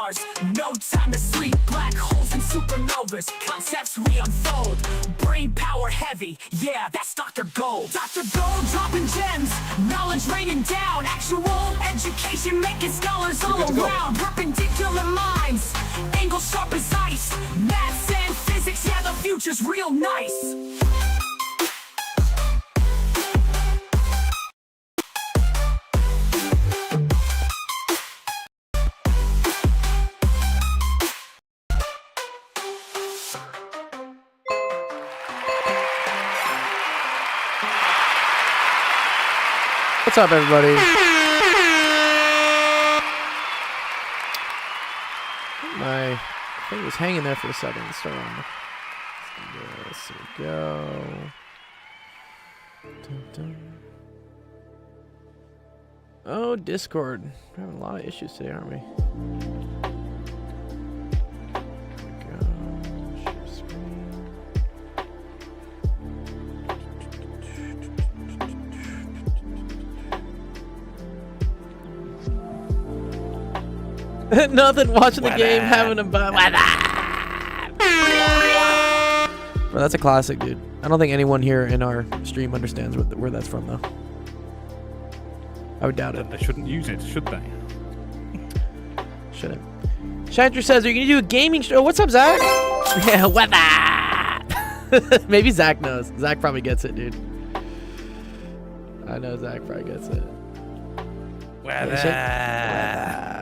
stars, no time to sleep. Black holes and supernovas, concepts we unfold. Brain power heavy, yeah, that's Dr. Gold. Dr. Gold dropping gems, knowledge raining down. Actual education making scholars all around. Perpendicular minds, angles sharp as ice. Maths and physics, yeah, the future's real nice. What's up, everybody? My thing was hanging there for a second. So let's go. Dun, dun. Oh, Discord. We're having a lot of issues today, aren't we? There we go. Share screen. Nothing. Watching the game, having a bro, that's a classic, dude. I don't think anyone here in our stream understands where that's from, though. I would doubt it. They shouldn't use it, should they? Shouldn't. Shantra says, "Are you gonna do a gaming show?" What's up, Zach? Yeah, weather. Maybe Zach knows. Zach probably gets it, dude. I know Zach probably gets it.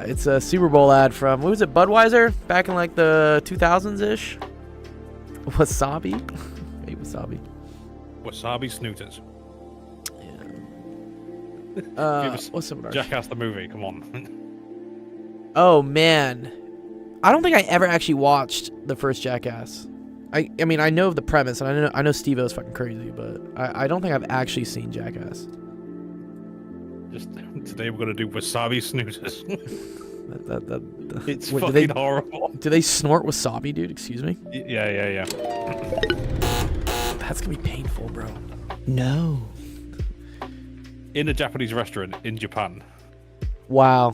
It's a Super Bowl ad from, what was it, Budweiser? Back in like the 2000s-ish? Wasabi? Hey, wasabi. Wasabi snooters. Yeah. What's some Jackass the movie, come on. Oh, man. I don't think I ever actually watched the first Jackass. I mean, I know of the premise, and I know Steve-O's fucking crazy, but I don't think I've actually seen Jackass. Just today we're gonna do wasabi snooters. It's wait, fucking horrible. Do they snort wasabi, dude? Excuse me? Yeah. That's gonna be painful, bro. No. In a Japanese restaurant in Japan. Wow.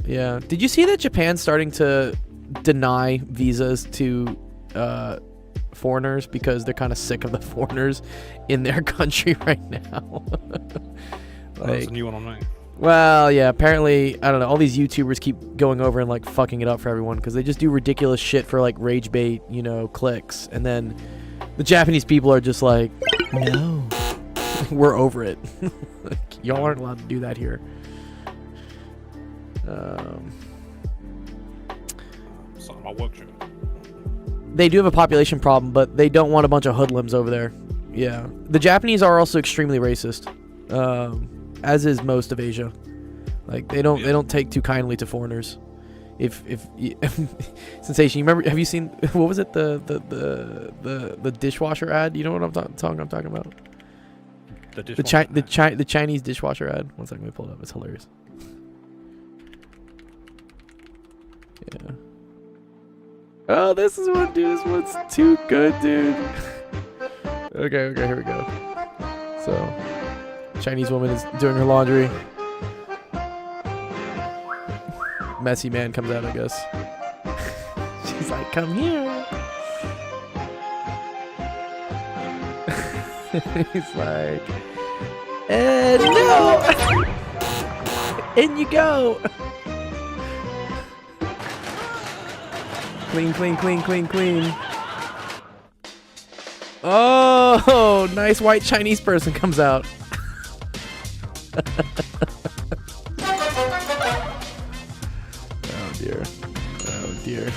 Yeah. Did you see that Japan's starting to deny visas to foreigners because they're kind of sick of the foreigners in their country right now? That's a new one on me. Well, yeah, apparently, I don't know, all these YouTubers keep going over and, like, fucking it up for everyone because they just do ridiculous shit for, like, rage bait, you know, clicks. And then the Japanese people are just like, no, we're over it. Like, y'all aren't allowed to do that here. It's not my workshop. They do have a population problem, but they don't want a bunch of hoodlums over there. Yeah. The Japanese are also extremely racist. As is most of Asia. Like they don't take too kindly to foreigners. If Sensation, you remember? Have you seen what was it the dishwasher ad? You know what I'm talking about? The Chinese dishwasher ad. One second, let me pull it up. It's hilarious. Yeah. Oh, this is one, dude. This one's too good, dude. Okay, here we go. So. Chinese woman is doing her laundry. Messy man comes out, I guess. She's like, come here. He's like, and no! In you go! Clean. Oh, nice white Chinese person comes out. Oh dear.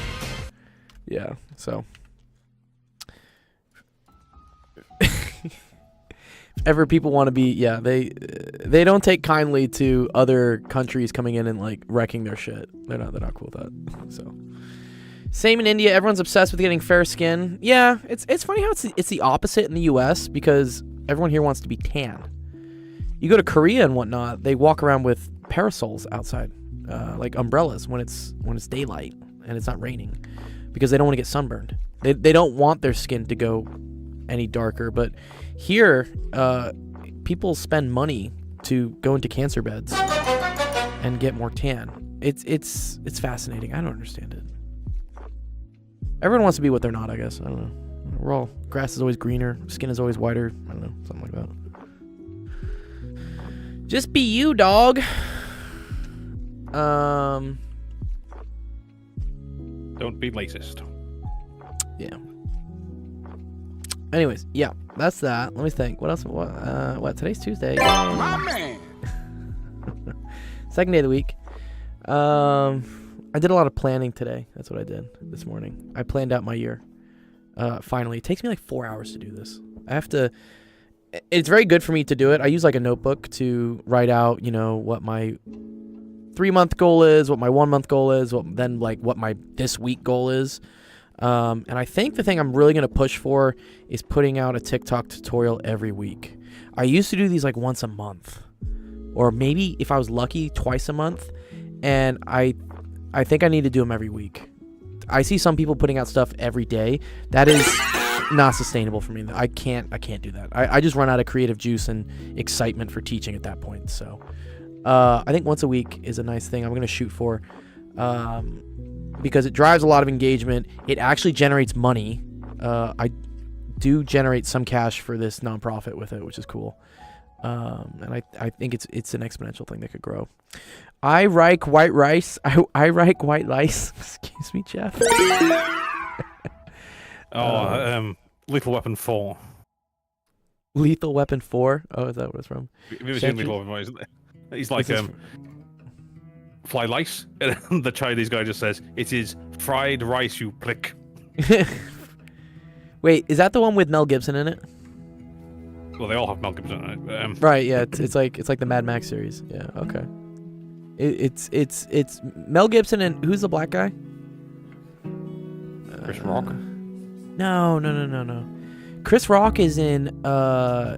Yeah, so if ever people want to be, yeah, they don't take kindly to other countries coming in and like wrecking their shit. They're not cool with that. So same in India, everyone's obsessed with getting fair skin. Yeah, it's funny how it's the opposite in the US because everyone here wants to be tan. You go to Korea and whatnot, they walk around with parasols outside, like umbrellas when it's daylight and it's not raining, because they don't want to get sunburned. They don't want their skin to go any darker. But here, people spend money to go into cancer beds and get more tan. It's fascinating. I don't understand it. Everyone wants to be what they're not, I guess. I don't know. We're all, grass is always greener, skin is always whiter. I don't know, something like that. Just be you, dog. Don't be racist. Yeah. Anyways, yeah, that's that. Let me think. What else? What? Today's Tuesday. My man. Second day of the week. I did a lot of planning today. That's what I did this morning. I planned out my year. Finally, it takes me like 4 hours to do this. I have to. It's very good for me to do it. I use like a notebook to write out, what my 3-month goal is, what my 1-month goal is, what my this week goal is. And I think the thing I'm really going to push for is putting out a TikTok tutorial every week. I used to do these like once a month, or maybe if I was lucky, twice a month. And I think I need to do them every week. I see some people putting out stuff every day. That is not sustainable for me. I can't do that. I just run out of creative juice and excitement for teaching at that point. So I think once a week is a nice thing I'm going to shoot for, because it drives a lot of engagement. It actually generates money. I do generate some cash for this nonprofit with it, which is cool. And I think it's an exponential thing that could grow. I like white rice. I like white rice. Excuse me, Jeff. Lethal Weapon 4. Lethal Weapon 4? Oh, is that what it's from? Have you ever seen Lethal Weapon 4? He's like, fly lice. And the Chinese guy just says, "It is fried rice, you prick." Wait, is that the one with Mel Gibson in it? Well, they all have Mel Gibson in it. Right, yeah, it's like the Mad Max series. Yeah, okay. It's Mel Gibson and who's the black guy? Chris Rock. No. Chris Rock is in oh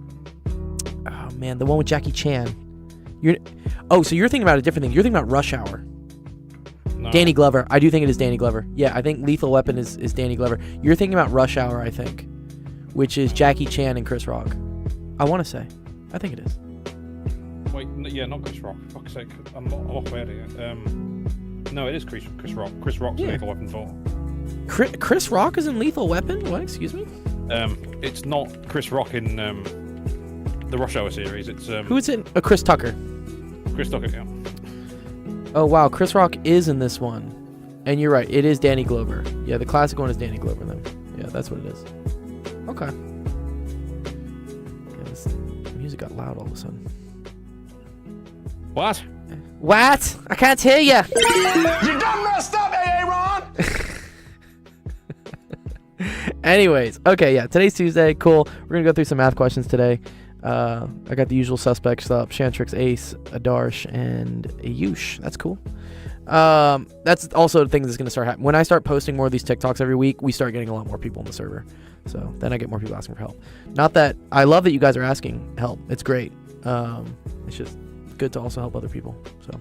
man, the one with Jackie Chan. So you're thinking about a different thing. You're thinking about Rush Hour. No. Danny Glover. I do think it is Danny Glover. Yeah, I think Lethal Weapon is Danny Glover. You're thinking about Rush Hour, I think, which is Jackie Chan and Chris Rock. I want to say. I think it is. Wait, yeah, not Chris Rock. For fuck's sake, I'm off my head here. No, it is Chris Rock. Chris Rock's in Lethal Weapon 4. Chris Rock is in Lethal Weapon? What? Excuse me? It's not Chris Rock in the Rush Hour series. It's who's in? Chris Tucker. Chris Tucker, yeah. Oh wow, Chris Rock is in this one, and you're right. It is Danny Glover. Yeah, the classic one is Danny Glover. Then, yeah, that's what it is. Okay. Yeah, this music got loud all of a sudden. What? What? I can't hear you. You done messed up, Aaron. Anyways, okay, yeah, today's Tuesday. Cool. We're gonna go through some math questions today. I got the usual suspects up: Shantrix, Ace, a Darsh, and a Yush. That's cool. That's also the thing that's gonna start happening. When I start posting more of these TikToks every week, we start getting a lot more people on the server. So then I get more people asking for help. Not that I love that you guys are asking help. It's great. It's just good to also help other people. So.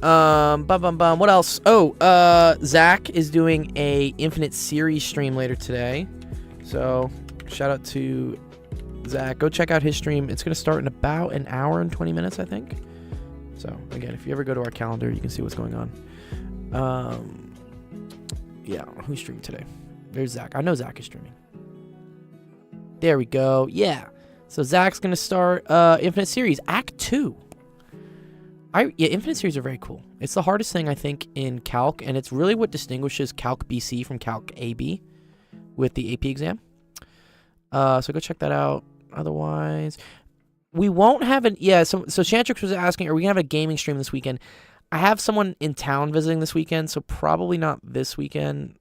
What else? Oh, Zach is doing a Infinite Series stream later today. So shout out to Zach. Go check out his stream. It's going to start in about an hour and 20 minutes, I think. So again, if you ever go to our calendar, you can see what's going on. Yeah, who streamed today? There's Zach. I know Zach is streaming. There we go. Yeah. So Zach's going to start Infinite Series Act 2. Infinite Series are very cool. It's the hardest thing, I think, in Calc, and it's really what distinguishes Calc BC from Calc AB with the AP exam. So go check that out. Otherwise, we won't have an... Yeah, so Shantrix was asking, are we going to have a gaming stream this weekend? I have someone in town visiting this weekend, so probably not this weekend.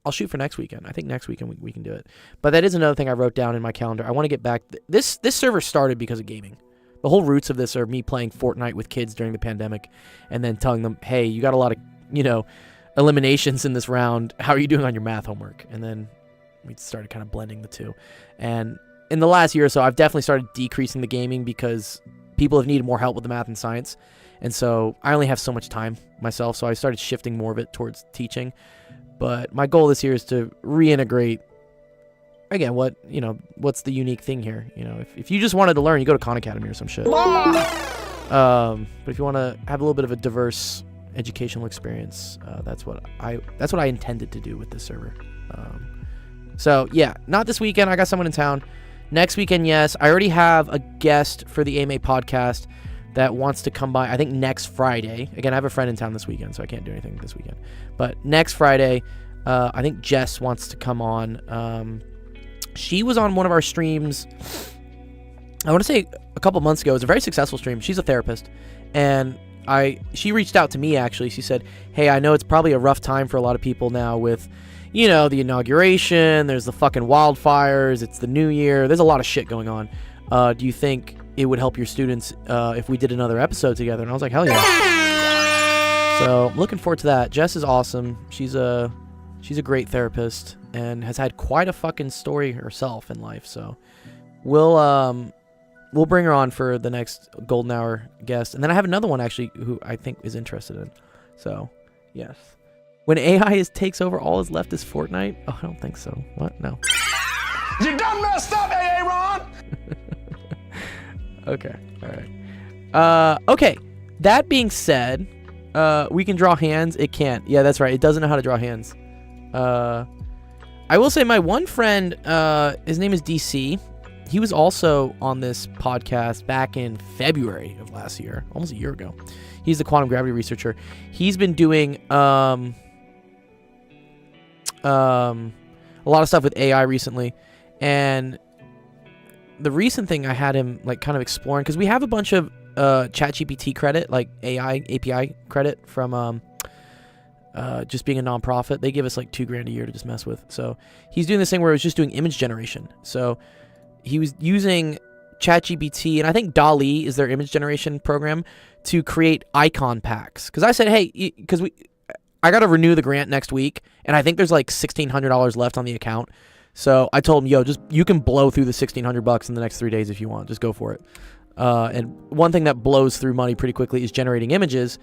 I'll shoot for next weekend. I think next weekend we can do it. But that is another thing I wrote down in my calendar. I want to get back... This server started because of gaming. The whole roots of this are me playing Fortnite with kids during the pandemic and then telling them, hey, you got a lot of, eliminations in this round. How are you doing on your math homework? And then we started kind of blending the two. And in the last year or so, I've definitely started decreasing the gaming because people have needed more help with the math and science. And so I only have so much time myself, so I started shifting more of it towards teaching. But my goal this year is to reintegrate. Again, what's the unique thing here? If you just wanted to learn, you go to Khan Academy or some shit. But if you want to have a little bit of a diverse educational experience, that's what I intended to do with this server. So yeah, not this weekend. I got someone in town. Next weekend, yes. I already have a guest for the AMA podcast that wants to come by, I think next Friday. Again, I have a friend in town this weekend, so I can't do anything this weekend. But next Friday, I think Jess wants to come on. She was on one of our streams, I want to say a couple months ago. It was a very successful stream. She's a therapist. And she reached out to me, actually. She said, hey, I know it's probably a rough time for a lot of people now with, you know, the inauguration. There's the fucking wildfires. It's the new year. There's a lot of shit going on. Do you think it would help your students if we did another episode together? And I was like, hell yeah. So I'm looking forward to that. Jess is awesome. She's a great therapist and has had quite a fucking story herself in life. So we'll bring her on for the next Golden Hour guest. And then I have another one actually who I think is interested in. So yes. When AI takes over, all is left is Fortnite? Oh, I don't think so. What? No. You done messed up, AA Ron! Okay. All right. Okay. That being said, we can draw hands. It can't. Yeah, that's right. It doesn't know how to draw hands. I will say my one friend, his name is DC. He was also on this podcast back in February of last year, almost a year ago. He's the quantum gravity researcher. He's been doing a lot of stuff with AI recently, and the recent thing I had him like kind of exploring, because we have a bunch of ChatGPT credit, like AI API credit from just being a nonprofit. They give us like $2,000 a year to just mess with. So he's doing this thing where he was just doing image generation. So he was using ChatGPT, and I think DALL-E is their image generation program, to create icon packs. Because I said, hey, because I got to renew the grant next week, and I think there's like $1,600 left on the account. So I told him, yo, just you can blow through the $1,600 in the next 3 days if you want. Just go for it. And one thing that blows through money pretty quickly is generating images.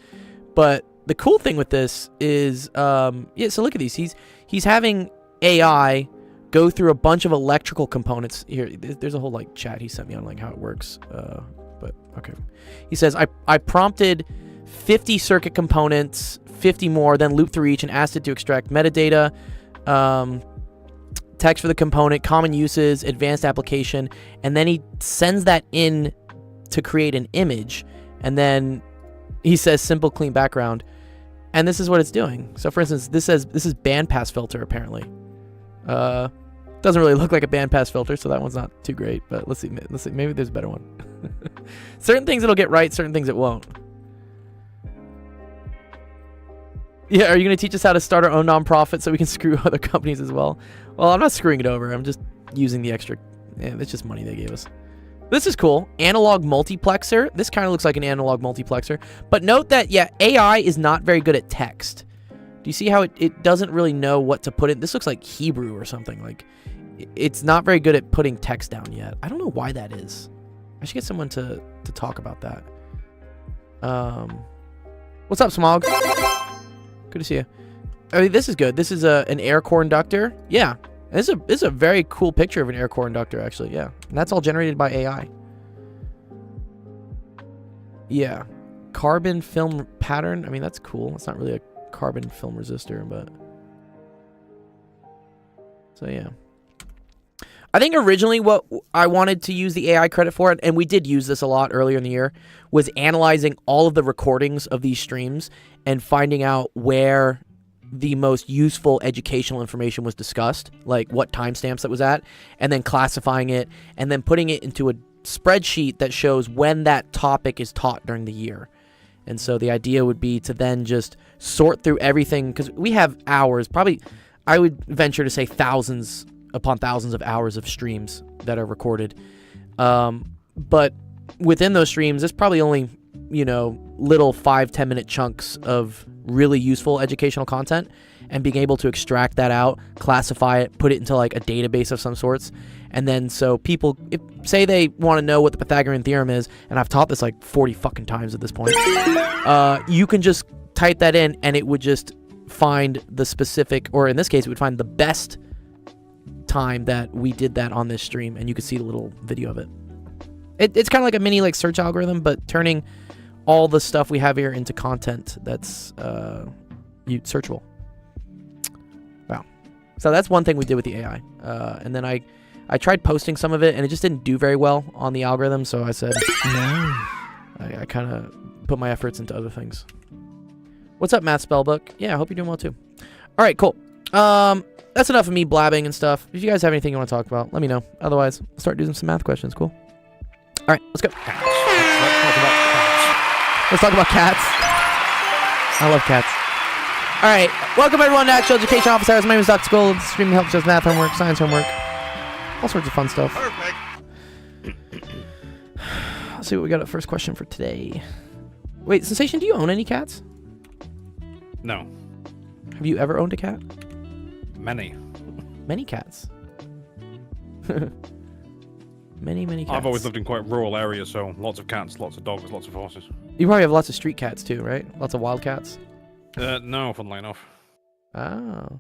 But the cool thing with this is, yeah, so look at these. He's having AI go through a bunch of electrical components. Here, there's a whole like chat he sent me on like how it works. But okay. He says, I prompted 50 circuit components, 50 more, then looped through each and asked it to extract metadata, text for the component, common uses, advanced application, and then he sends that in to create an image, and then he says simple clean background, and this is what it's doing. So for instance, this is bandpass filter apparently. Doesn't really look like a bandpass filter, so that one's not too great, but let's see, maybe there's a better one. Certain things it'll get right, certain things it won't. Yeah, are you going to teach us how to start our own nonprofit so we can screw other companies as well? Well, I'm not screwing it over. I'm just using the extra. Yeah, it's just money they gave us. This is cool. Analog multiplexer. This kind of looks like an analog multiplexer. But note that, yeah, AI is not very good at text. Do you see how it doesn't really know what to put in? This looks like Hebrew or something. Like, it's not very good at putting text down yet. I don't know why that is. I should get someone to talk about that. What's up, Smog? Good to see you. I mean, this is good. This is an air core inductor. Yeah. This is a very cool picture of an air core inductor, actually. Yeah. And that's all generated by AI. Yeah. Carbon film pattern. I mean, that's cool. It's not really a carbon film resistor, but... So, yeah. I think originally what I wanted to use the AI credit for, and we did use this a lot earlier in the year, was analyzing all of the recordings of these streams and finding out where the most useful educational information was discussed, like what timestamps that was at, and then classifying it, and then putting it into a spreadsheet that shows when that topic is taught during the year. And so the idea would be to then just sort through everything, because we have hours, probably, I would venture to say thousands upon thousands of hours of streams that are recorded. But within those streams, there's probably only, little 5-10 minute chunks of really useful educational content, and being able to extract that out, classify it, put it into like a database of some sorts. And then so people, say they want to know what the Pythagorean theorem is, and I've taught this like 40 fucking times at this point, you can just type that in and it would just find the specific, or in this case, it would find the best time that we did that on this stream, and you could see the little video of it. It's kind of like a mini like search algorithm, but turning all the stuff we have here into content that's searchable. Wow. So that's one thing we did with the AI. And then I tried posting some of it, and it just didn't do very well on the algorithm, so I said, no. I kind of put my efforts into other things. What's up, Math Spellbook? Yeah, I hope you're doing well, too. All right, cool. That's enough of me blabbing and stuff. If you guys have anything you want to talk about, let me know. Otherwise, I'll start doing some math questions. Cool. All right, let's go. Let's talk about cats. I love cats. All right, welcome everyone to Actual Education Office Hours. My name is Dr. School. Streaming helps us math homework, science homework, all sorts of fun stuff. Perfect. Let's see what we got at first question for today. Wait, Sensation, do you own any cats? No. Have you ever owned a cat? Many. Many cats. many cats. I've always lived in quite rural areas, so lots of cats, lots of dogs, lots of horses. You probably have lots of street cats too, right? Lots of wild cats. No, funnily enough. Oh.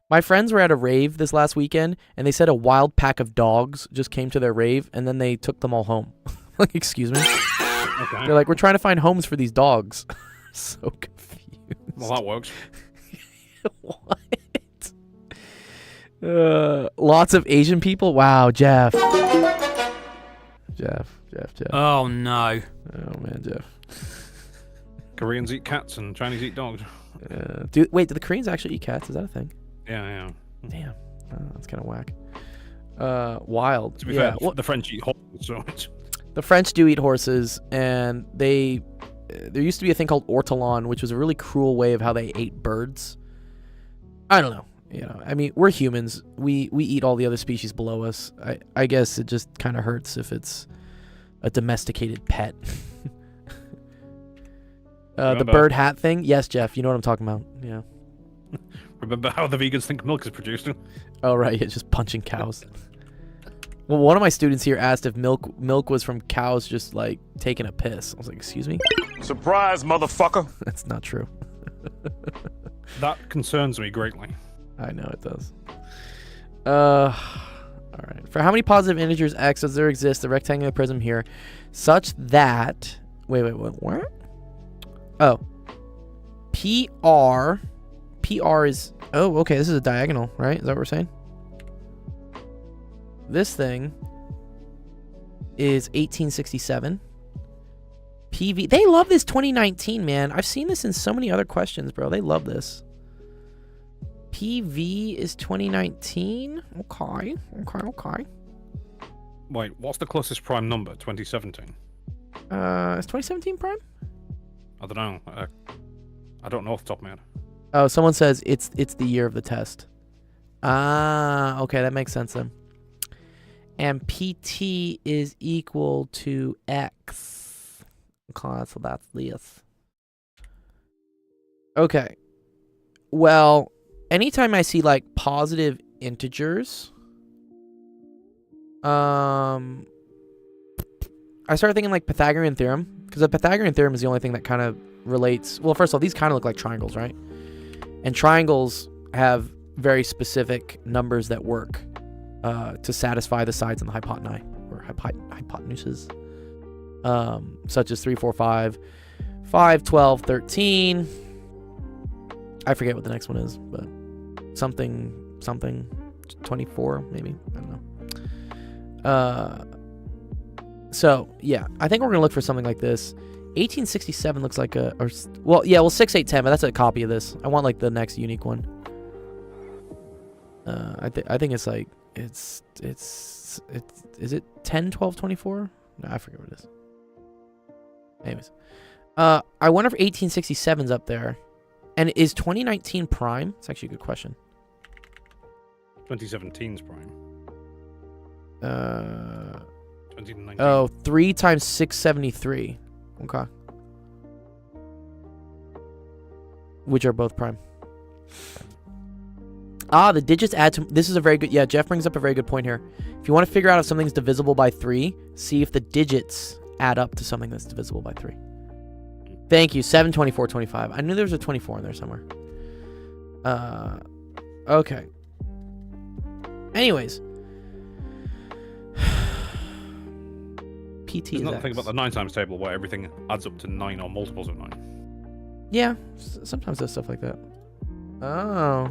My friends were at a rave this last weekend, and they said a wild pack of dogs just came to their rave, and then they took them all home. Like, excuse me? Okay. They're like, we're trying to find homes for these dogs. So confused. Well, that works. What? Lots of Asian people? Wow, Jeff. Jeff. Oh no. Oh, man, Jeff. Koreans eat cats and Chinese eat dogs. Do the Koreans actually eat cats? Is that a thing? Yeah. Damn. That's kind of whack. Wild. To be yeah. fair, the French eat horses, so it's... The French do eat horses, and there used to be a thing called ortolan, which was a really cruel way of how they ate birds. I don't know. You know, I mean, we're humans. We eat all the other species below us. I guess it just kind of hurts if it's a domesticated pet. The bird hat thing? Yes, Jeff, you know what I'm talking about. Yeah. Remember how the vegans think milk is produced? Oh, right. Yeah, just punching cows. Well, one of my students here asked if milk was from cows just, like, taking a piss. I was like, excuse me? Surprise, motherfucker. That's not true. That concerns me greatly. I know it does. All right. For how many positive integers x does there exist a rectangular prism here such that... Wait, what? Oh. PR is... Oh, okay, this is a diagonal, right? Is that what we're saying? This thing is 1867. PV... They love this 2019, man. I've seen this in so many other questions, bro. They love this. PV is 2019? Okay. Wait, what's the closest prime number? 2017? Is 2017 prime? I don't know. I don't know off the top of my head. Oh, someone says it's the year of the test. Ah, okay, that makes sense then. And PT is equal to X. Okay, so that's this. Okay. Well, anytime I see like positive integers, I start thinking like Pythagorean theorem, because the Pythagorean theorem is the only thing that kind of relates. Well, first of all, these kind of look like triangles, right? And triangles have very specific numbers that work to satisfy the sides and the hypotenusae, or hypotenuses, such as 3, 4, 5, 5, 12, 13. I forget what the next one is, but something 24 maybe. I don't know. So yeah, I think we're gonna look for something like this. 1867 looks like 6, 8, 10, but that's a copy of this. I want like the next unique one. I think it's like is it 10, 12, 24? No, I forget what it is. Anyways, I wonder if 1867's up there. And is 2019 prime? It's actually a good question. 2017's prime. 2019. Oh, 3 times 673. Okay. Which are both prime. Ah, the digits add to... This is a very good... Yeah, Jeff brings up a very good point here. If you want to figure out if something's divisible by 3, see if the digits add up to something that's divisible by 3. Thank you. 7, 24, 25. I knew there was a 24 in there somewhere. Okay. Anyways. PT There's is nothing X. about the 9 times table where everything adds up to 9 or multiples of 9. Yeah, sometimes there's stuff like that. Oh,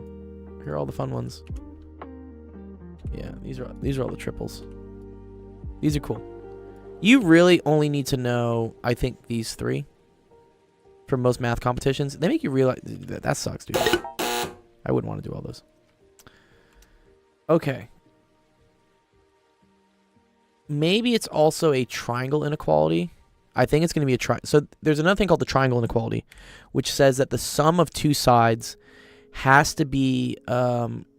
here are all the fun ones. Yeah, these are all the triples. These are cool. You really only need to know, I think, these 3 for most math competitions. They make you realize that sucks, dude. I wouldn't want to do all those. Okay. Maybe it's also a triangle inequality. I think it's going to be a triangle. So there's another thing called the triangle inequality, which says that the sum of 2 sides has to be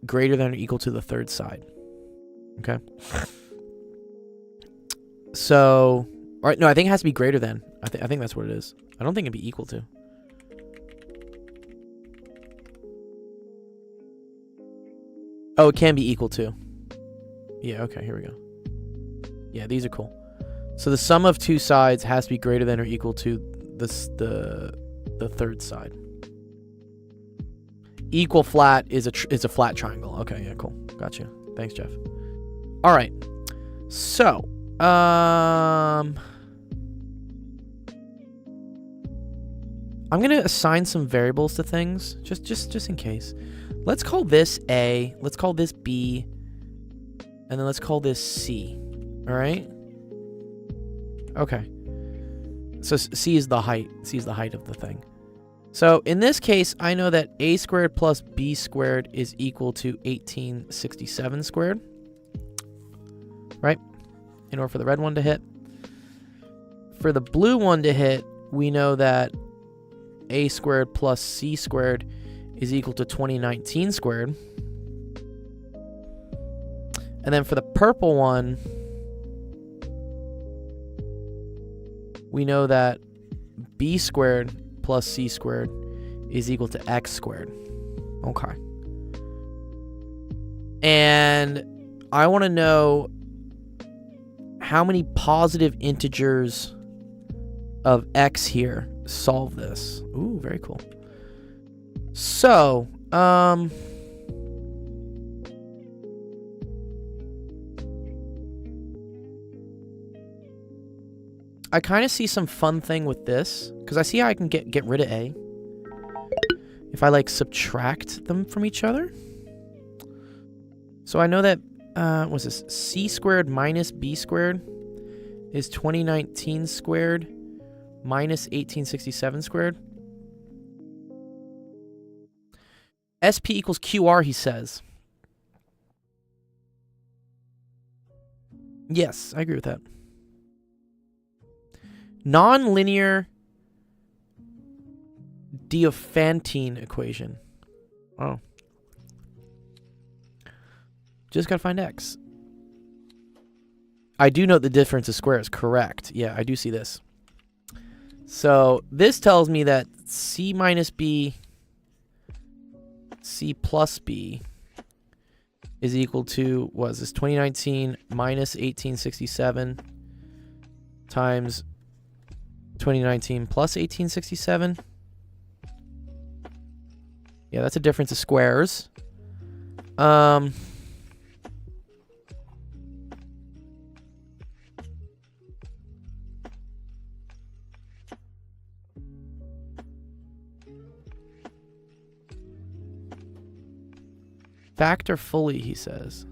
greater than or equal to the third side. Okay. So, all right, no, I think it has to be greater than. I think that's what it is. I don't think it'd be equal to. Oh, it can be equal to. Yeah, okay, here we go. Yeah, these are cool. So the sum of 2 sides has to be greater than or equal to the third side. Equal flat is a flat triangle. Okay, yeah, cool. Gotcha. Thanks, Jeff. All right. So, I'm going to assign some variables to things just in case. Let's call this A, let's call this B, and then let's call this C. All right? Okay. So C is the height. C is the height of the thing. So in this case, I know that A squared plus B squared is equal to 1867 squared. Right? In order for the red one to hit. For the blue one to hit, we know that A squared plus C squared is equal to 2019 squared. And then for the purple one, we know that B squared plus C squared is equal to X squared. Okay. And I want to know how many positive integers of X here solve this. Ooh, very cool. So, I kind of see some fun thing with this, because I see how I can get rid of A if I like subtract them from each other. So I know that what's this? C squared minus B squared is 2019 squared minus 1867 squared. SP equals QR, he says. Yes, I agree with that. Non-linear Diophantine equation. Oh. Just gotta find X. I do note the difference of squares. Correct. Yeah, I do see this. So this tells me that C minus B, C plus B is equal to, what is this, 2019 minus 1867 times 2019 plus 1867. Yeah, that's a difference of squares. Factor fully, he says.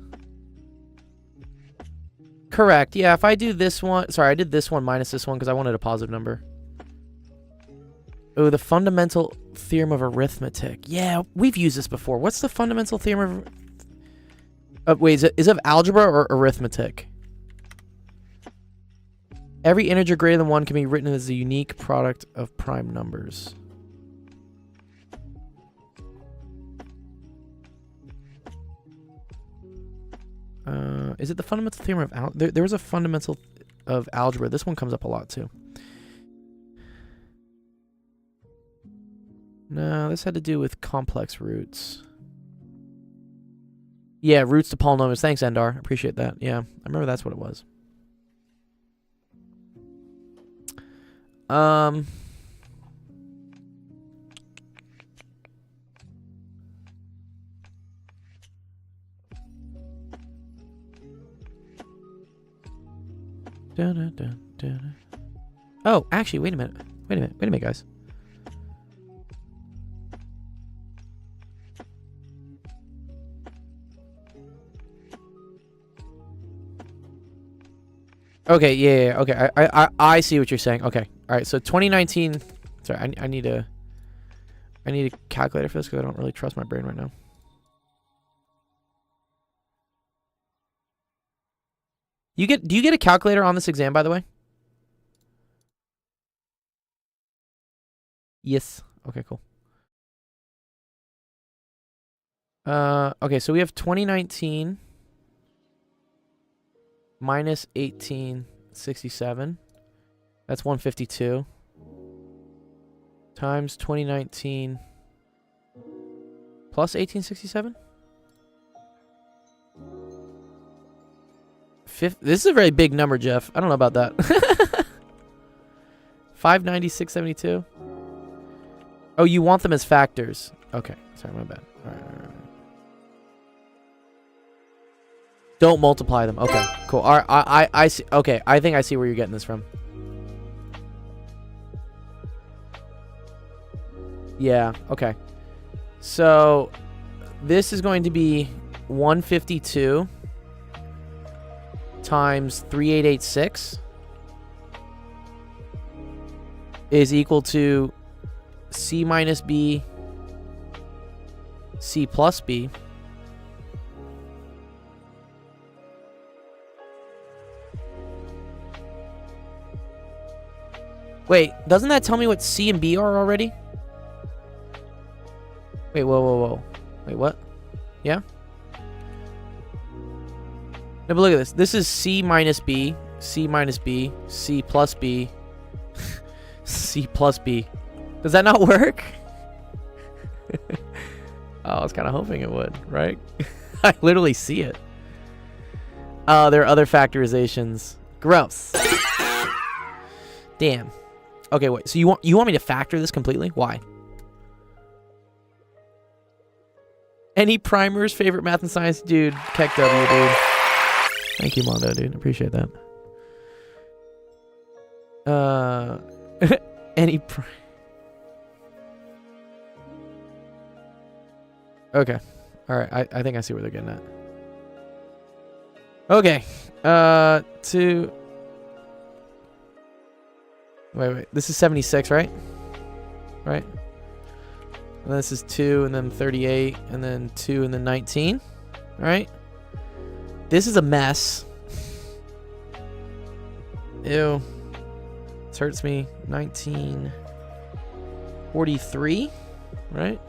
Correct. Yeah, if I do this one... Sorry, I did this one minus this one because I wanted a positive number. Oh, the fundamental theorem of arithmetic. Yeah, we've used this before. What's the fundamental theorem of... wait, is it of algebra or arithmetic? Every integer greater than 1 can be written as a unique product of prime numbers. Is it the fundamental theorem of algebra? There was a fundamental of algebra. This one comes up a lot too. No, this had to do with complex roots. Yeah, roots to polynomials. Thanks, Endar. Appreciate that. Yeah, I remember that's what it was. Oh, actually, wait a minute. Wait a minute, guys. Okay, yeah, okay. I see what you're saying. Okay, all right. So 2019. Sorry, I need a calculator for this because I don't really trust my brain right now. Do you get a calculator on this exam, by the way? Yes. Okay, cool. Okay, so we have 2019 minus 1867. That's 152. Times 2019 plus 1867? This is a very big number, Jeff. I don't know about that. 596.72. Oh, you want them as factors. Okay. Sorry, my bad. All right. Don't multiply them. Okay, cool. All right, I see. Okay, I think I see where you're getting this from. Yeah, okay. So this is going to be 152 times 3886 is equal to C minus B, C plus B. Wait, doesn't that tell me what C and B are already? Wait, whoa. Wait, what? Yeah? No, but look at this. This is C minus B, C minus B, C plus B, C plus B. Does that not work? I was kind of hoping it would, right? I literally see it. There are other factorizations. Gross. Damn. Okay, wait. So you want me to factor this completely? Why? Any primers, favorite math and science? Dude, Keck W, dude. Thank you, Mondo, dude. Appreciate that. Any Okay. Alright, I think I see where they're getting at. Okay. Wait. This is 76, right? Right? And this is 2, and then 38, and then 2, and then 19. Right? This is a mess. Ew. This hurts me. 1943, right?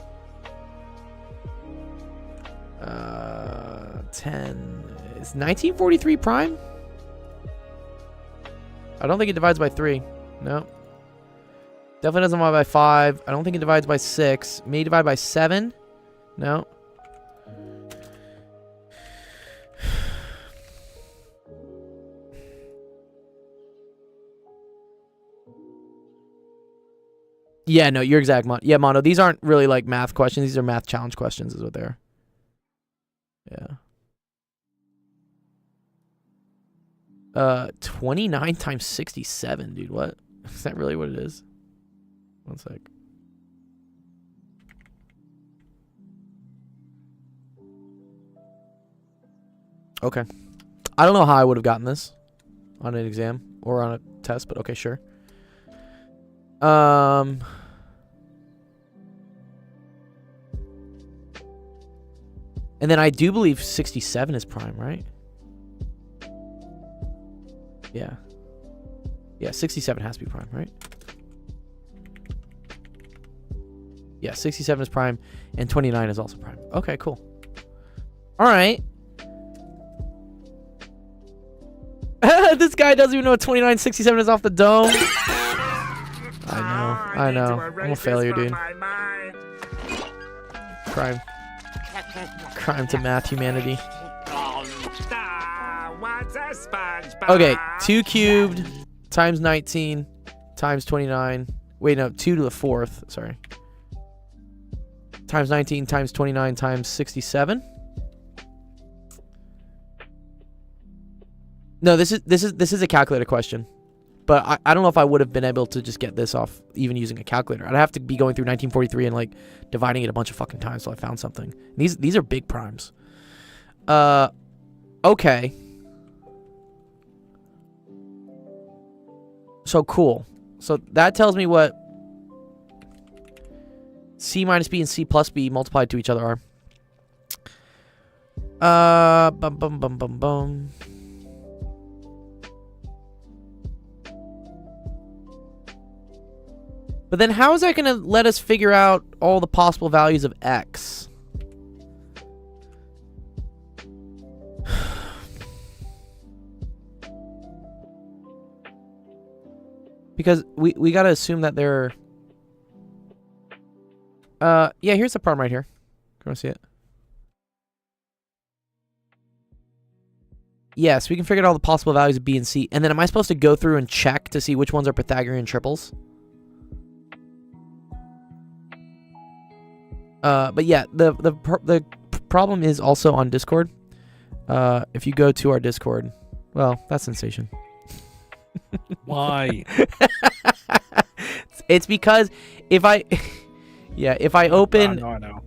10. Is 1943 prime? I don't think it divides by 3. No. Definitely doesn't divide by 5. I don't think it divides by 6. May divide by 7. No. Yeah, no, you're exact, Mono. Yeah, Mono, these aren't really like math questions. These are math challenge questions is what they are. Yeah. 29 times 67, dude. What? Is that really what it is? One sec. Okay. I don't know how I would have gotten this on an exam or on a test, but okay, sure. And then I do believe 67 is prime, right? Yeah. Yeah, 67 has to be prime, right? Yeah, 67 is prime, and 29 is also prime. Okay, cool. All right. This guy doesn't even know what 2967 is off the dome. I know. I'm a failure, dude. Crime to math humanity. Okay, 2 cubed times 19 times 29. Wait, no, 2 to the 4th. Sorry. Times 19 times 29 times 67. No, this is a calculator question. But I don't know if I would have been able to just get this off even using a calculator. I'd have to be going through 1943 and like dividing it a bunch of fucking times till I found something. These are big primes. Okay. So cool. So that tells me what C minus B and C plus B multiplied to each other are. Bum bum bum bum bum. But then how is that going to let us figure out all the possible values of x? Because we got to assume that they're... yeah, here's the problem right here. You want to see it? Yes, we can figure out all the possible values of B and C. And then am I supposed to go through and check to see which ones are Pythagorean triples? But yeah, the problem is also on Discord. If you go to our Discord, well, that's sensation. Why? It's because if I open, I know.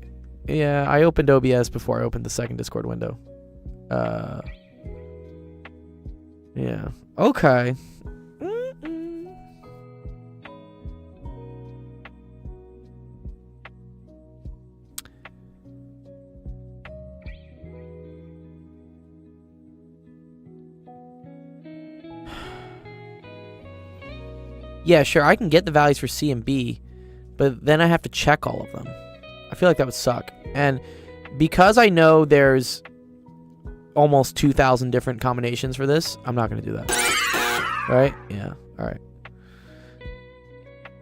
Yeah, I opened OBS before I opened the second Discord window. Yeah. Okay. Yeah, sure, I can get the values for C and B, but then I have to check all of them. I feel like that would suck. And because I know there's almost 2,000 different combinations for this, I'm not going to do that. Right? Yeah, alright.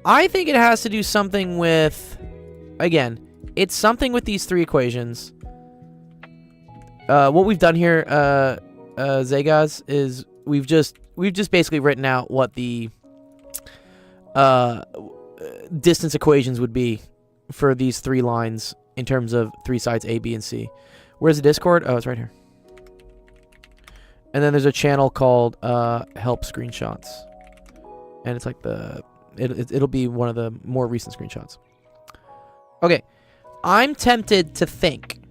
I think it has to do something with... Again, it's something with these three equations. What we've done here, Zegas, is we've just basically written out what the... distance equations would be for these three lines in terms of three sides A, B, and C. Where's the Discord? Oh, it's right here. And then there's a channel called Help Screenshots, and it's like it'll be one of the more recent screenshots. Okay, I'm tempted to think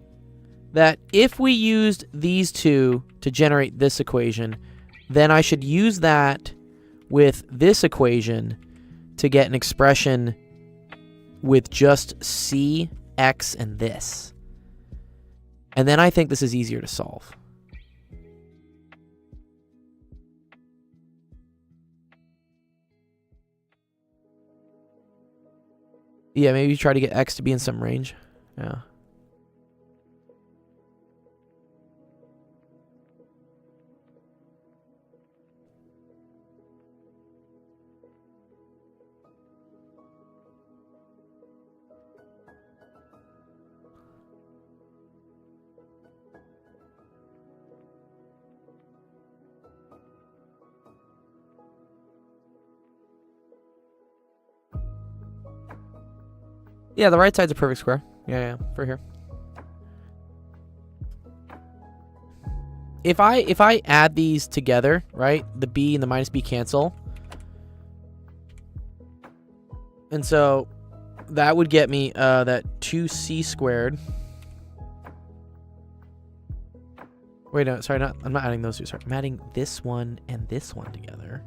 that if we used these two to generate this equation, then I should use that with this equation to get an expression with just C, X, and this. And then I think this is easier to solve. Yeah, maybe you try to get X to be in some range. Yeah. Yeah, the right side's a perfect square. Yeah, for here. If I add these together, right? The B and the minus B cancel. And so that would get me that 2C squared. Wait, no, sorry, I'm not adding those two. Sorry, I'm adding this one and this one together.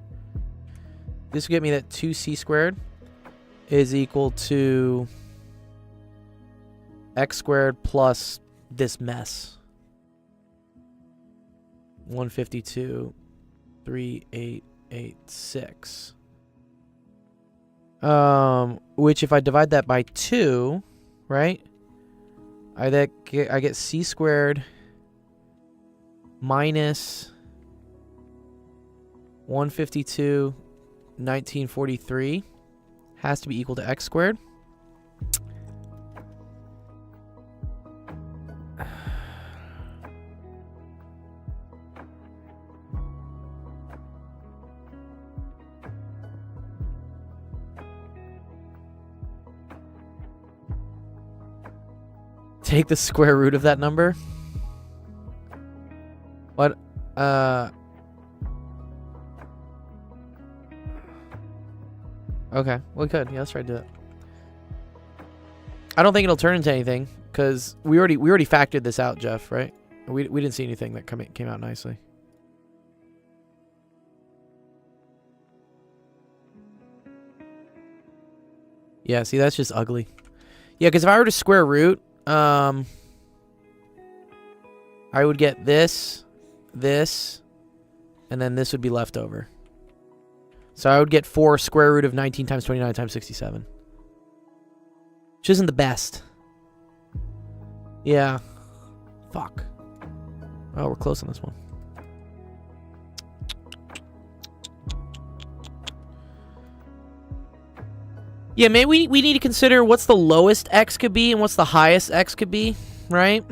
This would get me that 2C squared is equal to X squared plus this mess. 152, 3886. Which if I divide that by 2, right? I get C squared minus 152, 1943 has to be equal to X squared. Take the square root of that number. What? Okay, we could. Yeah, let's try to do that. I don't think it'll turn into anything because we already factored this out, Jeff. Right? We didn't see anything that came out nicely. Yeah, see, that's just ugly. Yeah, because if I were to square root, I would get this, and then this would be left over. So I would get 4 square root of 19 times 29 times 67. Which isn't the best. Yeah. Fuck. Oh, we're close on this one. Yeah, maybe we need to consider what's the lowest x could be and what's the highest x could be, right?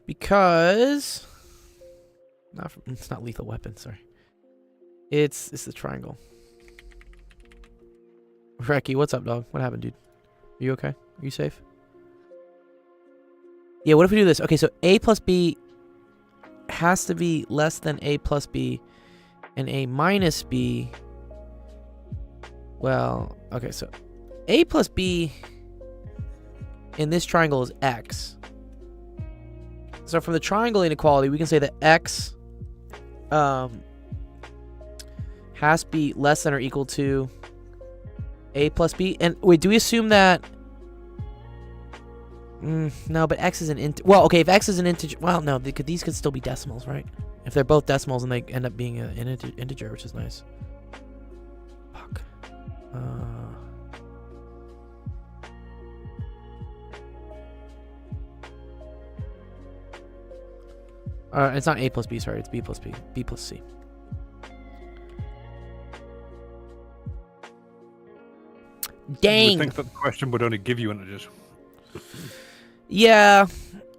Because it's not lethal weapon, sorry. It's the triangle. Reki, what's up, dog? What happened, dude? Are you okay? Are you safe? Yeah, what if we do this? Okay, so a plus b has to be less than a plus b, and a minus b. Well, okay, so a plus b in this triangle is x. So from the triangle inequality, we can say that x has to be less than or equal to a plus b. And wait, do we assume that... no, but x is an int... Well, okay, if x is an integer... Well, no, these could still be decimals, right? If they're both decimals and they end up being an integer, which is nice. Fuck. It's not a plus b, sorry. It's b plus b. B plus c. Dang. You would think that the question would only give you integers. Yeah,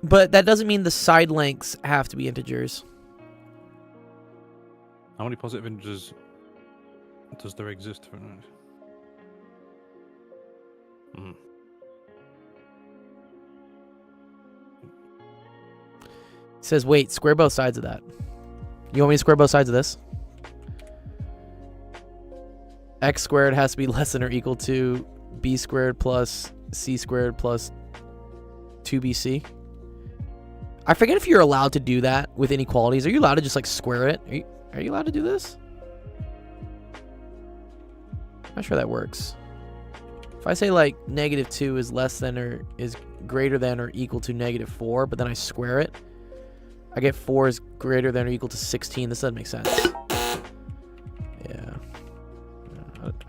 but that doesn't mean the side lengths have to be integers. How many positive integers does there exist for that? It says, wait, square both sides of that. You want me to square both sides of this? X squared has to be less than or equal to b squared plus c squared plus 2bc. I forget if you're allowed to do that with inequalities. Are you allowed to just like square it? Are you allowed to do this? I'm not sure that works. If I say like -2 is less than or is greater than or equal to -4, but then I square it, I get 4 is greater than or equal to 16. This doesn't make sense. Yeah.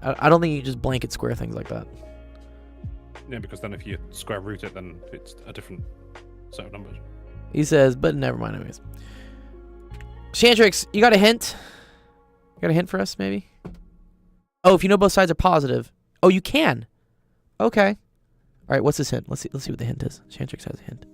I don't think you just blanket square things like that. Yeah, because then if you square root it, then it's a different set of numbers. He says, but never mind anyways. Shantrix, you got a hint? You got a hint for us, maybe? Oh, if you know both sides are positive. Oh, you can. Okay. All right, what's this hint? Let's see what the hint is. Shantrix has a hint.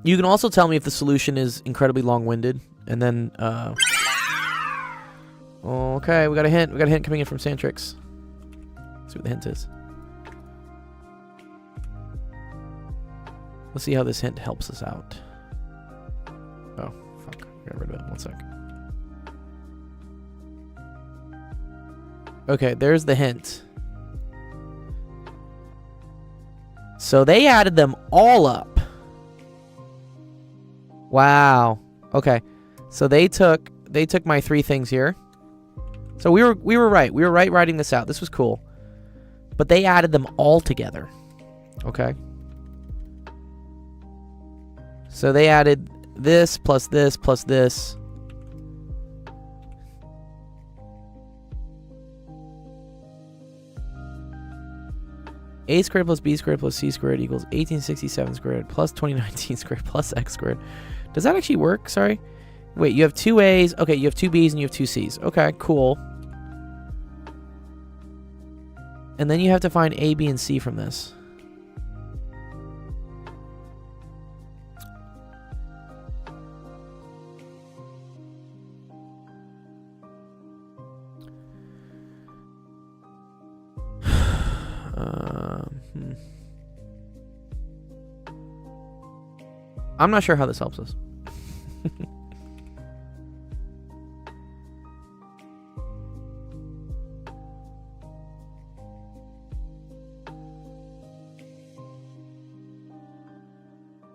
You can also tell me if the solution is incredibly long-winded, and then, okay, we got a hint. We got a hint coming in from Santrix. Let's see what the hint is. Let's see how this hint helps us out. Oh, fuck. I got rid of it. 1 sec. Okay, there's the hint. So they added them all up. Wow. Okay. So they took my 3 things here. So we were right. We were right writing this out. This was cool. But they added them all together. Okay. So they added this plus this plus this. A squared plus b squared plus c squared equals 1867 squared plus 2019 squared plus x squared. Does that actually work? Sorry. Wait, you have 2 A's. Okay, you have 2 B's and you have 2 C's. Okay, cool. And then you have to find A, B, and C from this. I'm not sure how this helps us.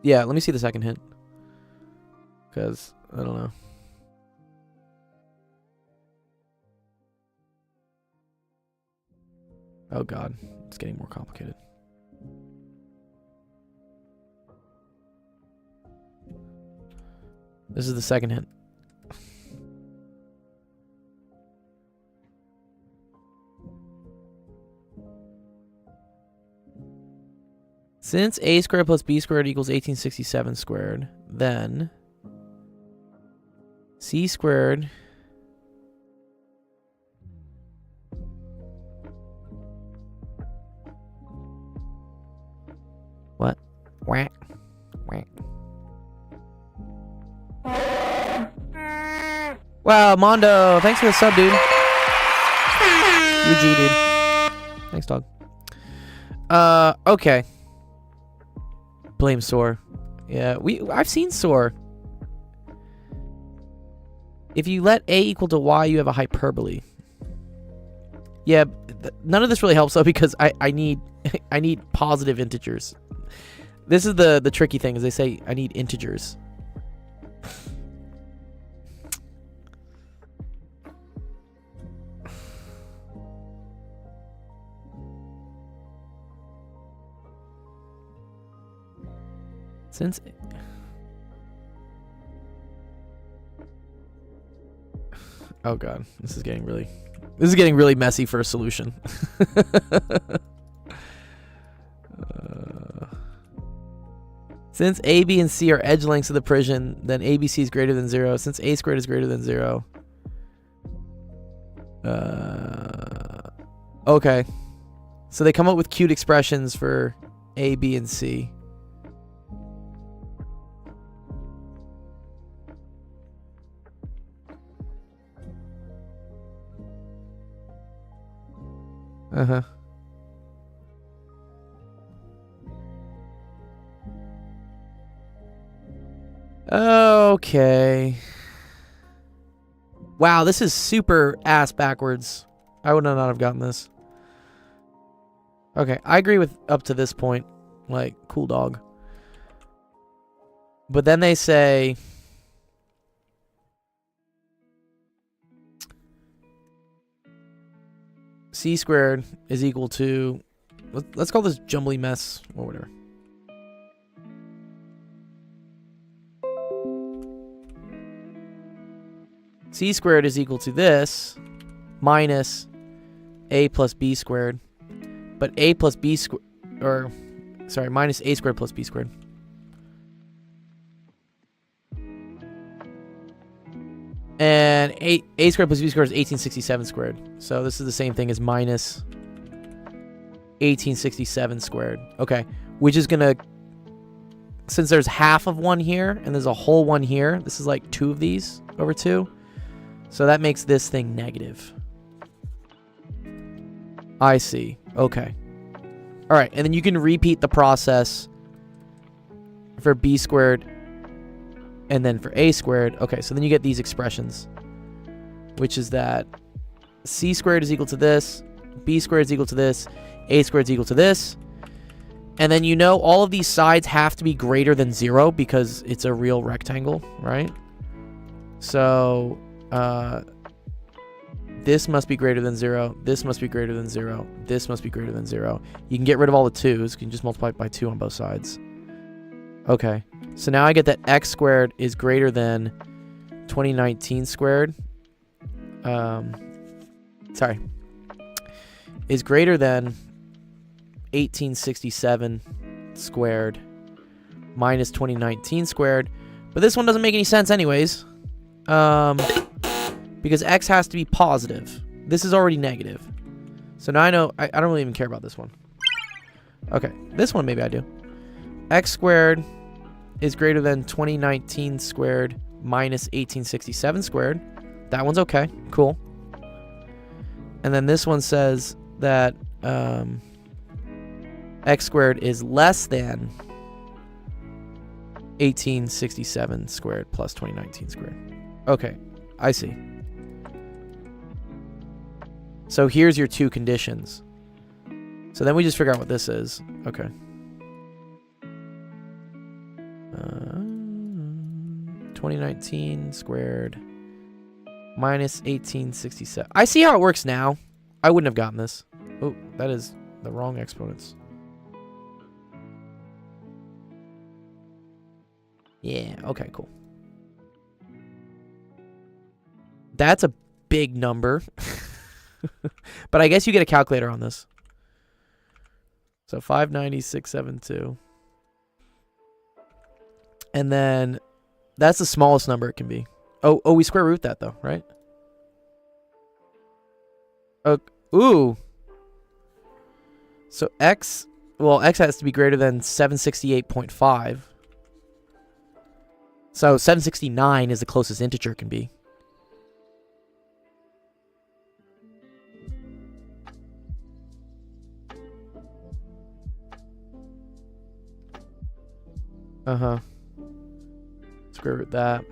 Yeah, let me see the second hint. Because, I don't know. Oh god, it's getting more complicated. This is the second hint. Since a squared plus b squared equals 1867 squared, then c squared what? Whack. Whack. Wow, Mondo, thanks for the sub, dude. UG, dude. Thanks, dog. Okay. Blame Soar. Yeah, I've seen Soar. If you let a equal to y, you have a hyperbole. Yeah, none of this really helps though because I need I need positive integers. This is the tricky thing is they say I need integers. Since oh god, this is getting really messy for a solution. Since a, b, and c are edge lengths of the prism, then abc is greater than 0. Since a squared is greater than 0. Okay. So they come up with cute expressions for a, b, and c. Uh-huh. Okay. Wow, this is super ass backwards. I would not have gotten this. Okay, I agree with up to this point. Like, cool dog. But then they say c squared is equal to, let's call this jumbly mess or whatever. C squared is equal to this minus a plus b squared. But a plus b squared, or sorry, minus a squared plus b squared. And a squared plus b squared is 1867 squared. So this is the same thing as minus 1867 squared. Okay, which is going to, since there's half of one here and there's a whole one here, this is like 2 of these over 2. So that makes this thing negative. I see. Okay. All right, and then you can repeat the process for b squared and then for a squared. Okay, so then you get these expressions, which is that c squared is equal to this, b squared is equal to this, a squared is equal to this. And then you know all of these sides have to be greater than 0 because it's a real rectangle, right? So this must be greater than 0, this must be greater than 0, this must be greater than 0. You can get rid of all the 2's. You can just multiply it by 2 on both sides. Okay, so now I get that x squared is greater than 2019 squared. Sorry. Is greater than 1867 squared minus 2019 squared. But this one doesn't make any sense anyways. Because x has to be positive. This is already negative. So now I know, I don't really even care about this one. Okay, this one maybe I do. X squared is greater than 2019 squared minus 1867 squared. That one's okay, cool. And then this one says that x squared is less than 1867 squared plus 2019 squared. Okay, I see. So here's your two conditions. So then we just figure out what this is. Okay. 2019 squared minus 1867. I see how it works now. I wouldn't have gotten this. Oh, that is the wrong exponents. Yeah, okay, cool. That's a big number. But I guess you get a calculator on this. So 590,672. And then that's the smallest number it can be. Oh, we square root that though, right? Ooh. So x has to be greater than 768.5. So 769 is the closest integer it can be. Square root that.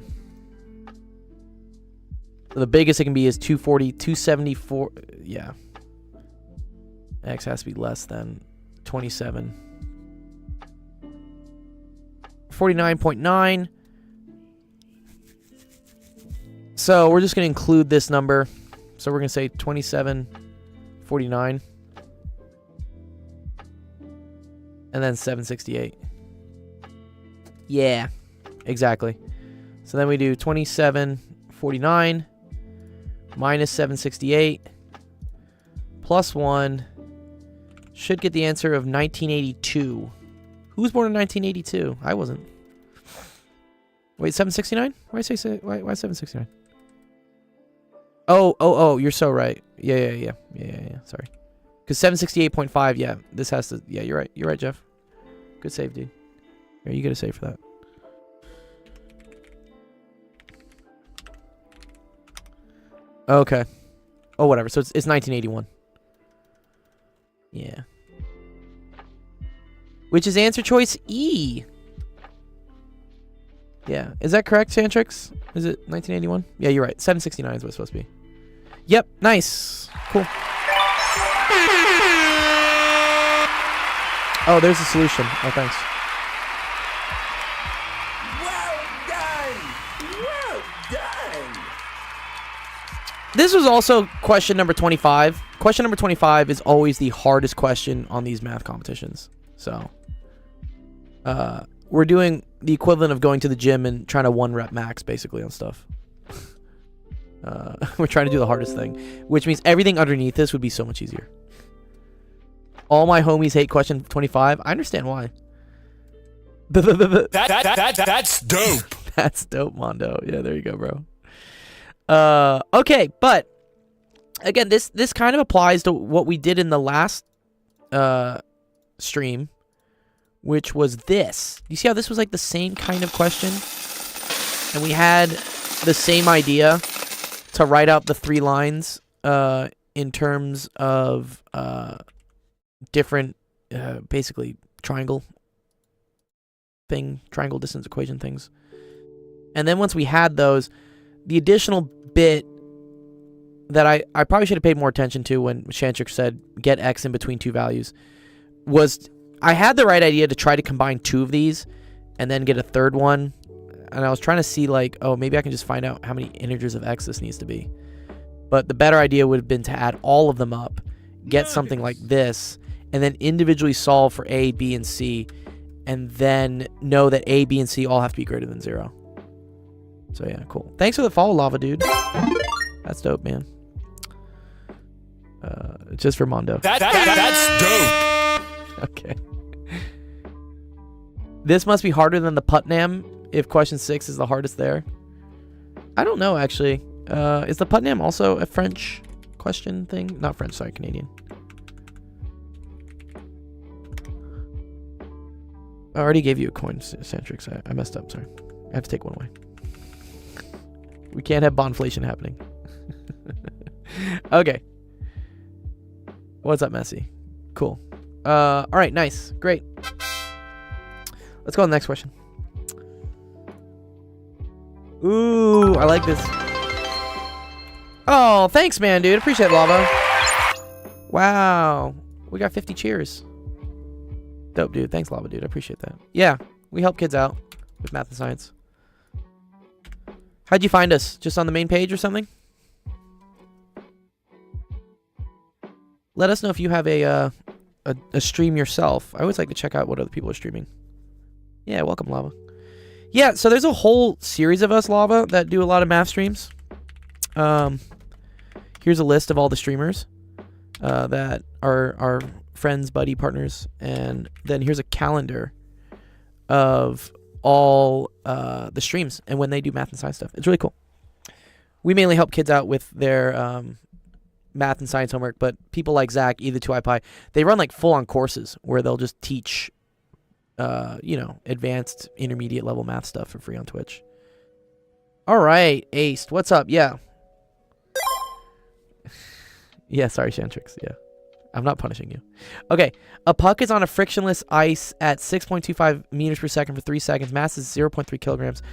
The biggest it can be is 240, 274. Yeah. X has to be less than 27. 49.9. So we're just going to include this number. So we're going to say 2749. And then 768. Yeah, exactly. So then we do 2749 minus 768 plus 1 should get the answer of 1982. Who was born in 1982? I wasn't. Wait, 769? Why say why 769? Oh, you're so right. Yeah. Sorry. Because 768.5, yeah, this has to, yeah, you're right. You're right, Jeff. Good save, dude. Here, you get a save for that. Okay. Oh, whatever. So it's 1981. Yeah. Which is answer choice E. Yeah. Is that correct, Santrix? Is it 1981? Yeah, you're right. 769 is what it's supposed to be. Yep. Nice. Cool. Oh, there's a solution. Oh, thanks. This was also question number 25. Question number 25 is always the hardest question on these math competitions. So, we're doing the equivalent of going to the gym and trying to 1-rep max, basically, on stuff. We're trying to do the hardest thing, which means everything underneath this would be so much easier. All my homies hate question 25. I understand why. That's dope. That's dope, Mondo. Yeah, there you go, bro. Okay, but again, this kind of applies to what we did in the last stream, which was this. You see how this was like the same kind of question, and we had the same idea to write out the 3 lines in terms of different basically triangle distance equation things. And then once we had those, the additional bit that I probably should have paid more attention to when Shantrix said get x in between 2 values was I had the right idea to try to combine 2 of these and then get a third one. And I was trying to see like, oh, maybe I can just find out how many integers of x this needs to be. But the better idea would have been to add all of them up, get something like this, and then individually solve for A, B, and C, and then know that A, B, and C all have to be greater than 0. So yeah, cool. Thanks for the follow, Lava Dude. That's dope, man. Just for Mondo. That's dope. Okay. This must be harder than the Putnam if question 6 is the hardest there. I don't know, actually. Is the Putnam also a French question thing? Not French, sorry, Canadian. I already gave you a coin, Centrix. I messed up. Sorry. I have to take one away. We can't have bondflation happening. Okay. What's up, Messi? Cool. All right, nice. Great. Let's go on the next question. Ooh, I like this. Oh, thanks, man, dude. Appreciate it, Lava. Wow. We got 50 cheers. Dope, dude. Thanks, Lava, dude. I appreciate that. Yeah, we help kids out with math and science. How'd you find us? Just on the main page or something? Let us know if you have a stream yourself. I always like to check out what other people are streaming. Yeah, welcome, Lava. Yeah, so there's a whole series of us, Lava, that do a lot of math streams. Here's a list of all the streamers that are our friends, buddy, partners. And then here's a calendar of all the streams and when they do math and science stuff. It's really cool. We mainly help kids out with their math and science homework, but people like Zach, Either2iPie, they run like full-on courses where they'll just teach advanced intermediate level math stuff for free on Twitch. All right, Aced, what's up? Yeah. Yeah, sorry, Shantrix. Yeah. I'm not punishing you. Okay. A puck is on a frictionless ice at 6.25 meters per second for 3 seconds. Mass is 0.3 kilograms.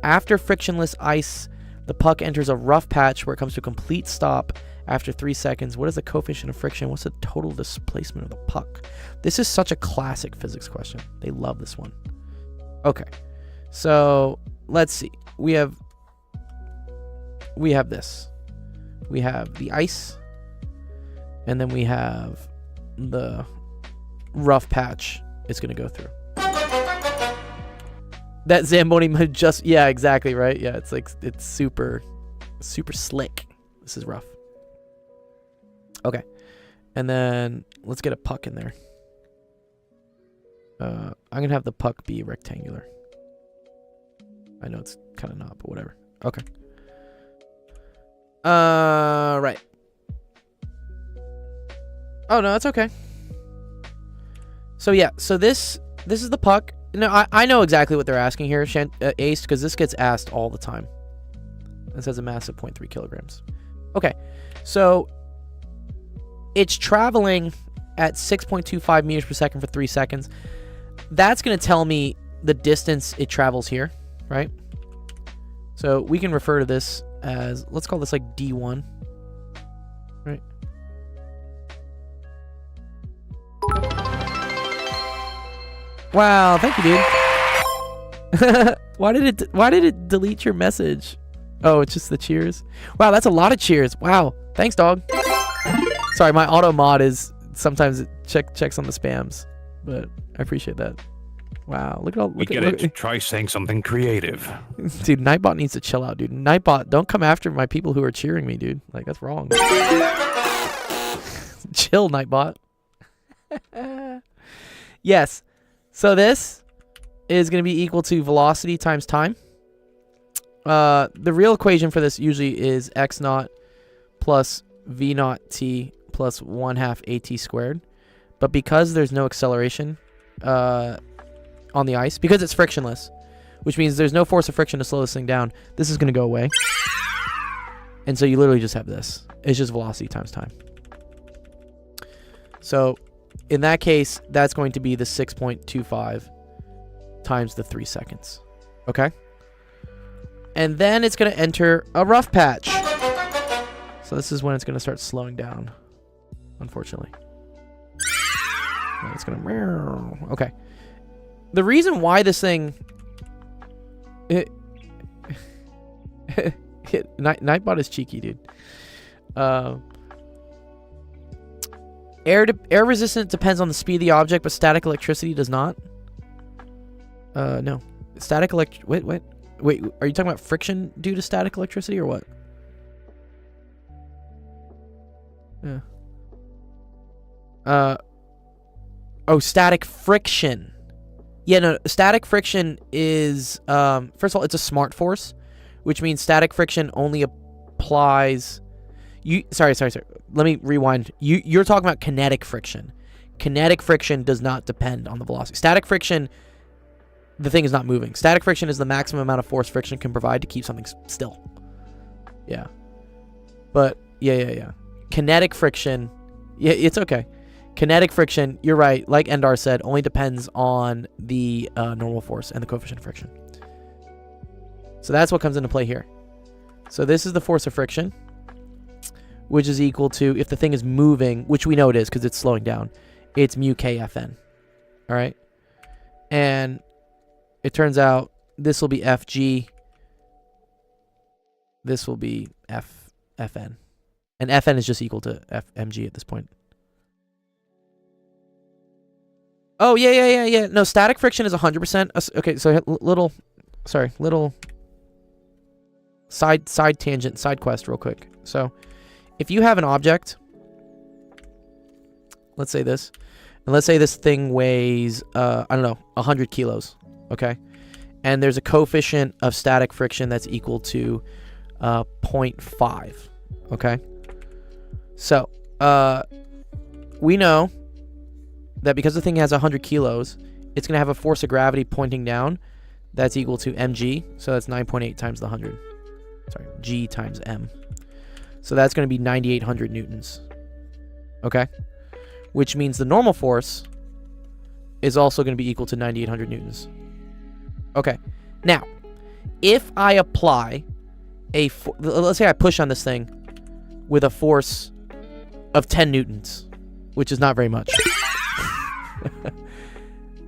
After frictionless ice, the puck enters a rough patch where it comes to a complete stop after 3 seconds. What is the coefficient of friction? What's the total displacement of the puck? This is such a classic physics question. They love this one. Okay. So, let's see. We have this. We have the ice. And then we have the rough patch it's going to go through. That Zamboni just... Yeah, exactly, right? Yeah, it's like... It's super slick. This is rough. Okay. And then let's get a puck in there. I'm going to have the puck be rectangular. I know it's kind of not, but whatever. Okay. Right. Oh, no, that's okay. So, yeah. So, this is the puck. No, I know exactly what they're asking here, Ace, because this gets asked all the time. This has a mass of 0.3 kilograms. Okay. So, it's traveling at 6.25 meters per second for 3 seconds. That's going to tell me the distance it travels here, right? So, we can refer to this as, let's call this like D1, right? Wow, thank you, dude. Why did it delete your message? Oh, it's just the cheers. Wow, that's a lot of cheers. Wow, thanks, dog. Sorry, my auto mod is sometimes it checks on the spams, but I appreciate that. Wow, look at all. Try saying something creative. Dude, Nightbot needs to chill out, dude. Nightbot, don't come after my people who are cheering me, dude. Like, that's wrong. Chill, Nightbot. Yes. So this is going to be equal to velocity times time. The real equation for this usually is x naught plus v naught t plus 1/2 at squared. But because there's no acceleration on the ice, because it's frictionless, which means there's no force of friction to slow this thing down, this is going to go away. And so you literally just have this. It's just velocity times time. So in that case, that's going to be the 6.25 times the 3 seconds. Okay? And then it's going to enter a rough patch. So this is when it's going to start slowing down, unfortunately. And it's going to... Okay. The reason why this thing... Nightbot is cheeky, dude. Air resistance depends on the speed of the object, but static electricity does not. No. Static Wait. Are you talking about friction due to static electricity or what? Yeah. Oh, static friction. Yeah, no. Static friction is first of all, it's a smart force, which means static friction only applies. Sorry. Let me rewind. You're talking about kinetic friction. Kinetic friction does not depend on the velocity. Static friction the thing is not moving. Static friction is the maximum amount of force friction can provide to keep something still. Yeah. But, yeah. Kinetic friction, yeah, it's okay. Kinetic friction, you're right, like Endar said, only depends on the normal force and the coefficient of friction. So that's what comes into play here. So this is the force of friction, which is equal to, if the thing is moving, which we know it is because it's slowing down, it's mu kFn. All right? And it turns out this will be Fg. This will be Fn. And Fn is just equal to Fmg at this point. Oh, yeah. No, static friction is 100%. Okay, so little side tangent, side quest real quick. So if you have an object, let's say this, and let's say this thing weighs, I don't know, 100 kilos, okay? And there's a coefficient of static friction that's equal to 0.5, okay? So, we know that because the thing has 100 kilos, it's going to have a force of gravity pointing down that's equal to mg, so that's 9.8 times the 100. Sorry, g times m. So that's going to be 9,800 newtons, okay? Which means the normal force is also going to be equal to 9,800 newtons. Okay, now, if I apply let's say I push on this thing with a force of 10 newtons, which is not very much.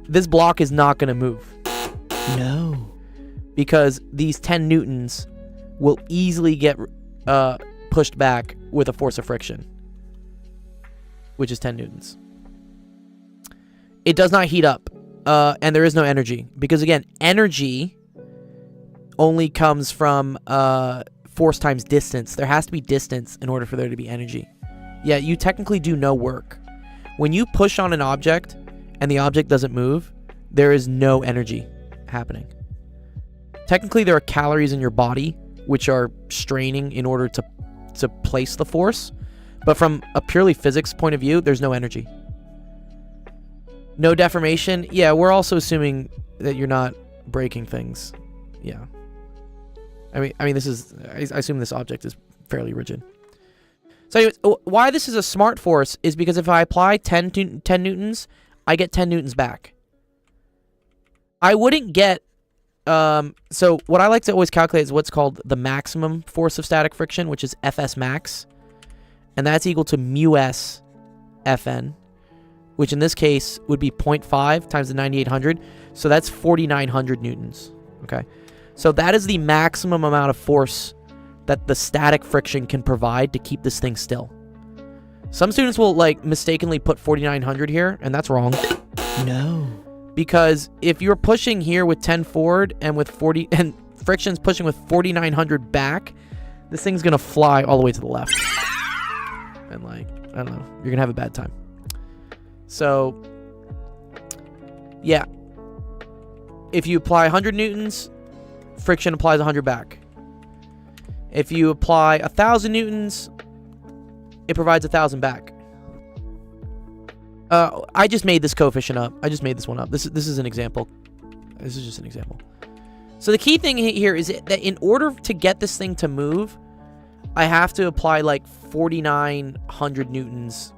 This block is not going to move. No. Because these 10 newtons will easily get pushed back with a force of friction, which is 10 newtons. It does not heat up, and there is no energy. Because, again, energy only comes from force times distance. There has to be distance in order for there to be energy. Yeah, you technically do no work. When you push on an object and the object doesn't move, there is no energy happening. Technically, there are calories in your body which are straining in order to place the force. But from a purely physics point of view, there's no energy. No deformation. Yeah, we're also assuming that you're not breaking things. Yeah. I mean, this is, I assume this object is fairly rigid. So anyways, why this is a smart force is because if I apply 10 newtons, I get 10 newtons back. I wouldn't get, so what I like to always calculate is what's called the maximum force of static friction, which is Fs max. And that's equal to mu s Fn, which in this case would be 0.5 times the 9,800. So that's 4,900 newtons, okay? So that is the maximum amount of force that the static friction can provide to keep this thing still. Some students will like mistakenly put 4,900 here, and that's wrong. No. Because if you're pushing here with 10 forward and with 40 and friction's pushing with 4,900 back, this thing's gonna fly all the way to the left. And like, I don't know, you're gonna have a bad time. So yeah. If you apply 100 newtons, friction applies 100 back. If you apply 1,000 newtons, it provides 1,000 back. I just made this coefficient up. I just made this one up. This is an example. This is just an example. So the key thing here is that in order to get this thing to move, I have to apply like 4,900 newtons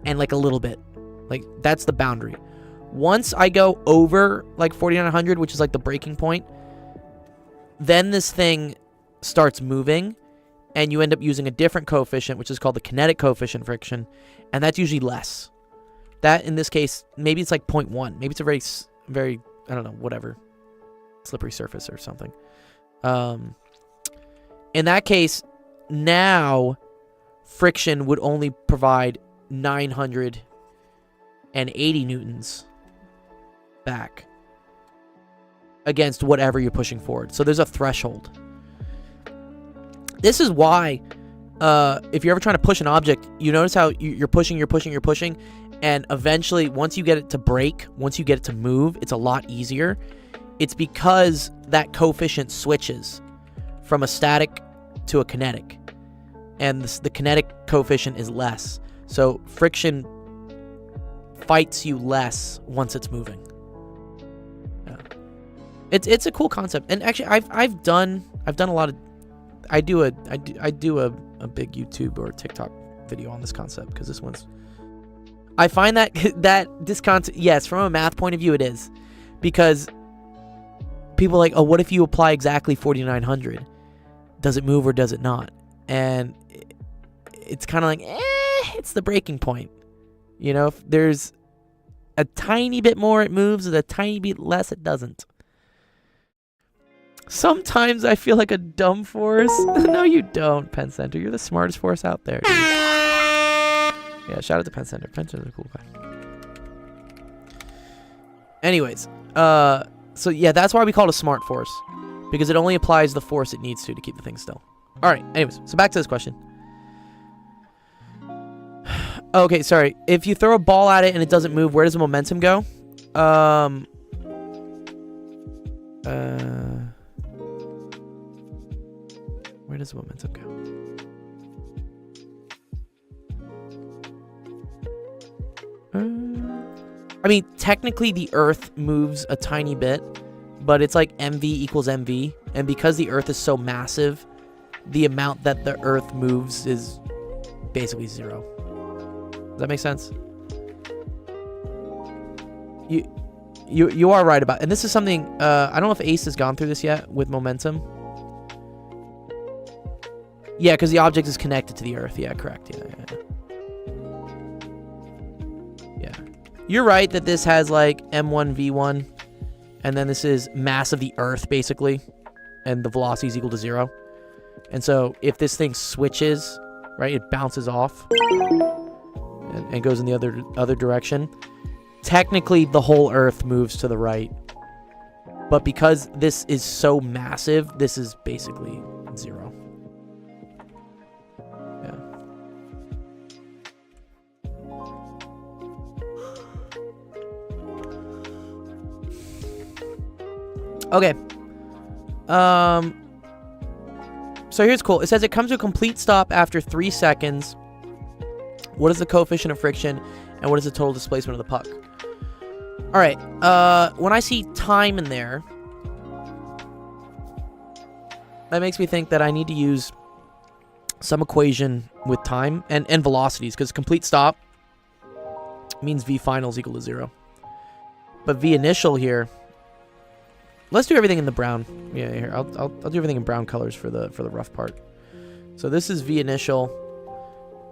and like a little bit. Like that's the boundary. Once I go over like 4,900, which is like the breaking point, then this thing starts moving and you end up using a different coefficient, which is called the kinetic coefficient friction, and that's usually less. That, in this case, maybe it's like 0.1. Maybe it's a very, very, I don't know, whatever, slippery surface or something. In that case, now friction would only provide 980 newtons back against whatever you're pushing forward. So there's a threshold. This is why, if you're ever trying to push an object, you notice how you're pushing, and eventually, once you get it to break, once you get it to move, it's a lot easier. It's because that coefficient switches from a static to a kinetic, and the kinetic coefficient is less. So friction fights you less once it's moving. Yeah. It's a cool concept. And actually, I've done a lot of. I do a big YouTube or TikTok video on this concept because this one's. I find that this concept, yes, from a math point of view, it is, because people are like, oh, what if you apply exactly 4,900? Does it move or does it not? And it's kind of like, it's the breaking point. You know, if there's a tiny bit more, it moves, and a tiny bit less, it doesn't. Sometimes I feel like a dumb force. No, you don't, Penn Center. You're the smartest force out there, dude. Yeah, shout out to Penn Center. Penn Center's a cool guy. Anyways, so yeah, that's why we call it a smart force, because it only applies the force it needs to keep the thing still. All right. Anyways, so back to this question. Okay, sorry. If you throw a ball at it and it doesn't move, where does the momentum go? Where does the momentum go? I mean, technically the Earth moves a tiny bit, but it's like mv equals mv, and because the Earth is so massive, the amount that the Earth moves is basically 0. Does that make sense? You are right about, and this is something I don't know if Ace has gone through this yet with momentum. Yeah, because the object is connected to the Earth. Yeah, correct. Yeah. You're right that this has like m1 v1, and then this is mass of the Earth basically, and the velocity is equal to 0. And so if this thing switches, right, it bounces off and goes in the other direction. Technically, the whole Earth moves to the right, but because this is so massive, this is basically 0. Yeah. Okay. So here's cool. It says it comes to a complete stop after 3 seconds. What is the coefficient of friction, and what is the total displacement of the puck? All right. When I see time in there, that makes me think that I need to use some equation with time and velocities, because complete stop means v final is equal to 0. But v initial here, let's do everything in the brown. Yeah, here I'll do everything in brown colors for the rough part. So this is v initial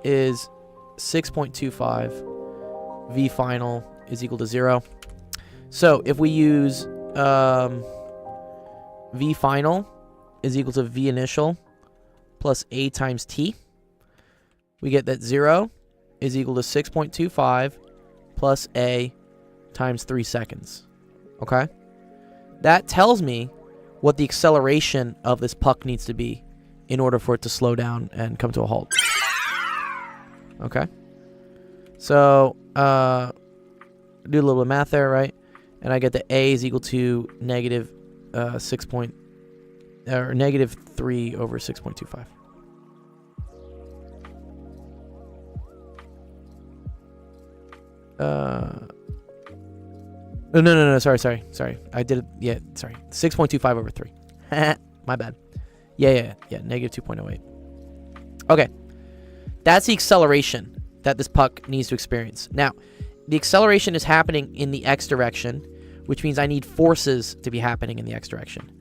is 6.25. V final is equal to 0. So if we use v final is equal to v initial plus a times t, we get that 0 is equal to 6.25 plus a times 3 seconds. Okay? That tells me what the acceleration of this puck needs to be in order for it to slow down and come to a halt. Okay? So, do a little bit of math there, right? And I get that a is equal to negative 3 over 6.25. No, sorry. I did it, yeah, sorry. 6.25 over 3. My bad. Yeah, negative 2.08. Okay. That's the acceleration that this puck needs to experience. Now, the acceleration is happening in the x direction, which means I need forces to be happening in the x direction.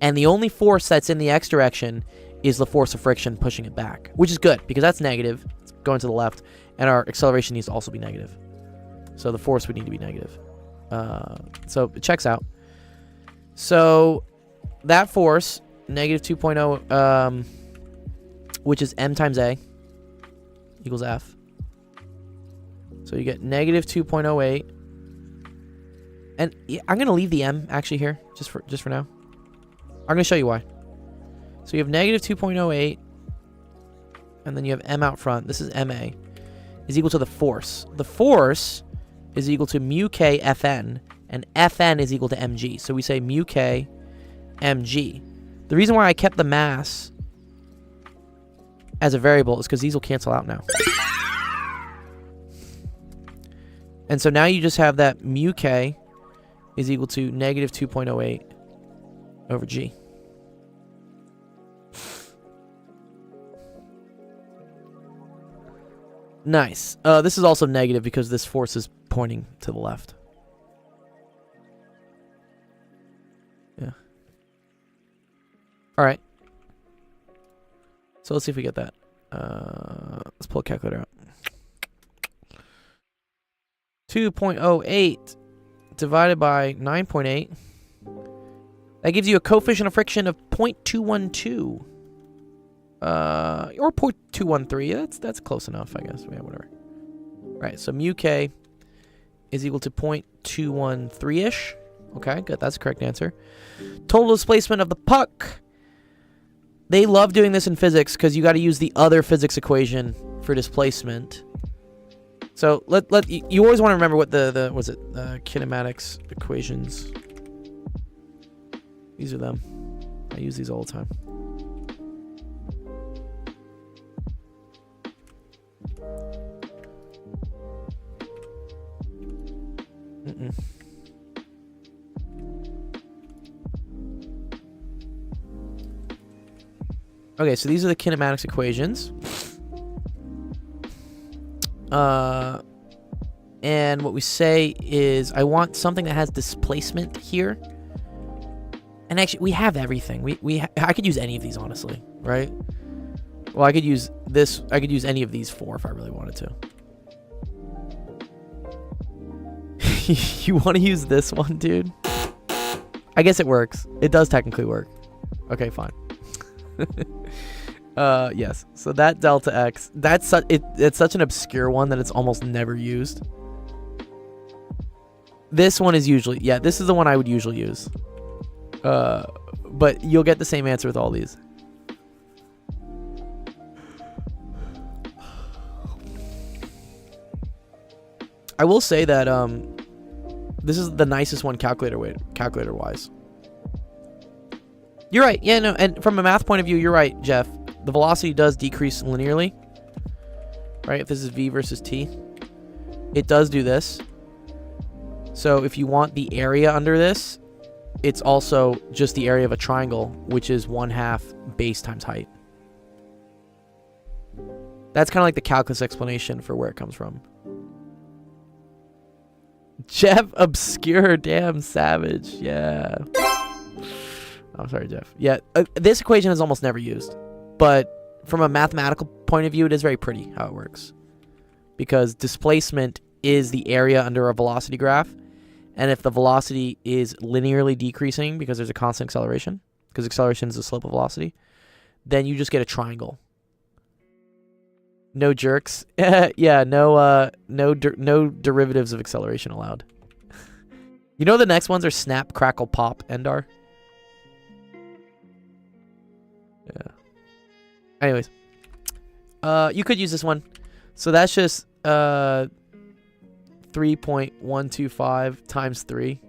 And the only force that's in the x direction is the force of friction pushing it back, which is good because that's negative. It's going to the left, and our acceleration needs to also be negative. So the force would need to be negative. So it checks out. So that force, negative 2.0, which is m times a, equals F. So you get negative 2.08. And I'm going to leave the m actually here, just for now. I'm going to show you why. So you have negative 2.08, and then you have m out front. This is ma, is equal to the force. The force is equal to mu k Fn, and Fn is equal to mg. So we say mu k mg. The reason why I kept the mass as a variable is because these will cancel out now. And so now you just have that mu k is equal to negative 2.08 over g. Nice. This is also negative because this force is pointing to the left. Yeah. All right. So let's see if we get that. Let's pull a calculator out. 2.08 divided by 9.8. That gives you a coefficient of friction of 0.212. Or 0.213. That's close enough, I guess. Yeah, whatever. Right, so mu k is equal to 0.213-ish. Okay, good. That's the correct answer. Total displacement of the puck. They love doing this in physics because you got to use the other physics equation for displacement. So you always want to remember what the kinematics equations. These are them. I use these all the time. Okay, so these are the kinematics equations. And what we say is I want something that has displacement here. And actually, we have everything. I could use any of these, honestly, right? Well, I could use this. I could use any of these four if I really wanted to. You want to use this one, dude? I guess it works. It does technically work. Okay, fine. Yes. So that delta x, it's such an obscure one that it's almost never used. This one is usually, yeah, this is the one I would usually use. But you'll get the same answer with all these. I will say that this is the nicest one calculator wise. You're right. Yeah, no, and from a math point of view, you're right, Jeff. The velocity does decrease linearly. Right? If this is v versus t, it does do this. So if you want the area under this, it's also just the area of a triangle, which is 1/2 base times height. That's kind of like the calculus explanation for where it comes from. Jeff, obscure, damn savage. Yeah. I'm sorry, Jeff. Yeah, this equation is almost never used. But from a mathematical point of view, it is very pretty how it works. Because displacement is the area under a velocity graph. And if the velocity is linearly decreasing because there's a constant acceleration, because acceleration is the slope of velocity, then you just get a triangle. No jerks. Yeah, no derivatives of acceleration allowed. You know the next ones are snap, crackle, pop, endar? Yeah. Anyways. You could use this one. So that's just 3.125 times 3,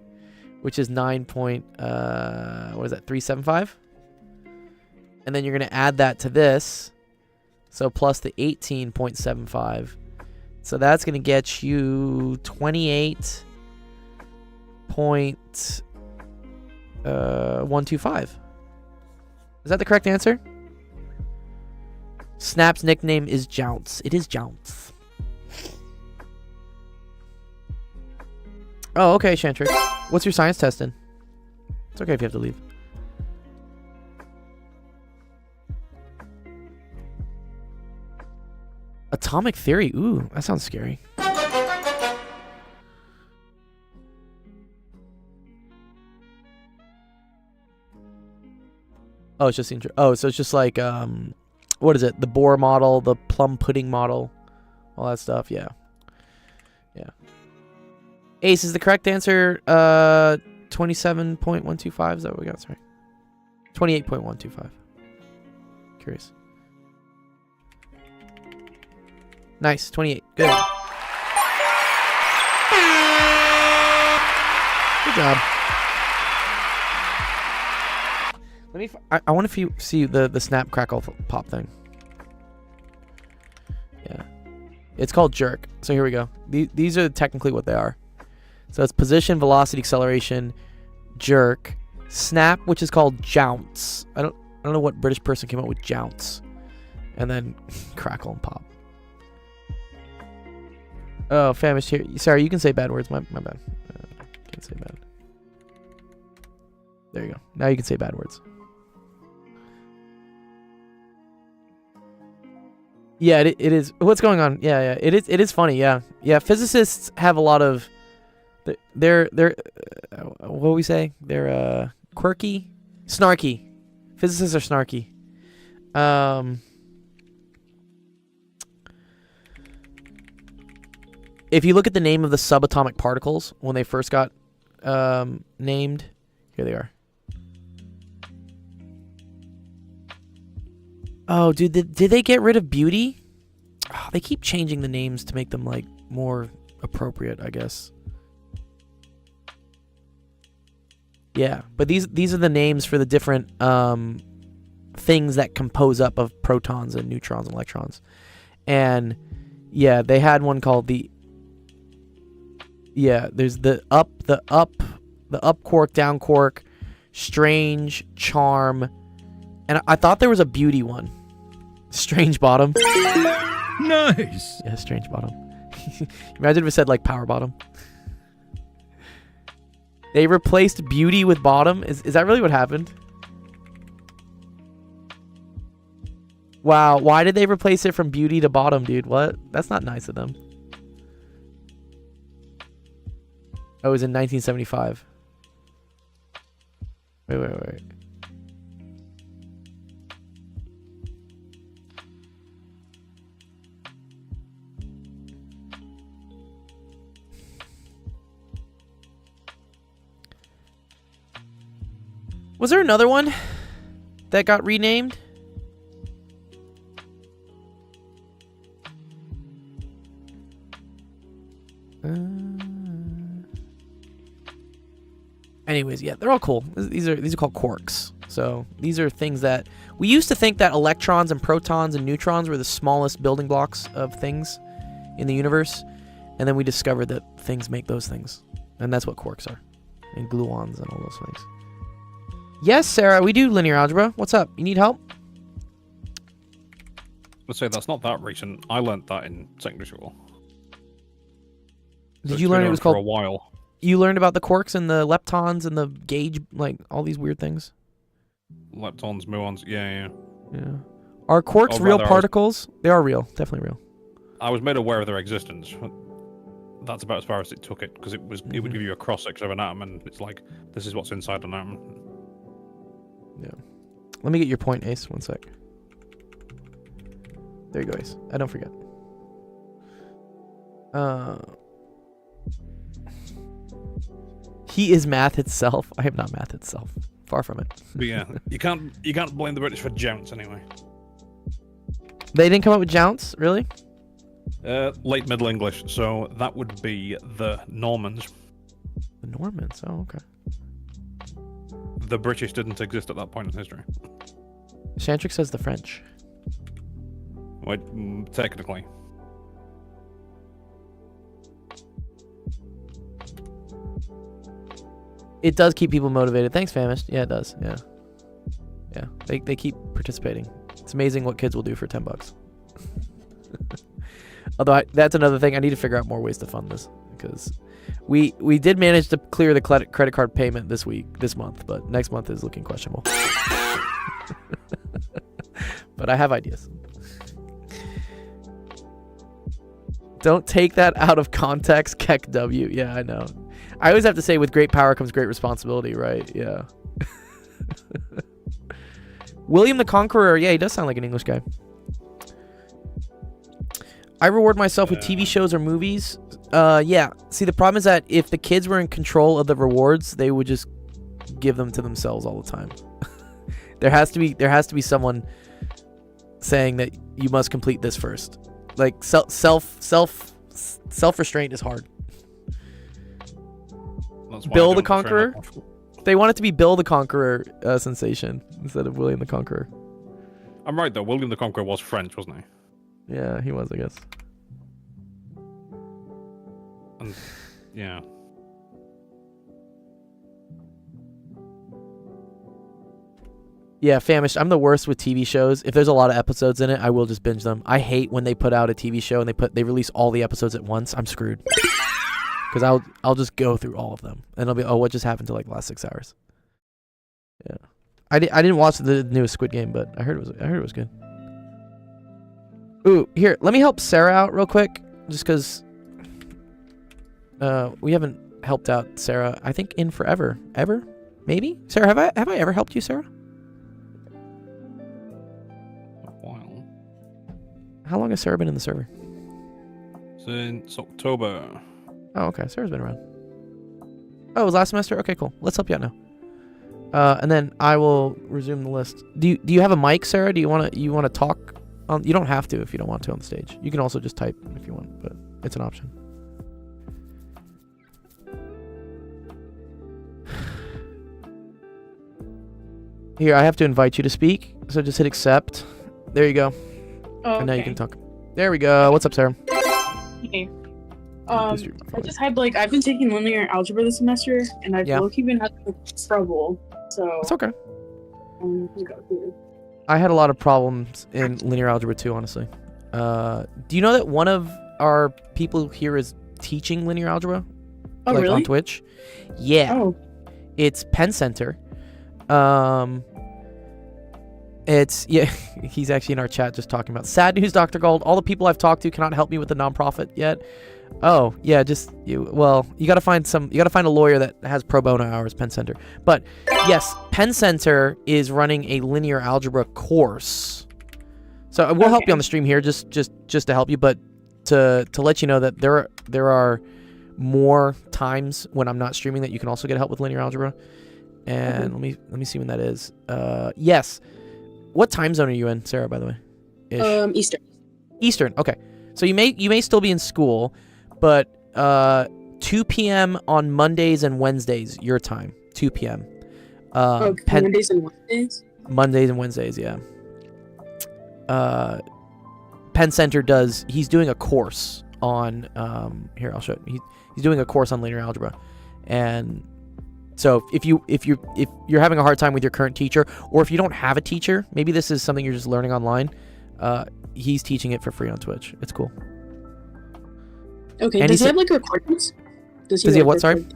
which is 375? And then you're going to add that to this. So plus the 18.75. So that's going to get you 28.125. Is that the correct answer? Snap's nickname is Jounce. It is Jounce. Oh, okay, Shantrick. What's your science test in? It's okay if you have to leave. Atomic theory. Ooh, that sounds scary. Oh, it's just so it's just like what is it? The Bohr model, the plum pudding model, all that stuff. Yeah. Yeah. Ace, is the correct answer 27.125? Is that what we got? Sorry. 28.125. Curious. Nice. 28. Good. Good job. Let me. I want to see the snap, crackle, pop thing. Yeah. It's called jerk. So here we go. These are technically what they are. So it's position, velocity, acceleration, jerk, snap, which is called jounce. I don't know what British person came up with jounce, and then crackle and pop. Oh, famished here. Sorry, you can say bad words. My bad. Can't say bad. There you go. Now you can say bad words. Yeah, it is. What's going on? Yeah. It is funny. Yeah. Physicists have a lot of. They're what do we say? They're quirky, snarky. Physicists are snarky. If you look at the name of the subatomic particles when they first got named, here they are. Oh, dude, did they get rid of beauty? Oh, they keep changing the names to make them like more appropriate, I guess. Yeah, but these are the names for the different things that compose up of protons and neutrons and electrons. And yeah, they had one called there's the up quark, down quark, strange, charm, and I thought there was a beauty one. Strange bottom. Nice. Yeah, strange bottom. Imagine if it said like power bottom. They replaced beauty with bottom. Is that really what happened? Wow, why did they replace it from beauty to bottom, dude? What? That's not nice of them. Oh, it was in 1975. Wait. Was there another one that got renamed? Anyways, yeah, they're all cool. These are called quarks. So these are things that we used to think that electrons and protons and neutrons were the smallest building blocks of things in the universe, and then we discovered that things make those things, and that's what quarks are, and gluons and all those things. Yes, Sarah, we do linear algebra. What's up? You need help? Let's say that's not that recent. I learnt that in secondary school. Did you learn it was called? For a while. You learned about the quarks and the leptons and the gauge, like all these weird things. Leptons, muons, yeah. Are quarks real particles? They are real, definitely real. I was made aware of their existence. That's about as far as it took it, because it would give you a cross section of an atom, and it's like, this is what's inside an atom. Yeah. Let me get your point, Ace. One sec. There you go, Ace. I don't forget. He is math itself. I am not math itself. Far from it. But yeah, you can't blame the British for jounce anyway. They didn't come up with jounce, really? Late Middle English, so that would be the Normans. The Normans. Oh, okay. The British didn't exist at that point in history. Shantrick says the French. Well, technically. It does keep people motivated. Thanks, Famished. Yeah, it does. Yeah. They keep participating. It's amazing what kids will do for $10. Although that's another thing. I need to figure out more ways to fund this, because we did manage to clear the credit card payment this month, but next month is looking questionable. But I have ideas. Don't take that out of context, Keck W. Yeah, I know. I always have to say, with great power comes great responsibility, right? Yeah. William the Conqueror. Yeah, he does sound like an English guy. I reward myself with TV shows or movies. Yeah. See, the problem is that if the kids were in control of the rewards, they would just give them to themselves all the time. There has to be someone saying that you must complete this first. Like self-restraint is hard. Bill the Conqueror. They want it to be Bill the Conqueror sensation instead of William the Conqueror. I'm right though. William the Conqueror was French, wasn't he? Yeah, he was, I guess. And, yeah. Yeah, famished. I'm the worst with TV shows. If there's a lot of episodes in it, I will just binge them. I hate when they put out a TV show and they release all the episodes at once. I'm screwed. Because I'll just go through all of them and I'll be, oh, what just happened to like the last 6 hours? Yeah, I didn't watch the newest Squid Game, but I heard it was good. Ooh, here, let me help Sarah out real quick, just because we haven't helped out Sarah, I think, in forever. Ever? Maybe? Sarah, have I ever helped you, Sarah? A while. How long has Sarah been in the server? Since October. Oh, okay. Sarah's been around. Oh, it was last semester? Okay, cool. Let's help you out now. And then I will resume the list. Do you have a mic, Sarah? Do you want to talk? You don't have to if you don't want to on the stage. You can also just type if you want, but it's an option. Here, I have to invite you to speak, so just hit accept. There you go. Oh, And now you can talk. There we go. What's up, Sarah? Okay. I just had I've been taking linear algebra this semester, and I've low-key been having trouble. So It's okay. go through. I had a lot of problems in linear algebra too, honestly. Do you know that one of our people here is teaching linear algebra? Oh, like really? on Twitch? Yeah. Oh, It's Penn Center. It's, yeah, he's actually in our chat just talking about sad news, Dr. Gold. All the people I've talked to cannot help me with the nonprofit yet. Oh, yeah, you gotta find a lawyer that has pro bono hours, Penn Center. But yes, Penn Center is running a linear algebra course. So we'll help you on the stream here just to help you, but to let you know that there are more times when I'm not streaming that you can also get help with linear algebra. And let me see when that is. Yes. What time zone are you in, Sarah, by the way? Eastern. Eastern. Okay. So you may still be in school, but 2 p.m. on Mondays and Wednesdays, your time. 2 p.m. Mondays and Wednesdays? Mondays and Wednesdays, yeah. Penn Center he's doing a course on, here, I'll show you. He's doing a course on linear algebra. And so if you're having a hard time with your current teacher, or if you don't have a teacher, maybe this is something you're just learning online, he's teaching it for free on Twitch. It's cool. Okay. And does he have recordings? Does he have what? Sorry.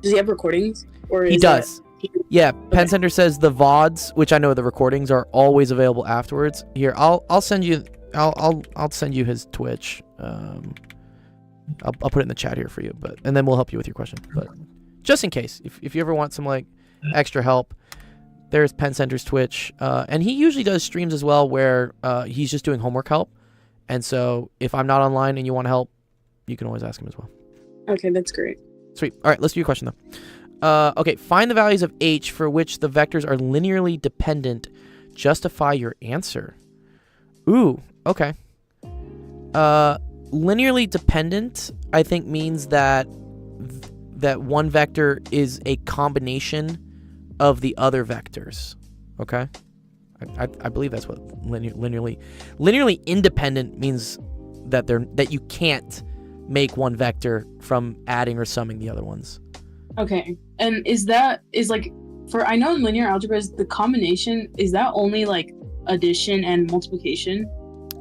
Does he have recordings? Or he does. Yeah. Penn Center says the VODs, which I know the recordings are always available afterwards. Here, I'll send you. I'll send you his Twitch. I'll put it in the chat here for you, and then we'll help you with your question. But just in case, if you ever want some extra help, there's Penn Center's Twitch, and he usually does streams as well where he's just doing homework help. And so if I'm not online and you want help, you can always ask him as well. Okay, that's great. Sweet. All right, let's do your question though. Okay, find the values of h for which the vectors are linearly dependent. Justify your answer. Ooh, okay. Linearly dependent, I think, means that one vector is a combination of the other vectors. Okay? I believe that's what linearly independent means, that you can't make one vector from adding or summing the other ones. Okay. And I know in linear algebra is the combination, is that only addition and multiplication?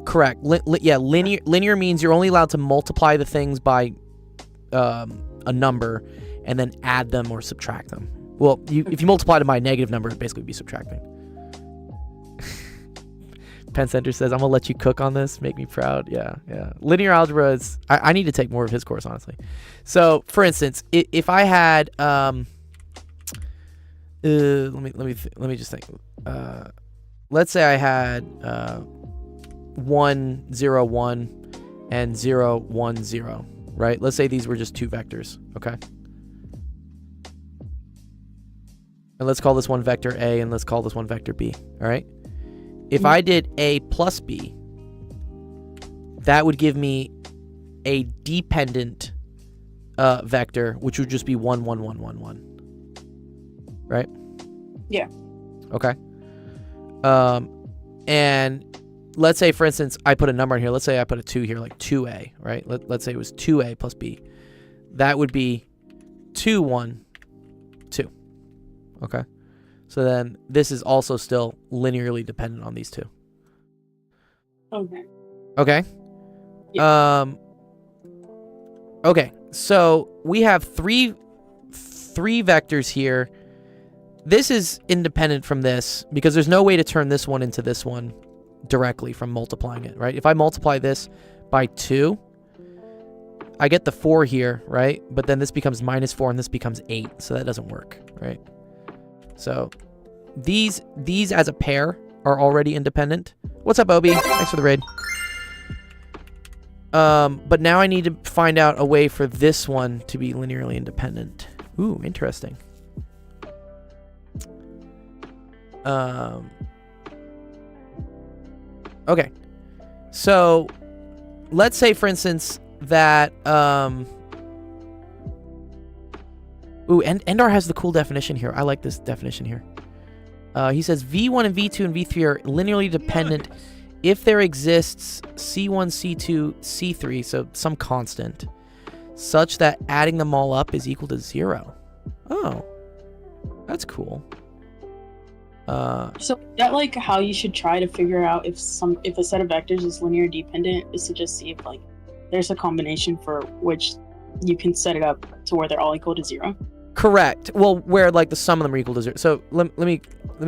Correct. Linear means you're only allowed to multiply the things by a number and then add them or subtract them. Well, if you multiply them by a negative number, it'd basically be subtracting. Penn Center says, I'm going to let you cook on this. Make me proud. Yeah. Linear algebra is... I need to take more of his course, honestly. So, for instance, if I had... let me just think. Let's say I had 1, 0, 1 and 0, 1, 0, right? Let's say these were just two vectors, okay? And let's call this one vector A and let's call this one vector B, all right? If I did A plus B, that would give me a dependent vector, which would just be 1, 1, 1, 1, 1. Right? Yeah. Okay. And let's say, for instance, I put a number in here. Let's say I put a 2 here, like 2A, right? Let's say it was 2A plus B. That would be 2, 1, 2. Okay? So then this is also still linearly dependent on these two. Okay. Okay. Okay. So we have three vectors here. This is independent from this because there's no way to turn this one into this one directly from multiplying it, right? If I multiply this by 2, I get the 4 here, right? But then this becomes -4 and this becomes 8, so that doesn't work, right? So these as a pair are already independent. What's up, Obi? Thanks for the raid. But now I need to find out a way for this one to be linearly independent. Ooh, interesting. Okay. So let's say, for instance, that ooh, Endar has the cool definition here. I like this definition here. He says V1 and V2 and V3 are linearly dependent if there exists C1, C2, C3, so some constant, such that adding them all up is equal to 0. Oh, that's cool. So that like how you should try to figure out if a set of vectors is linear dependent is to just see if like there's a combination for which you can set it up to where they're all equal to 0. Correct. Well, where like the sum of them are equal to 0. So let me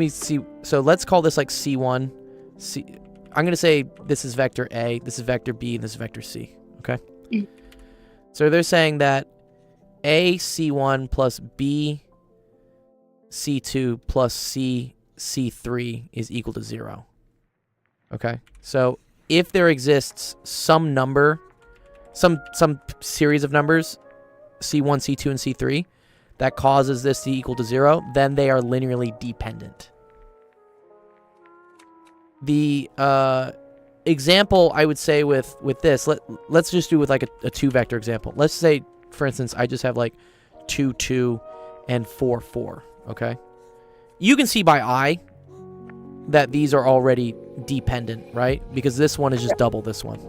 see. So let's call this like C1. I'm gonna say this is vector A, this is vector B, and this is vector C. Okay. Mm. So they're saying that A C1 plus B C2 plus C C3 is equal to 0. Okay. So if there exists some number, some series of numbers, C1, C2, and C3, that causes this to equal to 0, then they are linearly dependent. The example I would say with this, let's just do with like a 2-vector example. Let's say, for instance, I just have like 2, 2, and 4, 4. Okay. You can see by eye that these are already dependent, right? Because this one is just double this one.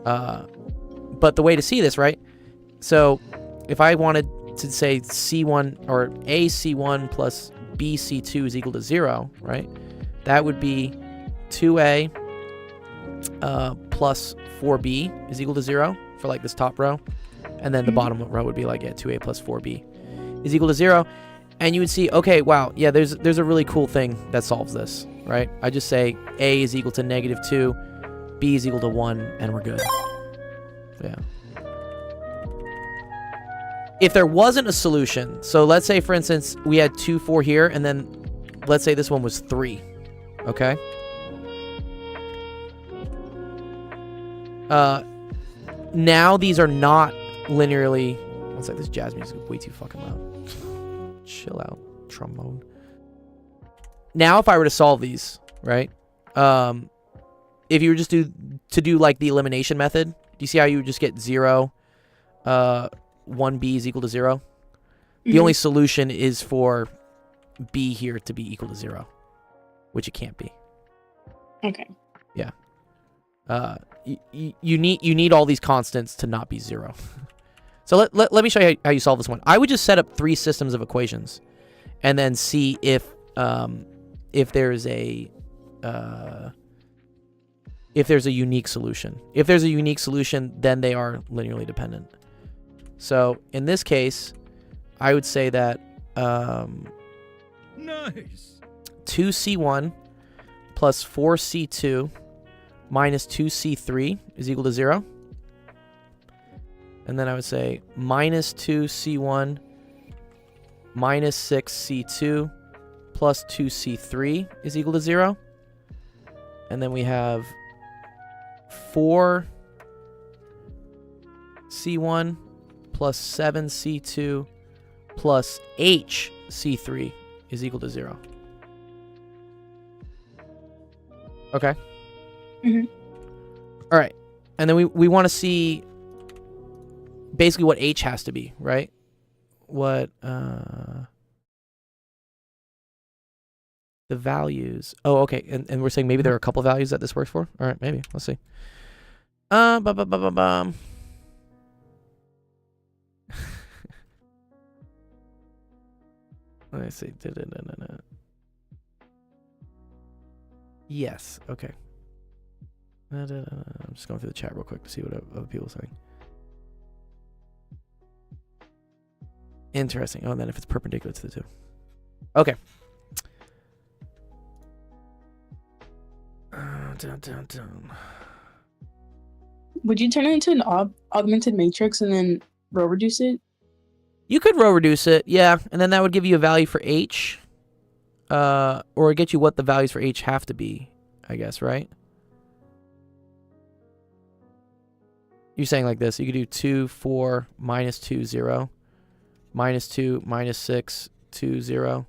But the way to see this, right? So if I wanted to say C1 or A C1 plus B C2 is equal to 0, right? That would be 2A plus 4B is equal to 0 for like this top row. And then the bottom row would be like, yeah, 2A plus 4B is equal to 0. And you would see, okay, wow, yeah, there's a really cool thing that solves this, right? I just say A is equal to -2, B is equal to 1, and we're good. Yeah. If there wasn't a solution, so let's say, for instance, we had 2, 4 here, and then let's say this one was 3, okay? Now these are not linearly... One sec, this jazz music is way too fucking loud. Chill out, trombone. Now if I were to solve these, right? If you were just to do like the elimination method, do you see how you would just get 0, 1B is equal to 0? Mm-hmm. The only solution is for B here to be equal to 0, which it can't be. Okay. Yeah. You need all these constants to not be 0. So let me show you how you solve this one. I would just set up 3 systems of equations, and then see if there's a unique solution. If there's a unique solution, then they are linearly dependent. So in this case, I would say that Nice. 2C1 plus 4C2 minus 2C3 is equal to 0. And then I would say minus 2C1 minus 6C2 plus 2C3 is equal to 0. And then we have 4C1 plus 7C2 plus HC3 is equal to 0. Okay. Mm-hmm. All right. And then we want to see basically what H has to be, right? What the values. Oh, okay. And we're saying maybe there are a couple values that this works for. All right, maybe. Let's see. Let me see. Da-da-da-da-da. Yes. Okay. Da-da-da-da. I'm just going through the chat real quick to see what other people are saying. Interesting. Oh, and then if it's perpendicular to the two. Okay. Down. Would you turn it into an augmented matrix and then row reduce it? You could row reduce it, yeah, and then that would give you a value for h, or get you what the values for h have to be, I guess, right? You're saying like this. You could do 2, 4, minus 2, 0, minus 2, minus 6, 2, 0,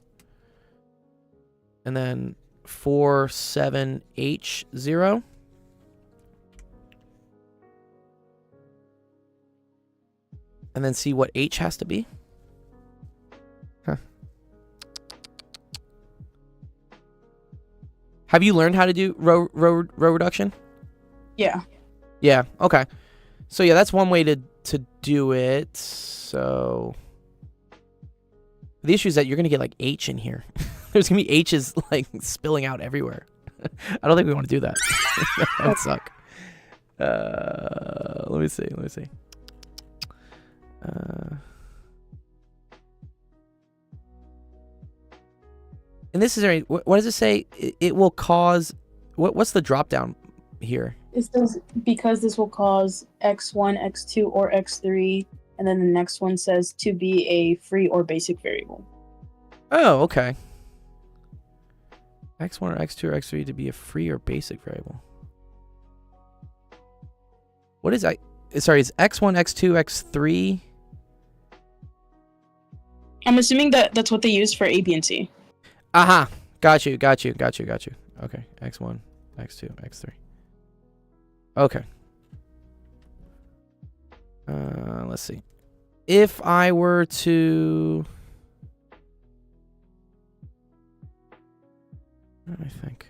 and then 4, 7, h, 0. And then see what h has to be. Huh. Have you learned how to do row reduction? Yeah. Yeah, okay. So yeah, that's one way to do it. So the issue is that you're gonna get like h in here. There's gonna be h's like spilling out everywhere. I don't think we want to do that. That would suck. Let me see. And this is what does it say? It will cause what's the drop down here? It says because this will cause x1, x2, or x3, and then the next one says to be a free or basic variable. Oh, okay. X1 or X2 or X3 to be a free or basic variable. What is sorry, is X1, X2, X3? I'm assuming that that's what they use for A, B, and C. Aha. Got you. Okay. X1, X2, X3. Okay. Let's see. If I were to... I think.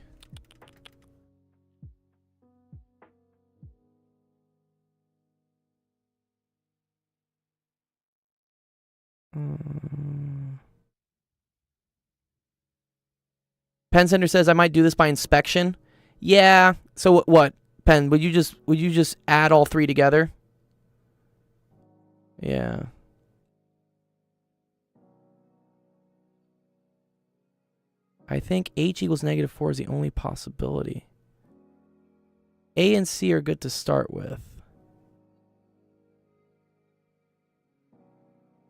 Penn Center says I might do this by inspection. Yeah. So what? Penn, would you just add all three together? Yeah. I think h equals -4 is the only possibility. A and C are good to start with.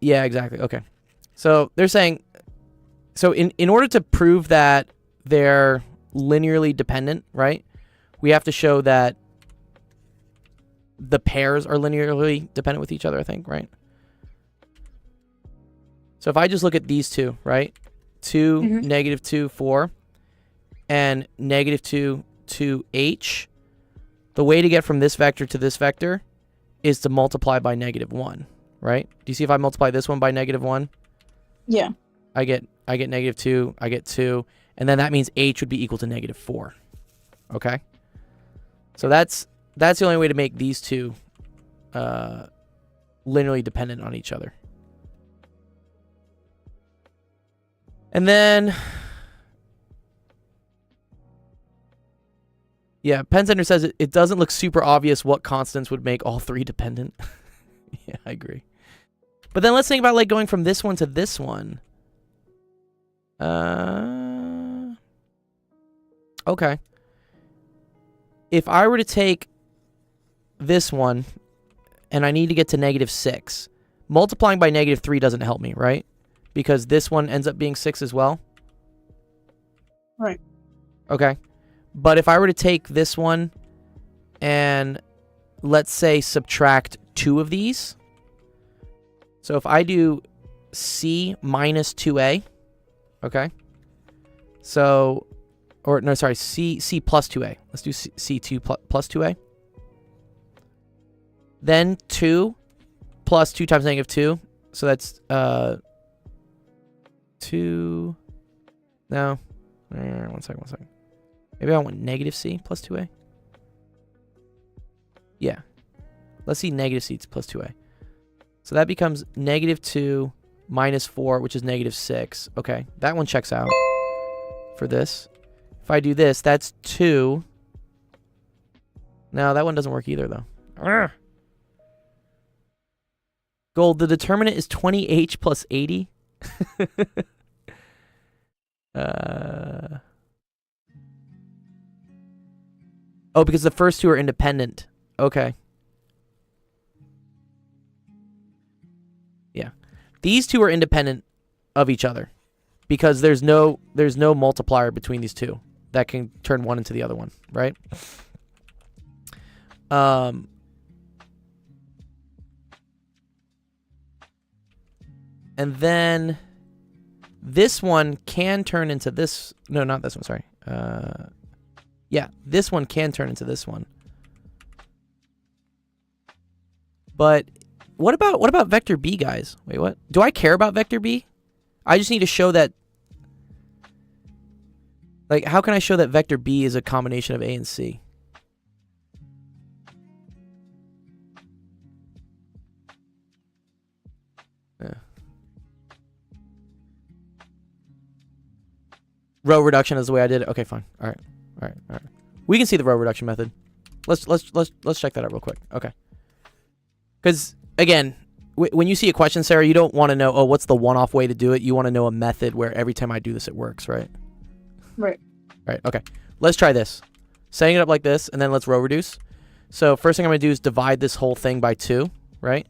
Yeah, exactly. Okay. So they're saying, so in order to prove that they're linearly dependent, right? We have to show that the pairs are linearly dependent with each other, I think, right? So if I just look at these two, right? 2, -2, 4, and -2, 2h, the way to get from this vector to this vector is to multiply by -1, right? Do you see if I multiply this one by -1? Yeah. I get -2, I get 2, and then that means h would be equal to -4. Okay? So that's the only way to make these two linearly dependent on each other. And then, yeah, Penn Center says it doesn't look super obvious what constants would make all three dependent. Yeah, I agree. But then let's think about like going from this one to this one. Okay. If I were to take this one and I need to get to -6, multiplying by -3 doesn't help me, right? Because this one ends up being 6 as well. Right. Okay. But if I were to take this one and let's say subtract 2 of these. So if I do C minus 2A, okay? So, or no, sorry, C plus 2A. Let's do C2 plus 2A. Then 2 plus 2 times -2. So that's 2. No. One second. Maybe I want -C plus 2A. Yeah. Let's see -C plus 2A. So that becomes -2 minus 4, which is negative 6. Okay, that one checks out for this. If I do this, that's 2. No, that one doesn't work either, though. Urgh. Gold, the determinant is 20h plus 80. Oh, because the first two are independent. Okay. Yeah. These two are independent of each other because there's no multiplier between these two that can turn one into the other one, right? And then this one can turn into this. No, not this one. Sorry. Yeah, this one can turn into this one. But what about vector B, guys? Wait, what? Do I care about vector B? I just need to show that. Like, how can I show that vector B is a combination of A and C? Yeah. Row reduction is the way I did it. Okay, fine. All right. All right. We can see the row reduction method. Let's check that out real quick. Okay. Because again, when you see a question, Sarah, you don't want to know, oh, what's the one-off way to do it? You want to know a method where every time I do this, it works, right? Right. Right. Okay. Let's try this. Setting it up like this, and then let's row reduce. So first thing I'm going to do is divide this whole thing by 2, right?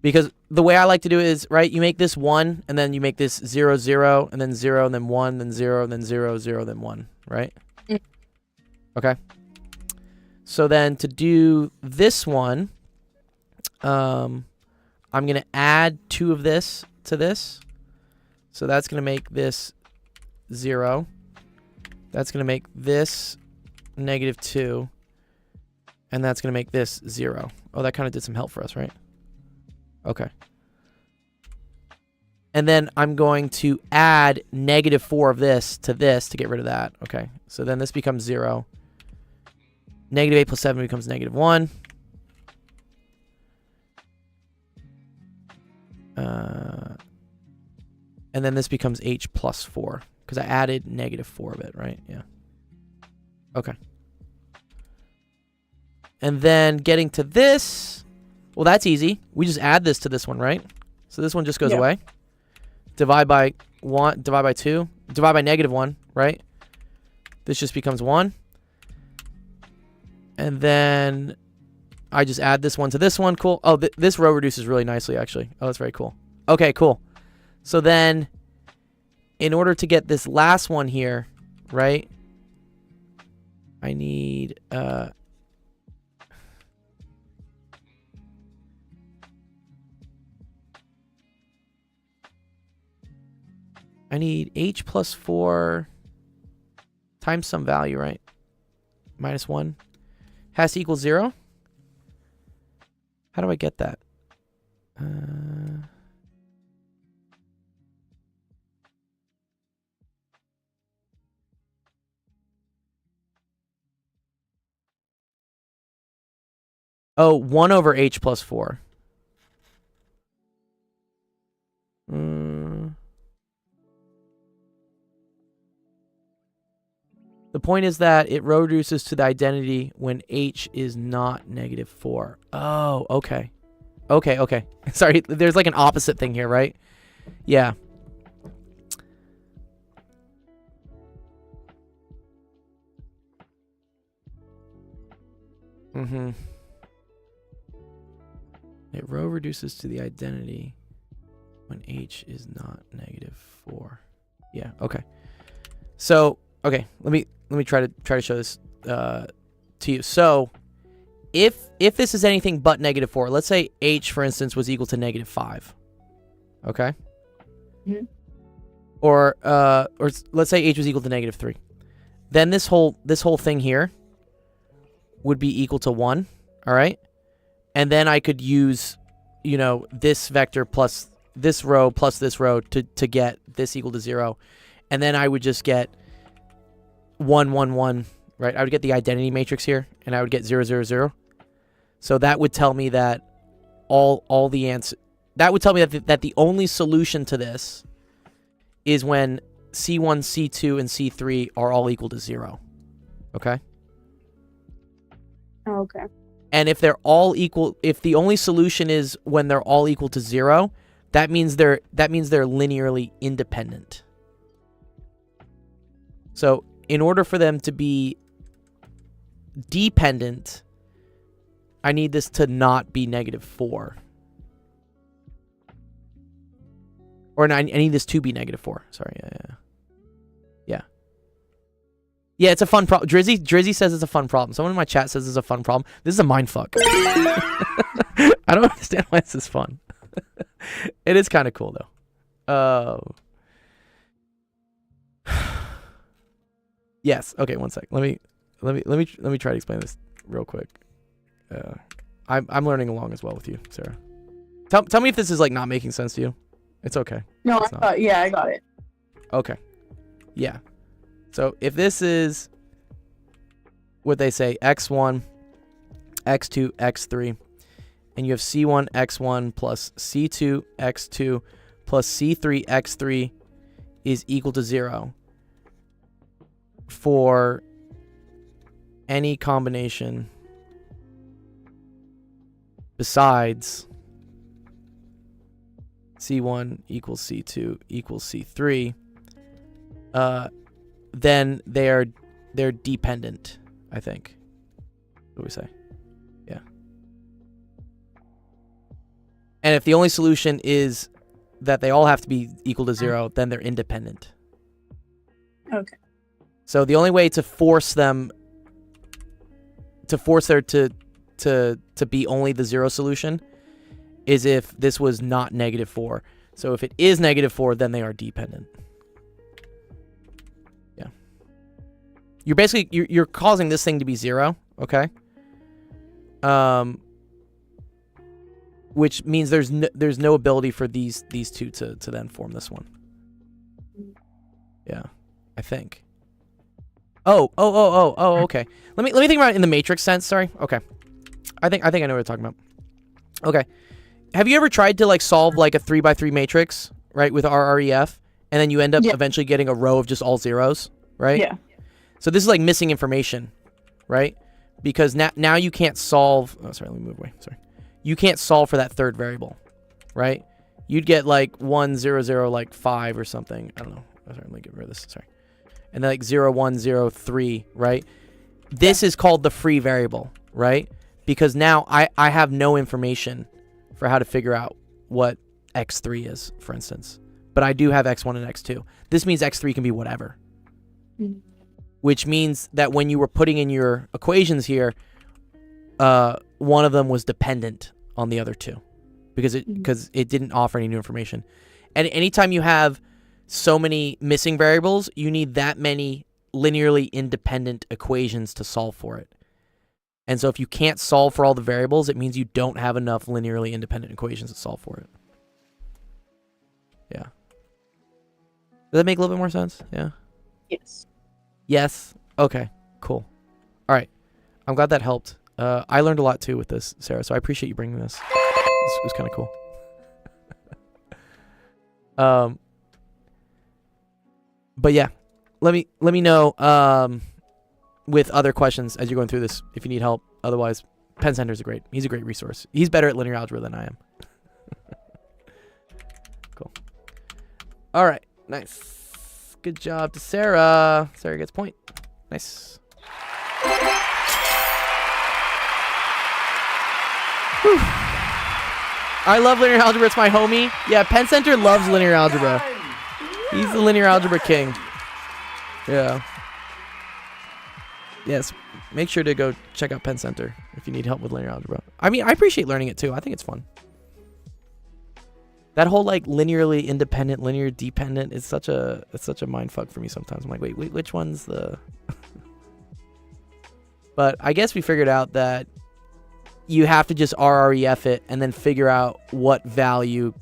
Because the way I like to do it is, right, you make this 1, and then you make this 0, 0, and then 0, and then 1, then 0, and then 0, 0, then 1, right? Mm. Okay. So then to do this one, I'm going to add 2 of this to this. So that's going to make this 0. That's going to make this negative 2. And that's going to make this 0. Oh, that kind of did some help for us, right? Okay. And then I'm going to add negative 4 of this to get rid of that. Okay. So then this becomes 0. Negative 8 plus 7 becomes negative 1. And then this becomes h plus 4 because I added negative 4 of it, right? Yeah. Okay. And then getting to this, well, that's easy. We just add this to this one, right? So this one just goes away. Divide by 1, divide by 2, divide by negative 1, right? This just becomes 1. And then I just add this one to this one. Cool. Oh, this row reduces really nicely, actually. Oh, that's very cool. Okay, cool. So then in order to get this last one here, right, I need h plus 4 times some value, right? Minus 1 has to equal 0. How do I get that? Oh, 1 over h plus 4. The point is that it row reduces to the identity when h is not negative 4. Oh, okay. Okay. Sorry, there's like an opposite thing here, right? Yeah. It row reduces to the identity when h is not negative 4. Yeah, okay. So, okay, let me try to show this to you. So, if this is anything but negative 4, let's say h, for instance, was equal to negative 5. Okay? Mm-hmm. Or let's say h was equal to negative 3. Then this whole thing here would be equal to 1, all right? And then I could use, this vector plus this row to get this equal to 0. And then I would just get 1, 1, 1, right? I would get the identity matrix here, and I would get 0, 0, 0. So that would tell me that all the answer. That would tell me that the only solution to this is when C1, C2, and C3 are all equal to 0. Okay? Oh, okay. And if they're all equal, if the only solution is when they're all equal to 0, that means they're linearly independent. So in order for them to be dependent, I need this to not be -4. Or no, I need this to be -4. Sorry, yeah. Yeah, it's a fun problem. Drizzy says it's a fun problem. Someone in my chat says it's a fun problem. This is a mindfuck. I don't understand why this is fun. It is kind of cool though. Yes. Okay. One sec. Let me try to explain this real quick. I'm learning along as well with you, Sarah. Tell me if this is like not making sense to you. It's okay. No, It's not. yeah, I got it. Okay. Yeah. So if this is what they say, x1, x2, x3, and you have c1, x1 plus c2, x2 plus c3, x3 is equal to 0 for any combination besides C1 equals C2 equals C3, then they're dependent, I think. What do we say? Yeah. And if the only solution is that they all have to be equal to 0, then they're independent. Okay. So the only way to force them there to be only the 0 solution is if this was not -4. So if it is -4, then they are dependent. Yeah. You're basically you're causing this thing to be 0, okay? Which means there's no ability for these two to then form this one. Yeah, I think. Oh, okay. Let me think about it in the matrix sense. Sorry. Okay. I think I know what you're talking about. Okay. Have you ever tried to like solve like a 3x3 matrix, right, with RREF, and then you end up eventually getting a row of just all zeros, right? Yeah. So this is like missing information, right? Because now you can't solve. Oh, sorry. Let me move away. Sorry. You can't solve for that third variable, right? You'd get like 1, 0, 0, like 5 or something. I don't know. Oh, sorry, let me get rid of this. Sorry. And then like 0, 1, 0, 3, right? This is called the free variable, right? Because now I have no information for how to figure out what x3 is, for instance. But I do have x1 and x2. This means x3 can be whatever. Mm. Which means that when you were putting in your equations here, one of them was dependent on the other two because it didn't offer any new information. And anytime you have so many missing variables, you need that many linearly independent equations to solve for it. And so if you can't solve for all the variables, it means you don't have enough linearly independent equations to solve for it. Yeah. Does that make a little bit more sense? Yeah. Yes. Yes. Okay. Cool. All right. I'm glad that helped. I learned a lot too with this, Sarah. So I appreciate you bringing this. This was kind of cool. But yeah, let me know with other questions as you're going through this if you need help. Otherwise, Penn Center's he's a great resource. He's better at linear algebra than I am. Cool. All right. Nice. Good job to Sarah. Sarah gets point. Nice. Whew. I love linear algebra. It's my homie. Yeah, Penn Center loves linear algebra. He's the linear algebra king. Yeah. Yes. Make sure to go check out Penn Center if you need help with linear algebra. I mean, I appreciate learning it too. I think it's fun. That whole like linearly independent, linear dependent is such a mind fuck for me sometimes. I'm like, wait, which one's the? But I guess we figured out that you have to just RREF it and then figure out what value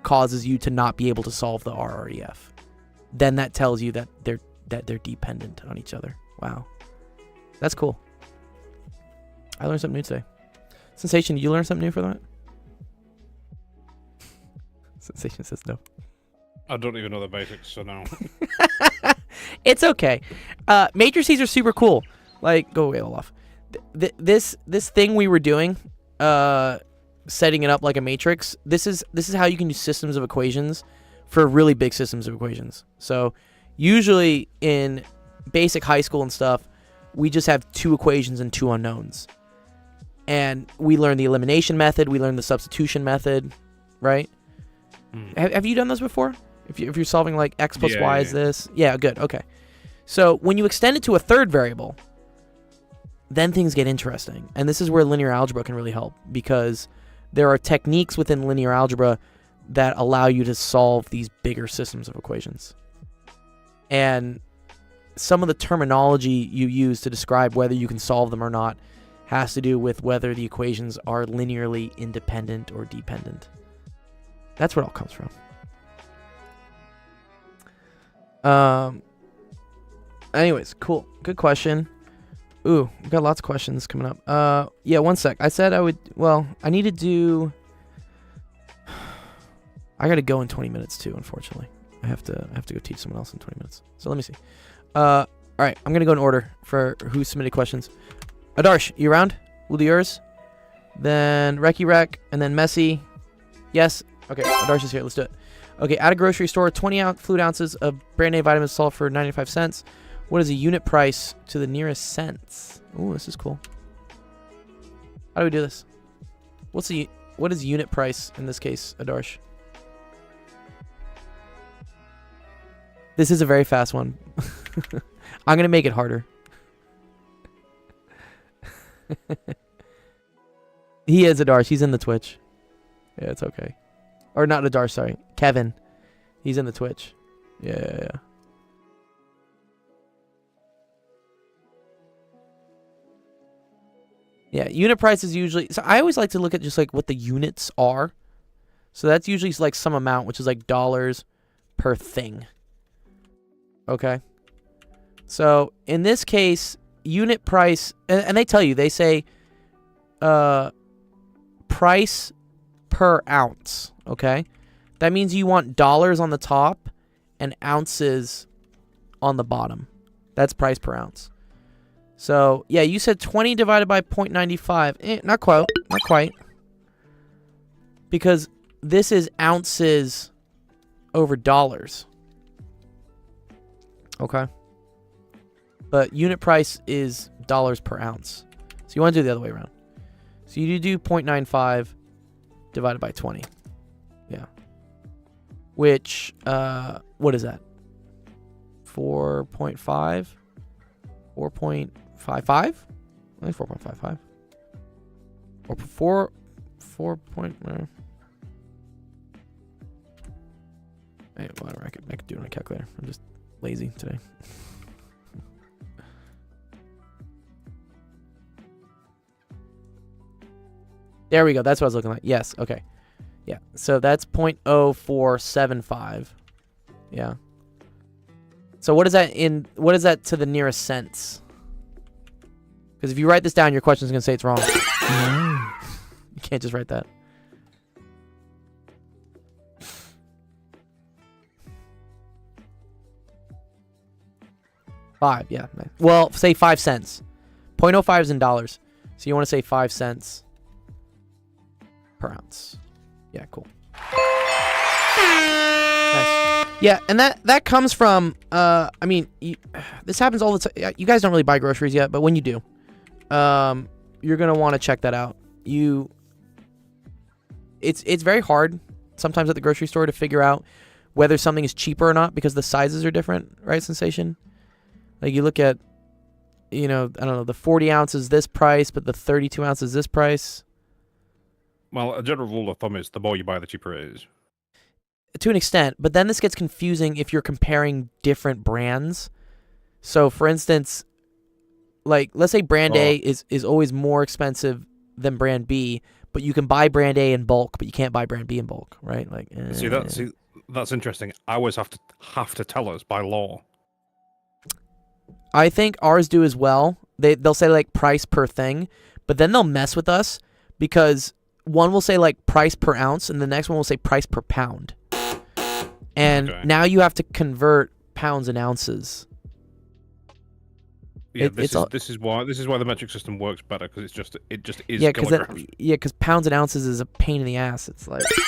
causes you to not be able to solve the RREF. Then that tells you that they're dependent on each other. Wow. That's cool. I learned something new today. Sensation, did you learn something new for that? Sensation says no. I don't even know the basics, so no. It's okay. Matrices are super cool. Like, go away, Olaf. This thing we were doing, setting it up like a matrix. This is how you can do systems of equations for really big systems of equations. So usually in basic high school and stuff, we just have 2 equations and 2 unknowns. And we learn the elimination method. We learn the substitution method, right? Have you done those before? If you're solving like x plus y is this. Yeah, good. Okay. So when you extend it to a third variable, then things get interesting. And this is where linear algebra can really help, because there are techniques within linear algebra that allow you to solve these bigger systems of equations. And some of the terminology you use to describe whether you can solve them or not has to do with whether the equations are linearly independent or dependent. That's where it all comes from. Anyways, cool. Good question. Ooh, we've got lots of questions coming up. Yeah, one sec. I said I would, well, I need to do, I got to go in 20 minutes too, unfortunately. I have to go teach someone else in 20 minutes. So let me see. All right, I'm going to go in order for who submitted questions. Adarsh, you around? We'll do yours. Then Reki Rek, and then Messi. Yes. Okay, Adarsh is here. Let's do it. Okay, at a grocery store, 20 fluid ounces of brand name vitamins sold for 95 cents. What is a unit price to the nearest cents? Ooh, this is cool. How do we do this? What is unit price in this case, Adarsh? This is a very fast one. I'm going to make it harder. He is Adarsh. He's in the Twitch. Yeah, it's okay. Or not Adarsh, sorry. Kevin. He's in the Twitch. Yeah. Yeah, unit price is usually... So I always like to look at just like what the units are. So that's usually like some amount, which is like dollars per thing. Okay. So in this case, unit price... And they tell you, they say price per ounce. Okay. That means you want dollars on the top and ounces on the bottom. That's price per ounce. So, yeah, you said 20 divided by 0.95. Not quite. Not quite. Because this is ounces over dollars. Okay. But unit price is dollars per ounce. So you want to do it the other way around. So you do 0.95 divided by 20. Yeah. Which, what is that? 4.5? 4.55? I think 4.55. Or 4 point... Hey, whatever, I could do it on a calculator. I'm just lazy today. There we go. That's what I was looking like. Yes. Okay. Yeah. So that's 0.0475. Yeah. So what is that to the nearest cents? Because if you write this down, your question is going to say it's wrong. You can't just write that. Five, yeah. Well, say 5 cents. 0.05 is in dollars. So you want to say 5 cents per ounce. Yeah, cool. Nice. Yeah, and that comes from, I mean, this happens all the time. You guys don't really buy groceries yet, but when you do, you're going to want to check that out. It's very hard sometimes at the grocery store to figure out whether something is cheaper or not because the sizes are different, right, Sensation? Like you look at, I don't know, the 40 ounces this price, but the 32 ounces this price. Well, a general rule of thumb is the more you buy, the cheaper it is. To an extent, but then this gets confusing if you're comparing different brands. So, for instance, like, let's say brand A is always more expensive than brand B, but you can buy brand A in bulk, but you can't buy brand B in bulk, right? Like, See, that's interesting. I always have to tell us by law. I think ours do as well. They'll say like price per thing, but then they'll mess with us because one will say like price per ounce and the next one will say price per pound. And Okay. now you have to convert pounds and ounces. Yeah, It's this is why the metric system works better, because it just is Yeah, kilograms. because pounds and ounces is a pain in the ass. It's like 16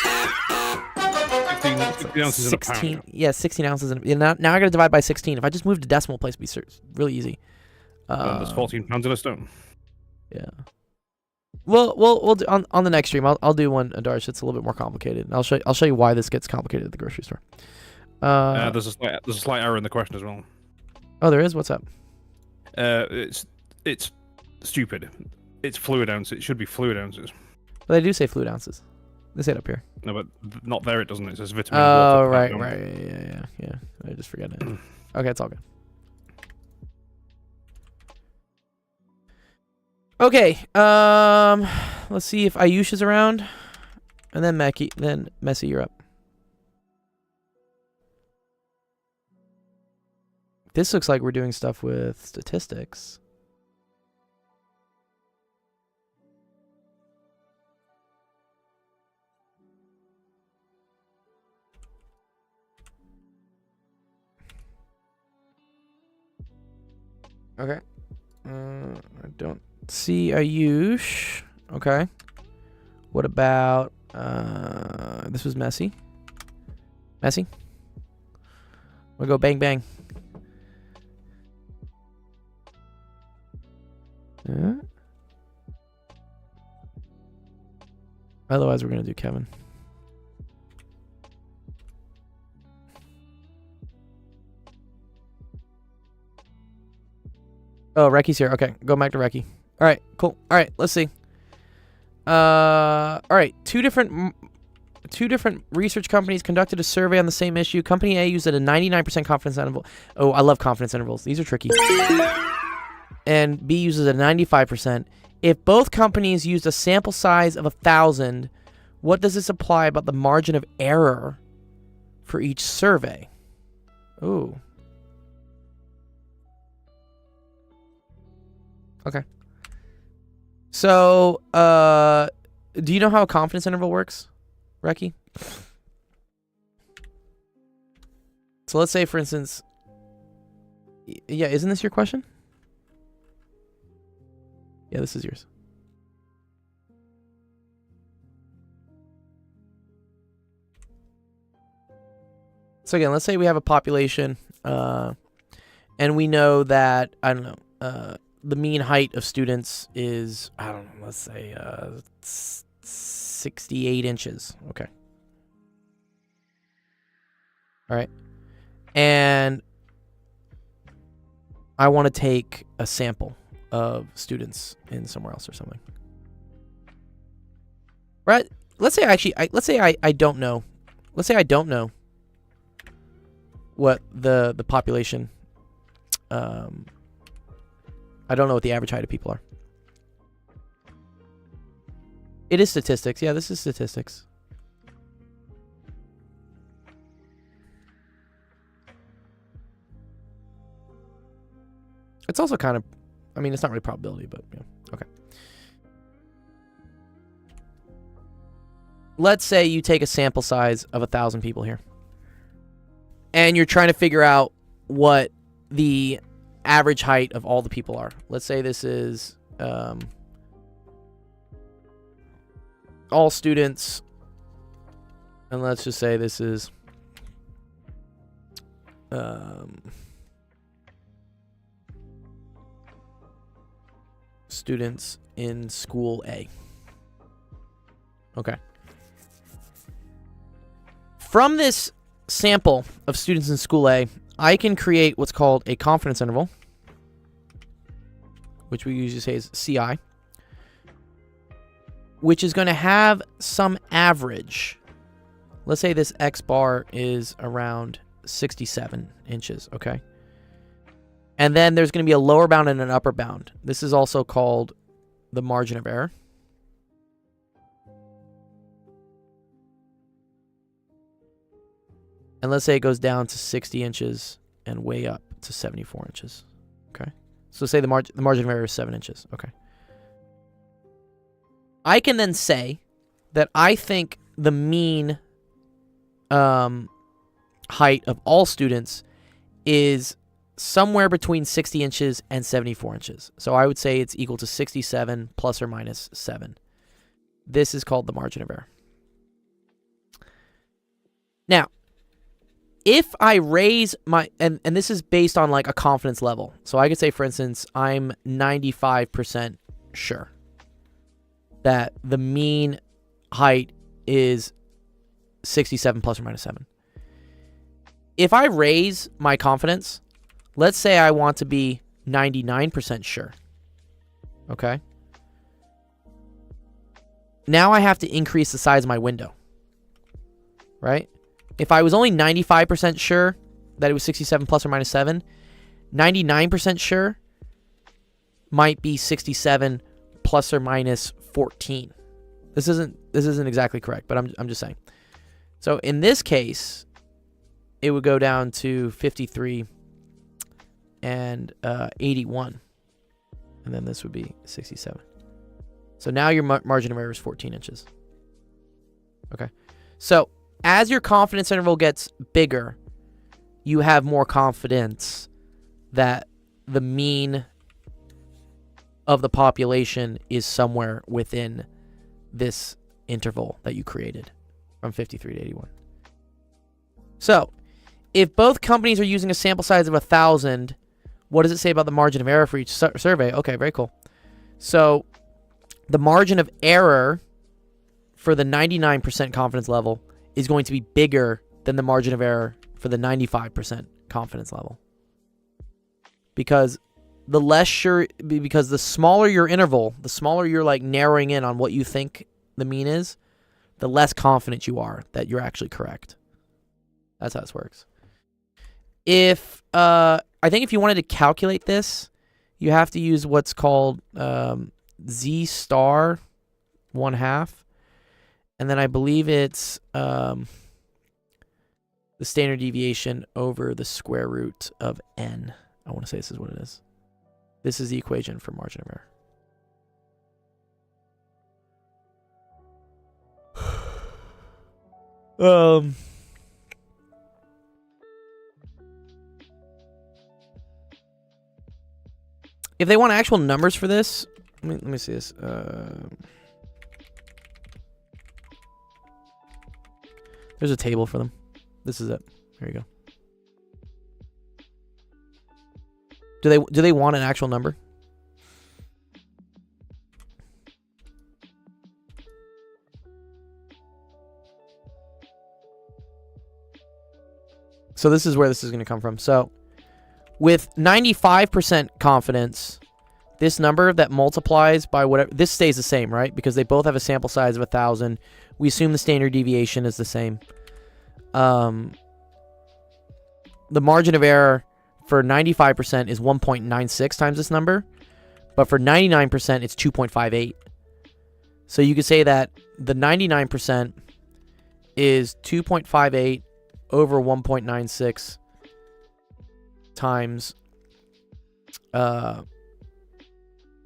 ounces in a 16. pound. Yeah, 16 ounces. Now I got to divide by 16. If I just moved to decimal place, it'd be really easy. Then there's 14 pounds in a stone. Yeah. Well, we'll do, on the next stream. I'll do one, Adarsh. It's a little bit more complicated. I'll show you why this gets complicated at the grocery store. There's a slight error in the question as well. Oh, there is. What's up? It's stupid. It's fluid ounces. It should be fluid ounces. Well, they do say fluid ounces. They say it up here. No, but not there. It doesn't. It says vitamin. Oh, water, right. platinum. Yeah. I just forget it. Okay, it's all good. Okay. Let's see if Ayush is around, and then Messi, you're up. This looks like we're doing stuff with statistics. Okay. I don't see Ayush. Okay. What about this was Messi. Messi? We'll go bang bang. Otherwise, we're gonna do Kevin. Oh, Recky's here. Okay, go back to Recky. All right, cool. All right, let's see. All right, two different research companies conducted a survey on the same issue. Company A used at a 99% confidence interval. Oh, I love confidence intervals. These are tricky. And B uses a 95%. If both companies used a sample size of 1,000, what does this imply about the margin of error for each survey? Ooh. Okay. So, do you know how a confidence interval works, Recky? So let's say, for instance, yeah, isn't this your question? Yeah, this is yours. So again, let's say we have a population, and we know that, I don't know, the mean height of students is, I don't know, let's say 68 inches. Okay. All right. And I want to take a sample of students in somewhere else or something. Right? Let's say I don't know. Let's say I don't know what the population I don't know what the average height of people are. It is statistics. Yeah, this is statistics. It's also kind of, I mean, it's not really probability, but yeah. Okay. Let's say you take a sample size of 1,000 people here. And you're trying to figure out what the average height of all the people are. Let's say this is all students, and let's just say this is students in school A. Okay. From this sample of students in school A, I can create what's called a confidence interval, which we usually say is CI, which is going to have some average. Let's say this X bar is around 67 inches, okay? And then there's going to be a lower bound and an upper bound. This is also called the margin of error. And let's say it goes down to 60 inches and way up to 74 inches. Okay. So say the margin of error is 7 inches. Okay. I can then say that I think the mean height of all students is somewhere between 60 inches and 74 inches. So I would say it's equal to 67 plus or minus 7. This is called the margin of error. Now, if I raise my, and this is based on like a confidence level. So I could say, for instance, I'm 95% sure that the mean height is 67 plus or minus 7. If I raise my confidence, let's say I want to be 99% sure. Okay. Now I have to increase the size of my window. Right? If I was only 95% sure that it was 67 plus or minus 7, 99% sure might be 67 plus or minus 14. This isn't exactly correct, but I'm just saying. So in this case, it would go down to 53 and 81. And then this would be 67. So now your margin of error is 14 inches. Okay. So as your confidence interval gets bigger, you have more confidence that the mean of the population is somewhere within this interval that you created from 53 to 81. So if both companies are using a sample size of 1,000, what does it say about the margin of error for each survey? Okay, very cool. So the margin of error for the 99% confidence level is going to be bigger than the margin of error for the 95% confidence level. Because the less sure, because the smaller your interval, the smaller you're like narrowing in on what you think the mean is, the less confident you are that you're actually correct. That's how this works. If I think if you wanted to calculate this, you have to use what's called Z star 1/2, and then I believe it's the standard deviation over the square root of n. I want to say this is what it is. This is the equation for margin of error. If they want actual numbers for this, let me see this. There's a table for them. This is it. Here you go. Do they want an actual number? So this is where this is going to come from. So with 95% confidence, this number that multiplies by whatever, this stays the same, right? Because they both have a sample size of 1,000. We assume the standard deviation is the same. The margin of error for 95% is 1.96 times this number. But for 99%, it's 2.58. So you could say that the 99% is 2.58 over 1.96 times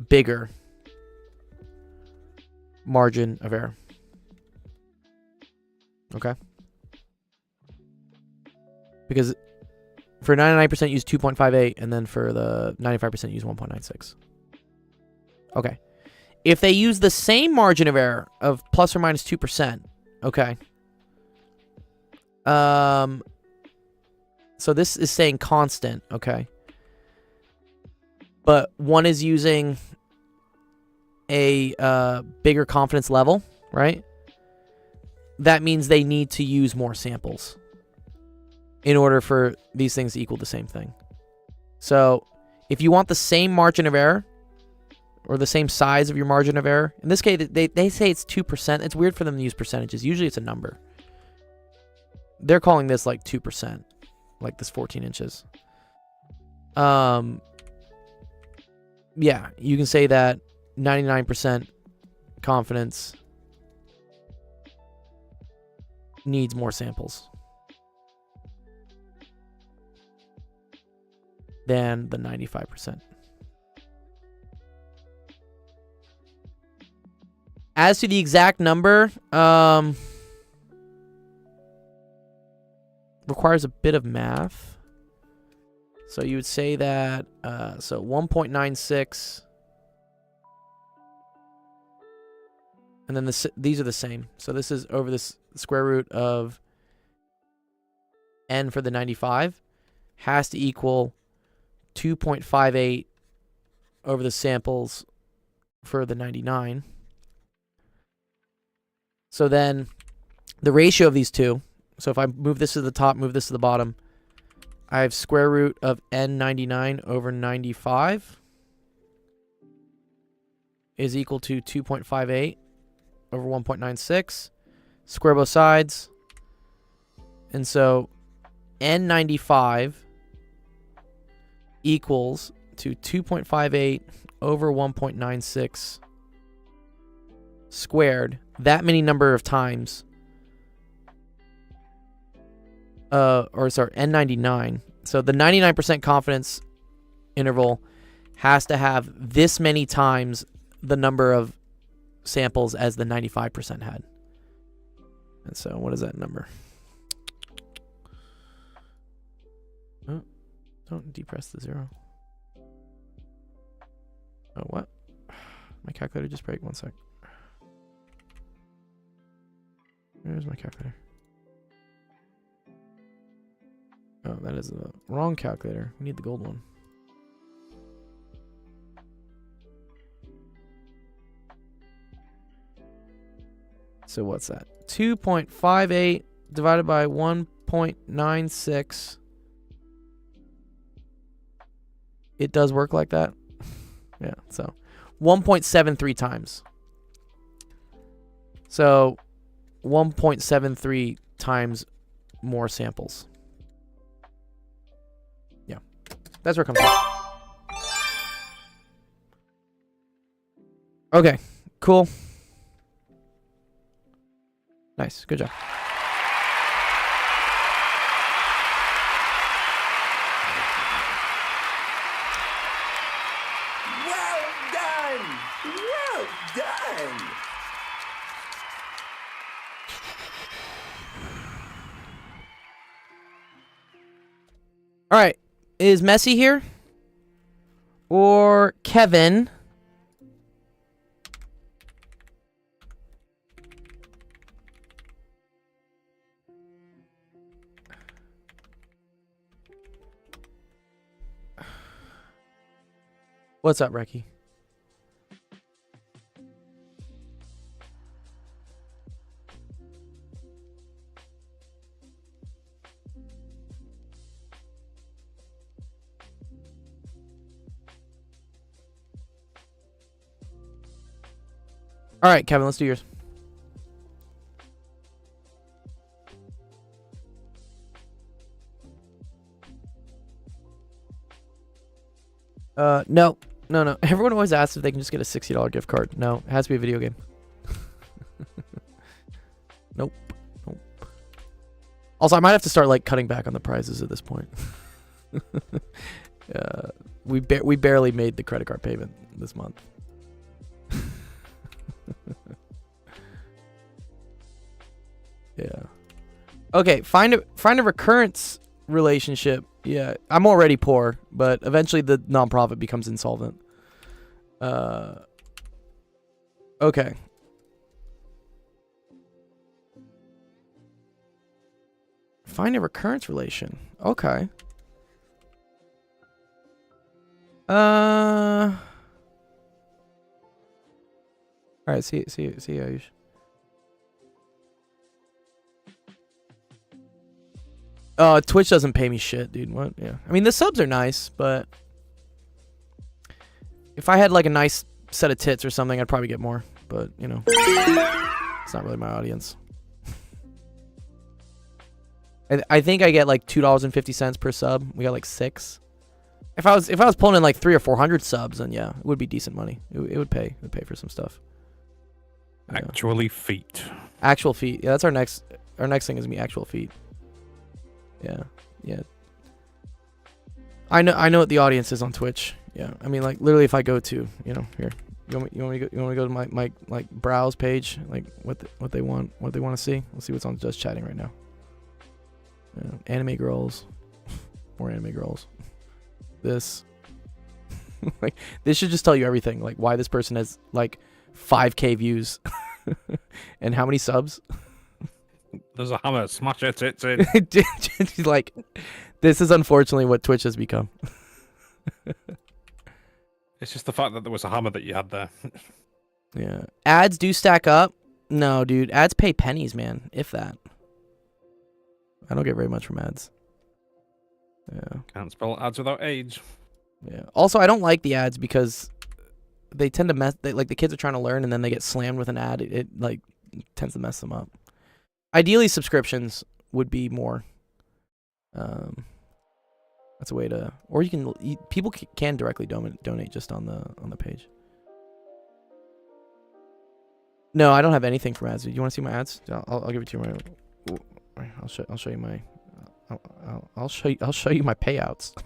bigger margin of error. Okay? Because for 99% use 2.58, and then for the 95% use 1.96. Okay. If they use the same margin of error of plus or minus 2%, okay. So this is saying constant, okay. But one is using a bigger confidence level, right? That means they need to use more samples in order for these things to equal the same thing. So if you want the same margin of error, or the same size of your margin of error, in this case, they say it's 2%. It's weird for them to use percentages. Usually it's a number. They're calling this like 2%, like this 14 inches. Yeah, you can say that 99% confidence needs more samples than the 95%. As to the exact number, requires a bit of math. So you would say that, so 1.96, and then these are the same. So this is over this square root of n for the 95 has to equal 2.58 over the samples for the 99. So then the ratio of these two, so if I move this to the top, move this to the bottom, I have square root of n99 over 95 is equal to 2.58 over 1.96. Square both sides. And so n95 equals to 2.58 over 1.96 squared. That many number of times. N99. So the 99% confidence interval has to have this many times the number of samples as the 95% had. And so what is that number? Oh, don't depress the 0. Oh, what? My calculator just broke. One sec. Where's my calculator? Oh, that is the wrong calculator. We need the gold one. So what's that? 2.58 divided by 1.96. It does work like that. Yeah, so 1.73 times. So 1.73 times more samples. Yeah, that's where it comes from. Okay, cool. Nice, good job. Well done! Well done! All right, is Messi here? Or Kevin? What's up, Recky? All right, Kevin, let's do yours. No. Everyone always asks if they can just get a $60 gift card. No, it has to be a video game. Nope. Also, I might have to start like cutting back on the prizes at this point. We barely made the credit card payment this month. Yeah. Okay, find a recurrence relationship. Yeah, I'm already poor, but eventually the nonprofit becomes insolvent. Okay. Find a recurrence relation. Okay. All right, see you, Ayush. Twitch doesn't pay me shit, dude. What? Yeah. I mean, the subs are nice, but if I had like a nice set of tits or something, I'd probably get more. But, you know, it's not really my audience. I think I get like $2.50 per sub. We got like 6. If I was pulling in like 300 or 400 subs, then yeah, it would be decent money. It would pay. It would pay for some stuff. Yeah. Actually, feet. Actual feet. Yeah, that's our next thing is gonna be actual feet. Yeah. I know what the audience is on Twitch. Yeah, I mean, like literally, if I go to, you know, here, You want me to go to my like browse page, like what they want to see? Let's see what's on just chatting right now. Anime girls, more anime girls. This, like, this should just tell you everything, like why this person has like 5K views and how many subs. There's a hammer. Smash it. It's in. Like, this is unfortunately what Twitch has become. It's just the fact that there was a hammer that you had there. Yeah. Ads do stack up. No, dude. Ads pay pennies, man. If that. I don't get very much from ads. Yeah. Can't spell ads without age. Yeah. Also, I don't like the ads because they tend to mess. Like the kids are trying to learn, and then they get slammed with an ad. It like tends to mess them up. Ideally, subscriptions would be more. That's a way to, or you can. People can directly donate just on the page. No, I don't have anything from ads. Do you want to see my ads? I'll give it to you. I'll show you my. I'll show you my payouts.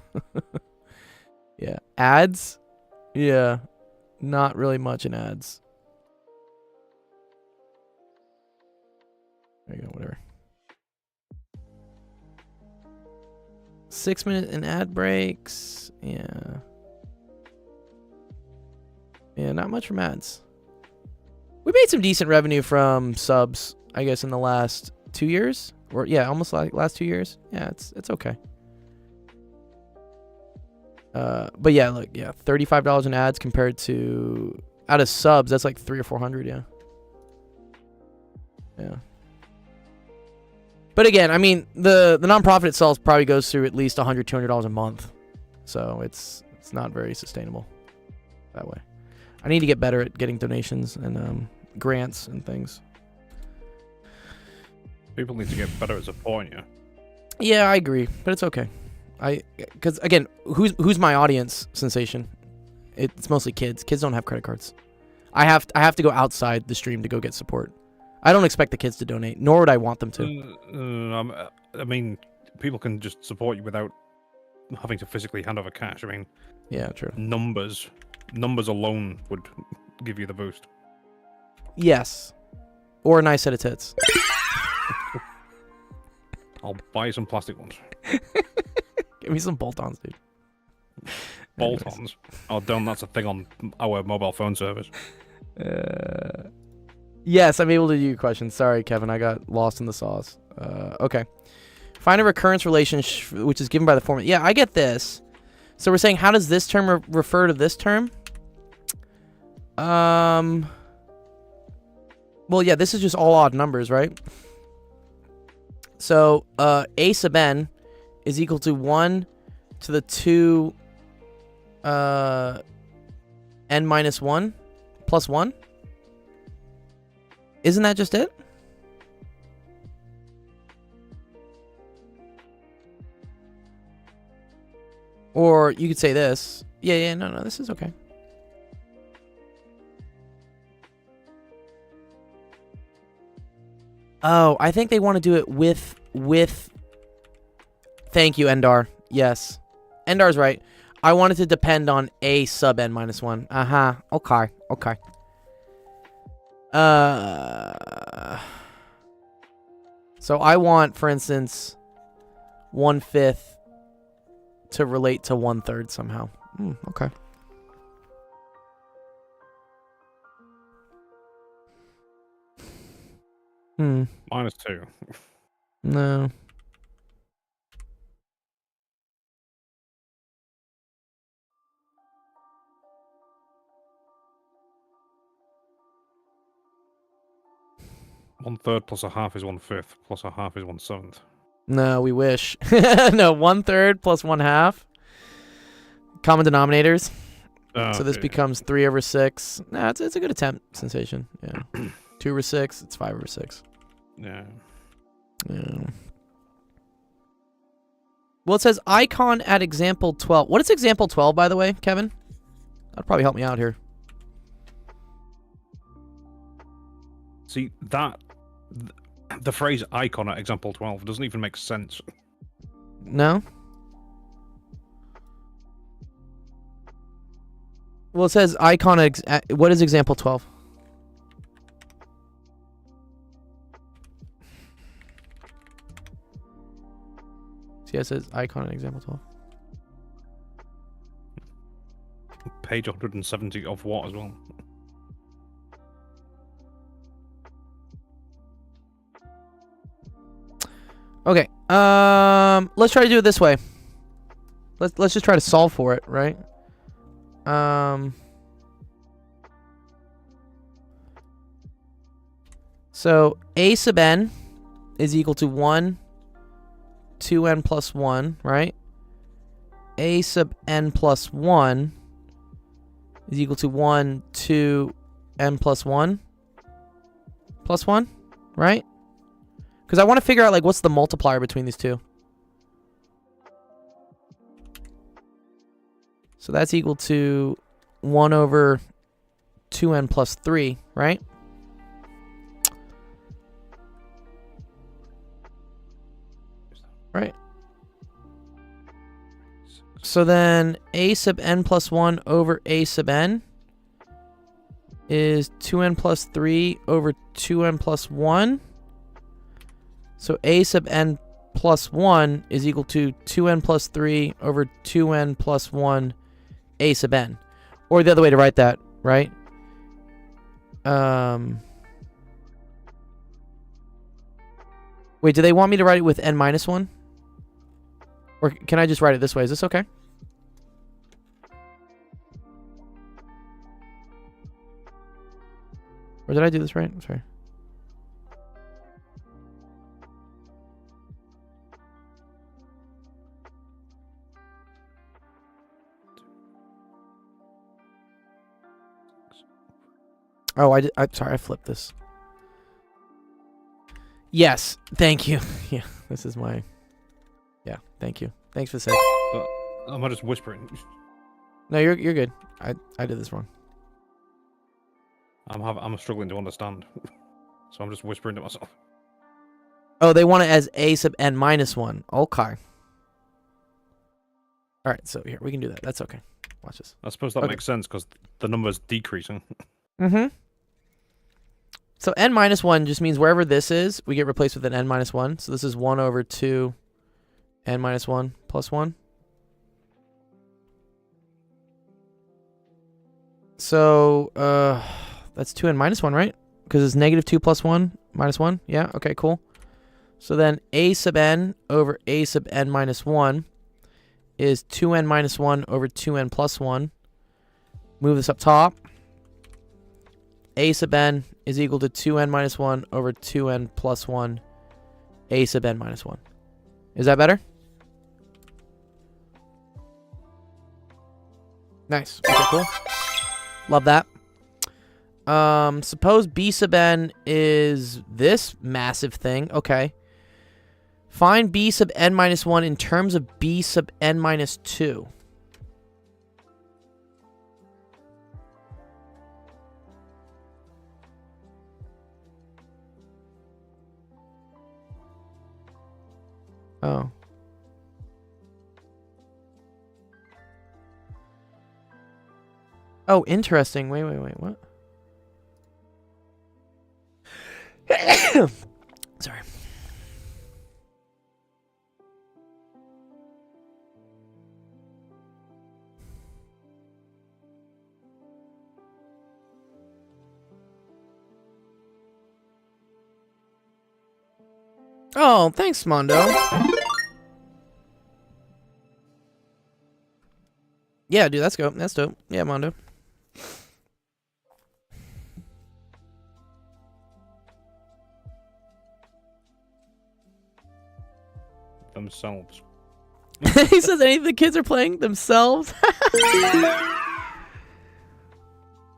Yeah, ads. Yeah, not really much in ads. There you go. Whatever. 6 minute in ad breaks. Yeah. Yeah, not much from ads. We made some decent revenue from subs, I guess, in the last 2 years. Or yeah, almost like last 2 years. Yeah, it's okay. But yeah, look, yeah, $35 in ads compared to out of subs, that's like 300 or 400, yeah. Yeah. But again, I mean, the nonprofit itself probably goes through at least $100, $200 a month. So it's not very sustainable that way. I need to get better at getting donations and grants and things. People need to get better at supporting you. Yeah, I agree, but it's okay. Because again, who's my audience? Sensation. It's mostly kids. Kids don't have credit cards. I have to go outside the stream to go get support. I don't expect the kids to donate, nor would I want them to. I mean, people can just support you without having to physically hand over cash. I mean, yeah, true. Numbers alone would give you the boost. Yes, or a nice set of tits. I'll buy you some plastic ones. Give me some bolt-ons, dude. Bolt-ons? Oh, damn, that's a thing on our mobile phone service. Yes, I'm able to do your question. Sorry, Kevin. I got lost in the sauce. Okay. Find a recurrence relation which is given by the format. Yeah, I get this. So we're saying, how does this term refer to this term? Well, yeah, this is just all odd numbers, right? So a sub n is equal to 1 to the 2 n minus 1 plus 1. Isn't that just it? Or you could say this. Yeah, no, this is okay. Oh, I think they want to do it with... Thank you, Endar. Yes. Endar's right. I want it to depend on a sub n minus 1. Uh-huh. Okay. So I want, for instance, 1/5 to relate to 1/3 somehow. Okay. -2. No. One-third plus a half is 1/5 plus a half is 1/7. No, we wish. No, 1/3 plus 1/2. Common denominators. So this becomes 3/6. Nah, it's a good attempt, Sensation. Yeah. 2/6. It's 5/6. Yeah. Well, it says icon at example 12. What is example 12, by the way, Kevin? That'd probably help me out here. See, the phrase icon at example 12 doesn't even make sense. No? Well, it says icon. What is example 12? See, it says icon in example 12. Page 170 of what as well? Okay. Let's try to do it this way. Let's just try to solve for it, right? So a sub n is equal to 1, 2n plus 1, right? A sub n plus 1 is equal to 1, 2, n plus 1 plus 1, right? Because I want to figure out, like, what's the multiplier between these two. So that's equal to 1 over 2n plus 3, right? Right. So then a sub n plus 1 over a sub n is 2n plus 3 over 2n plus 1. So a sub n plus 1 is equal to 2n plus 3 over 2n plus 1 a sub n. Or the other way to write that, right? Wait, do they want me to write it with n minus 1? Or can I just write it this way? Is this okay? Or did I do this right? I'm sorry. Oh, I'm sorry, I flipped this. Yes, thank you. Yeah, this is my... Yeah, thank you. Thanks for saying. I'm just whispering. No, you're good. I did this wrong. I'm struggling to understand, so I'm just whispering to myself. Oh, they want it as a sub n minus 1. Okay. All right, so here, we can do that. That's okay. Watch this. I suppose that Okay. makes sense because the number's decreasing. Mm-hmm. So n minus 1 just means wherever this is, we get replaced with an n minus 1. So this is 1 over 2 n minus 1 plus 1. So, that's 2n minus 1, right? Because it's negative 2 plus 1 minus 1. Yeah, okay, cool. So then a sub n over a sub n minus 1 is 2n minus 1 over 2n plus 1. Move this up top. A sub n is equal to 2n minus 1 over 2n plus 1 a sub n minus 1. Is that better? Nice. Okay, cool. Love that. Suppose b sub n is this massive thing. Okay. Find b sub n minus 1 in terms of b sub n minus 2. Oh. Oh, interesting. Wait, what? Sorry. Oh, thanks, Mondo. Yeah, dude, that's dope. That's dope. Yeah, Mondo. Themselves. He says any of the kids are playing themselves.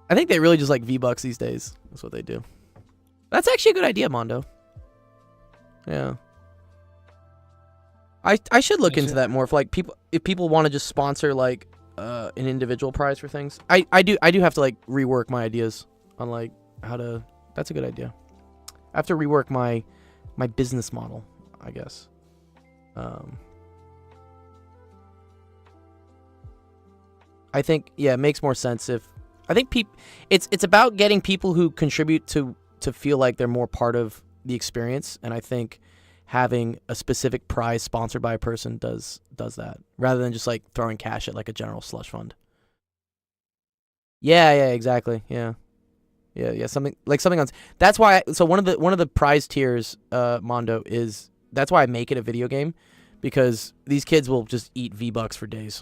I think they really just like V-Bucks these days. That's what they do. That's actually a good idea, Mondo. Yeah. I should look into that more. If people want to just sponsor like an individual prize for things. I do have to like rework my ideas on like how to. That's a good idea. I have to rework my business model, I guess. I think it makes more sense if I think it's about getting people who contribute to feel like they're more part of the experience, and I think having a specific prize sponsored by a person does that rather than just like throwing cash at like a general slush fund. Yeah, exactly. Yeah. Something on. That's why. So one of the prize tiers, Mondo, is that's why I make it a video game, because these kids will just eat V-Bucks for days,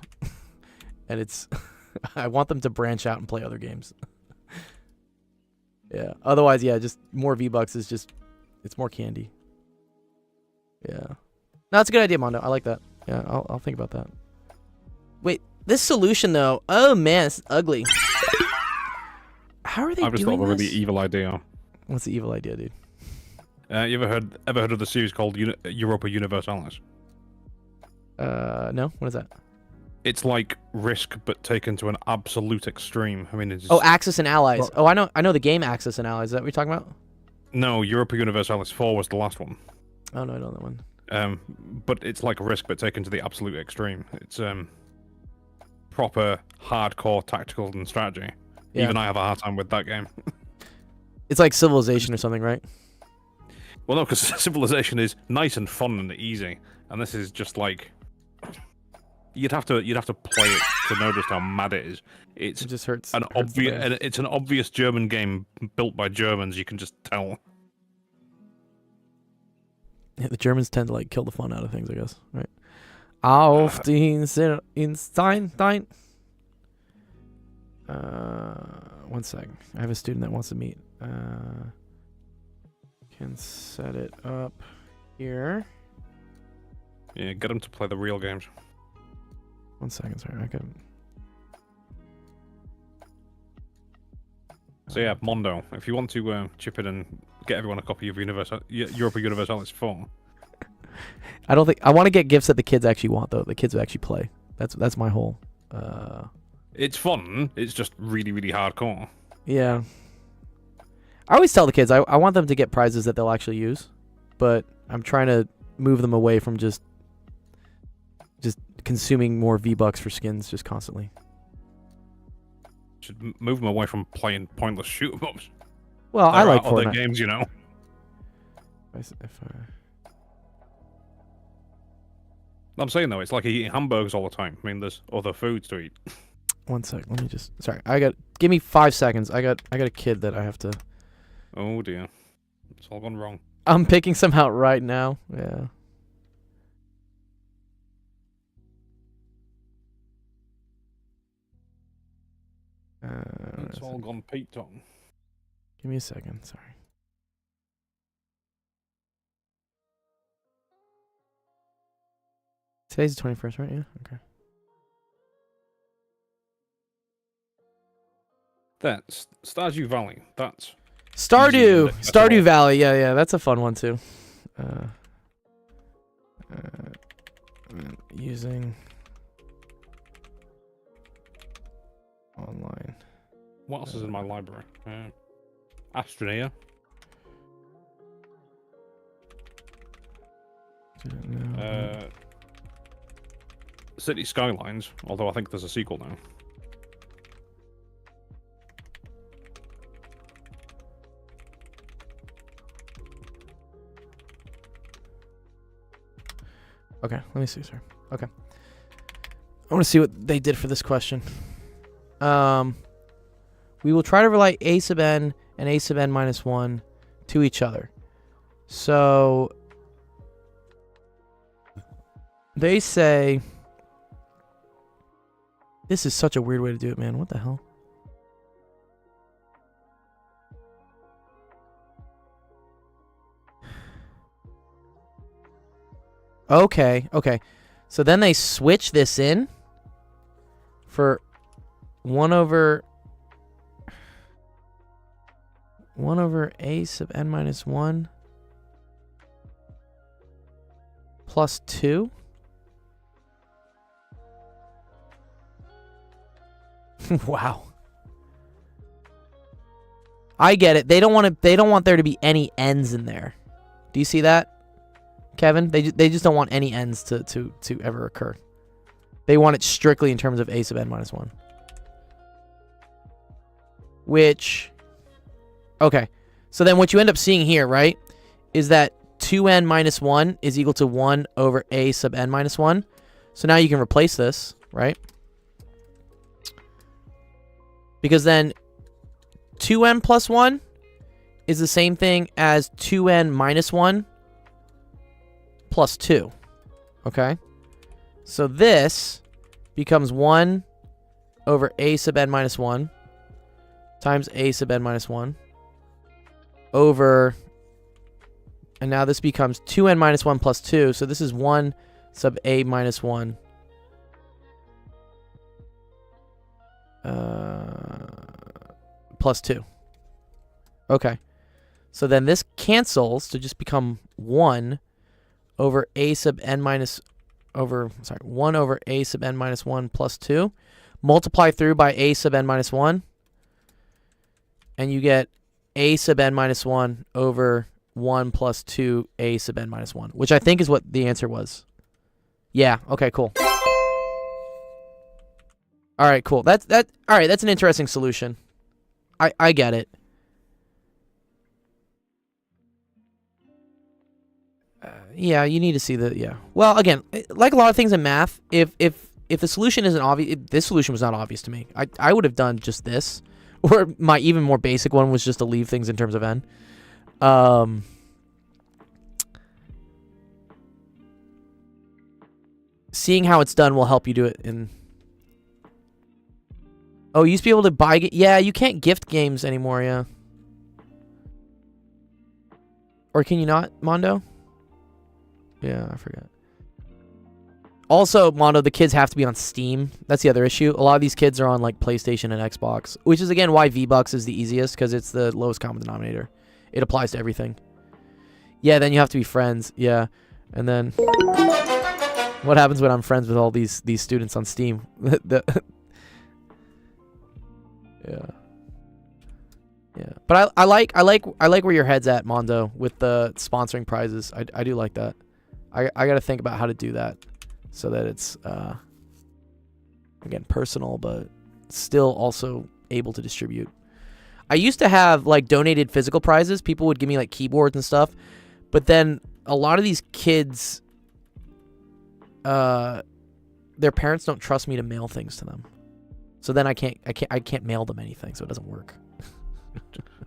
and it's I want them to branch out and play other games. Yeah. Otherwise, yeah, just more V-Bucks is just it's more candy. Yeah. No, that's a good idea, Mondo. I like that. Yeah, I'll think about that. Wait, this solution though. Oh man, it's ugly. How are they doing this? I've just thought of a really evil idea. What's the evil idea, dude? You ever heard of the series called Europa Universalis? No. What is that? It's like Risk, but taken to an absolute extreme. I mean, it's Axis and Allies. Oh, I know the game Axis and Allies. Is that what you're talking about? No, Europa Universalis 4 was the last one. Oh no, I know that one. But it's like Risk, but taken to the absolute extreme. It's proper hardcore tactical and strategy. Yeah. Even I have a hard time with that game. It's like Civilization or something, right? Well, no, because Civilization is nice and fun and easy, and this is just like you'd have to play it to know just how mad it is. It just hurts. It's an obvious German game built by Germans. You can just tell. Yeah, the Germans tend to like kill the fun out of things, I guess, right? Auf den Stein. 1 second. I have a student that wants to meet. Can set it up here. Yeah, get them to play the real games. 1 second, sorry. I can. So yeah, Mondo, if you want to chip in and get everyone a copy of Europa Universalis 4. I don't think I want to get gifts that the kids actually want though. The kids would actually play. That's my whole. It's fun. It's just really, really hardcore. Yeah. I always tell the kids I want them to get prizes that they'll actually use, but I'm trying to move them away from just consuming more V-Bucks for skins just constantly. Should move them away from playing pointless shoot 'em ups. Well, There I like are other Fortnite. games, you know. I'm saying though, it's like eating hamburgers all the time. I mean, there's other foods to eat. 1 sec. Let me just. Sorry, give me 5 seconds. I got a kid that I have to. Oh dear, it's all gone wrong. I'm picking some out right now. Yeah. It's all gone Pete on. Give me a second. Sorry. Today's the 21st, right? Yeah. Okay. That's Stardew Valley. That's Stardew Valley. Yeah. That's a fun one too. Using online. What else is in my library? Astroneer. City Skylines, although I think there's a sequel now. Okay, let me see, sir. Okay. I want to see what they did for this question. We will try to relate a sub n and a sub n minus 1 to each other. So they say, this is such a weird way to do it, man. What the hell? Okay. So then they switch this in for 1 over a sub n minus 1 plus 2. Wow. I get it. They don't want there to be any ends in there. Do you see that, Kevin? They just don't want any ends to ever occur. They want it strictly in terms of a sub n minus 1. which, okay. So then what you end up seeing here, right, is that 2n minus 1 is equal to 1 over a sub n minus 1. So now you can replace this, right? Because then 2n plus 1 is the same thing as 2n minus 1 plus 2. Okay? So this becomes 1 over a sub n minus 1 times a sub n minus 1 over, and now this becomes 2n minus 1 plus 2. So this is 1 sub a minus 1 plus 2. Okay. So then this cancels to just become 1 over a sub n minus, 1 over a sub n minus 1 plus 2. Multiply through by a sub n minus 1. And you get a sub n minus 1 over 1 plus 2 a sub n minus 1, which I think is what the answer was. Yeah, okay, cool. All right, cool. All right, that's an interesting solution. I get it. Yeah, you need to see the, yeah. Well, again, like a lot of things in math, if the solution isn't obvious, if this solution was not obvious to me, I would have done just this. Or my even more basic one was just to leave things in terms of n. Seeing how it's done will help you do it in... Oh, you used to be able to buy... Yeah, you can't gift games anymore, yeah. Or can you not, Mondo? Yeah, I forgot. Also, Mondo, the kids have to be on Steam. That's the other issue. A lot of these kids are on like PlayStation and Xbox, which is again why V-Bucks is the easiest, because it's the lowest common denominator. It applies to everything. Yeah, then you have to be friends. Yeah, and then what happens when I'm friends with all these students on Steam? Yeah. But I like where your head's at, Mondo, with the sponsoring prizes. I do like that. I got to think about how to do that, so that it's, again, personal, but still also able to distribute. I used to have, like, donated physical prizes. People would give me, like, keyboards and stuff. But then a lot of these kids, their parents don't trust me to mail things to them. So then I can't mail them anything, so it doesn't work.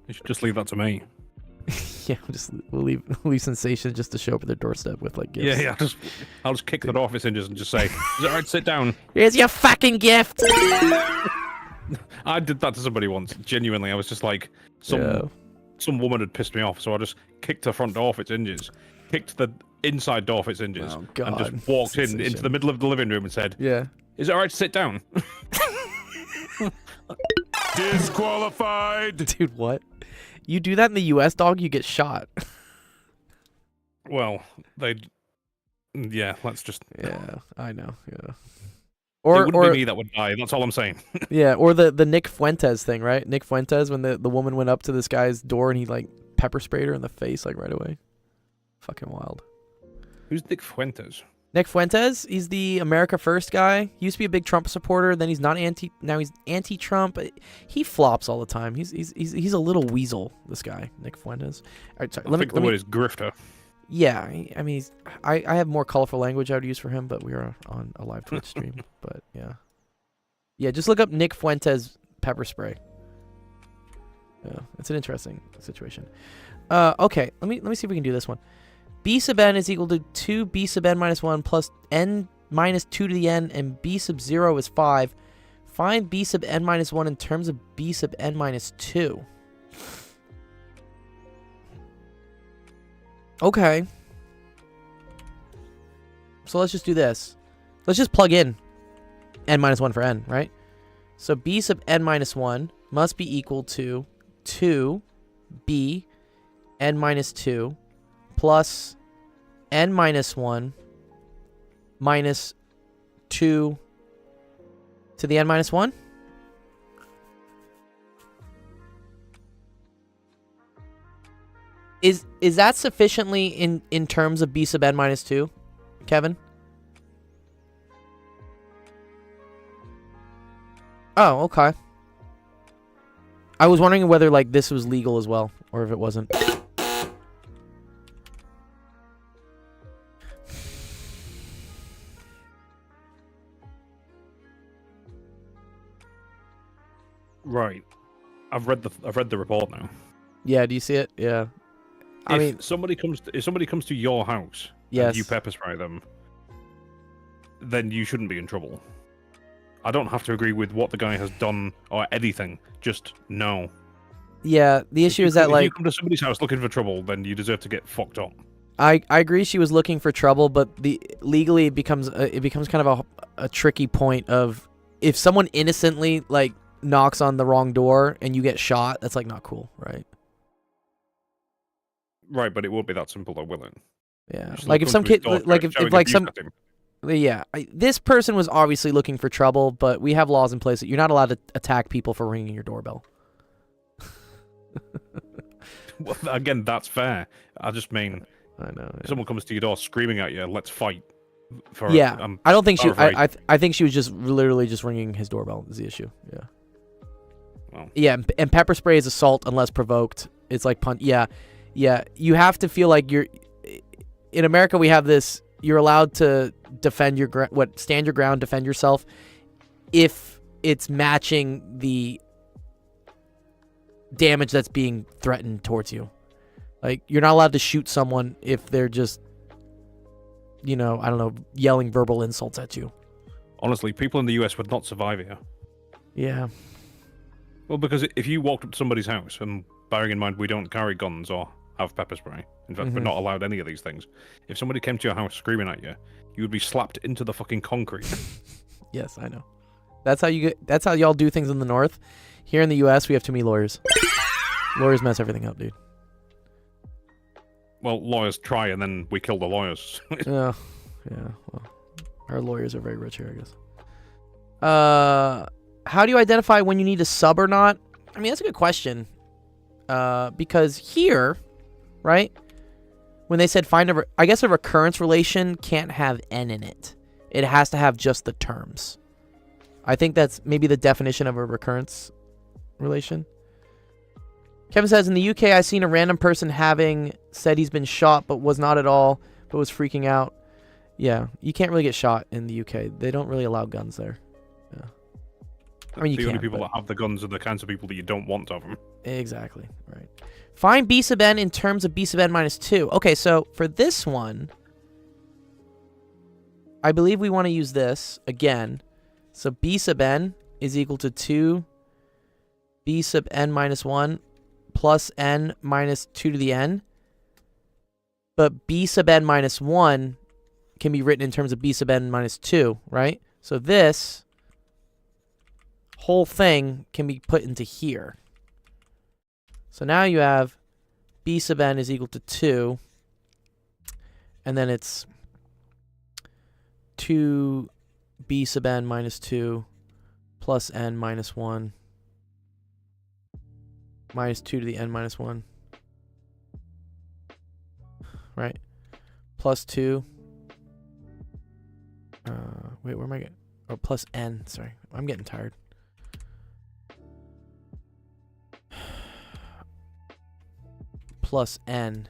You should just leave that to me. Yeah, we'll leave Sensation just to show up at their doorstep with like gifts. Yeah. I'll just kick the office hinges and just say, "Is it alright? Sit down." Here's your fucking gift. I did that to somebody once. Genuinely, I was just like, some woman had pissed me off, so I just kicked the front door off its hinges, kicked the inside door off its hinges, Oh, God. and just walked into the middle of the living room and said, Yeah. "Is it alright to sit down?" Disqualified. Dude, what? You do that in the U.S., dog, you get shot. Well, let's just... Yeah, I know, yeah. It wouldn't be me that would die, that's all I'm saying. Yeah, or the Nick Fuentes thing, right? Nick Fuentes, when the woman went up to this guy's door and he, like, pepper sprayed her in the face, like, right away. Fucking wild. Who's Nick Fuentes? Nick Fuentes, he's the America First guy. He used to be a big Trump supporter. Then he's not now he's anti-Trump. He flops all the time. He's a little weasel. This guy, Nick Fuentes. All right, sorry. I think the word is grifter. Yeah, I mean, I have more colorful language I would use for him, but we are on a live Twitch stream. But yeah, just look up Nick Fuentes pepper spray. Yeah, it's an interesting situation. Okay, let me see if we can do this one. B sub n is equal to 2b sub n minus 1 plus n minus 2 to the n, and b sub 0 is 5. Find b sub n minus 1 in terms of b sub n minus 2. Okay. So let's just do this. Let's just plug in n minus 1 for n, right? So b sub n minus 1 must be equal to 2b n minus 2 plus n minus 1 minus 2 to the n minus 1. Is that sufficiently in terms of b sub n minus 2, Kevin? Oh, okay. I was wondering whether like this was legal as well, or if it wasn't. Right. I've read the report now. Yeah, do you see it? Yeah. I mean, if somebody comes to your house yes. and you pepper spray them, then you shouldn't be in trouble. I don't have to agree with what the guy has done or anything. Just no. Yeah, the issue is that If like you come to somebody's house looking for trouble, then you deserve to get fucked up. I agree she was looking for trouble, but legally it becomes kind of a tricky point of if someone innocently like knocks on the wrong door and you get shot, that's like not cool, right? Right, but it won't be that simple, though, will it? Yeah, Just like if come some to his kid, door like if shouting like abuse some, at him. yeah, this person was obviously looking for trouble, but we have laws in place that you're not allowed to attack people for ringing your doorbell. Well, again, that's fair. I just mean, I know. if someone comes to your door screaming at you, let's fight. Yeah, I don't think she. afraid. I think she was just literally just ringing his doorbell is the issue. Yeah. Well. Yeah, and pepper spray is assault unless provoked. It's like punch. Yeah, yeah. You have to feel like you're. In America, we have this. You're allowed to defend your stand your ground, defend yourself, if it's matching the damage that's being threatened towards you. Like you're not allowed to shoot someone if they're just, I don't know, yelling verbal insults at you. Honestly, people in the US would not survive here. Yeah. Well, because if you walked up to somebody's house, and bearing in mind we don't carry guns or have pepper spray, in fact, we're not allowed any of these things. If somebody came to your house screaming at you, you would be slapped into the fucking concrete. Yes, I know. That's how y'all do things in the North. Here in the U.S., we have too many lawyers. Lawyers mess everything up, dude. Well, lawyers try, and then we kill the lawyers. Yeah. Well, our lawyers are very rich here, I guess. How do you identify when you need a sub or not? I mean, that's a good question. Because here, right, when they said find I guess a recurrence relation can't have N in it. It has to have just the terms. I think that's maybe the definition of a recurrence relation. Kevin says, in the UK, I've seen a random person having said he's been shot, but was not at all, but was freaking out. Yeah, you can't really get shot in the UK. They don't really allow guns there. Yeah. I mean, you the can, only people but... that have the guns are the kinds of people that you don't want to have them. Exactly, right. Find B sub n in terms of B sub n minus 2. Okay, so for this one, I believe we want to use this again. So B sub n is equal to 2 B sub n minus 1 plus n minus 2 to the n. But B sub n minus 1 can be written in terms of B sub n minus 2, right? So this whole thing can be put into here. So now you have B sub n is equal to 2. And then it's 2 B sub n minus 2 plus n minus 1 minus 2 to the n minus 1. Right? Plus 2. Wait, where am I getting? Oh, plus n. Sorry. I'm getting tired. Plus n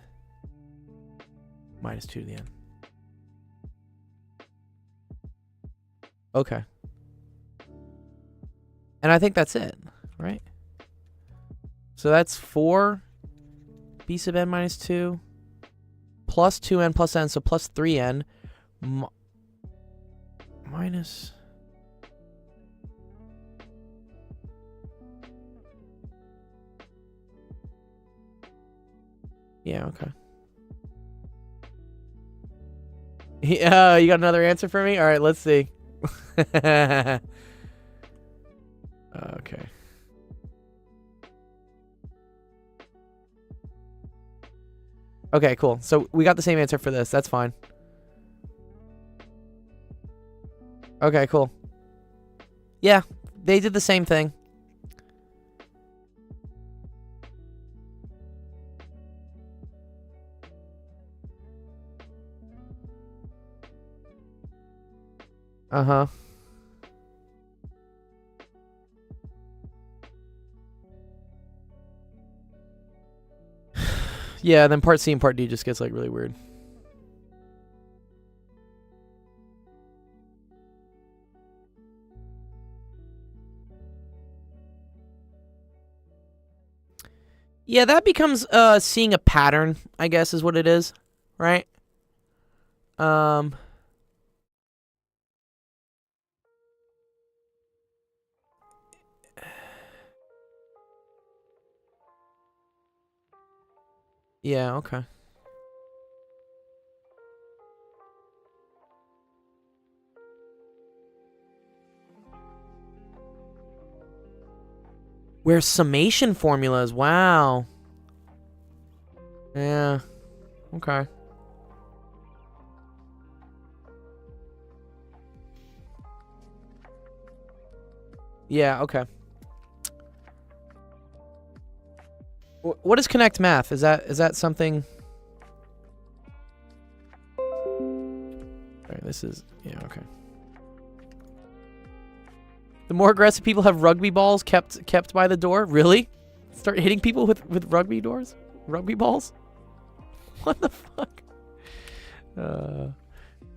minus 2 to the n. Okay. And I think that's it, right? So that's 4 B sub n minus 2 plus 2n plus n, so plus 3n minus... Yeah, okay. Yeah, you got another answer for me? All right, let's see. Okay. Okay, cool. So we got the same answer for this. That's fine. Okay, cool. Yeah, they did the same thing. Uh-huh. Yeah, then part C and part D just gets like really weird. Yeah, that becomes seeing a pattern, I guess is what it is, right? Yeah, okay. Where summation formulas, wow. Yeah, okay. Yeah, okay. What is connect math? Is that something? Alright, this is, yeah, okay. The more aggressive people have rugby balls kept by the door? Really? Start hitting people with rugby doors? Rugby balls? What the fuck?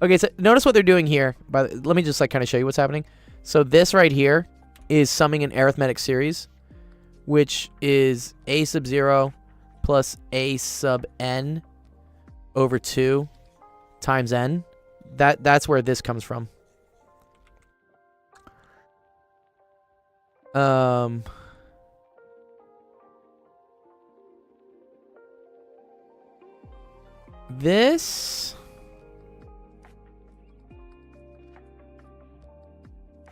Okay, so notice what they're doing here. Let me just like kind of show you what's happening. So this right here is summing an arithmetic series, which is a sub 0 plus a sub n over 2 times n. That's where this comes from. This,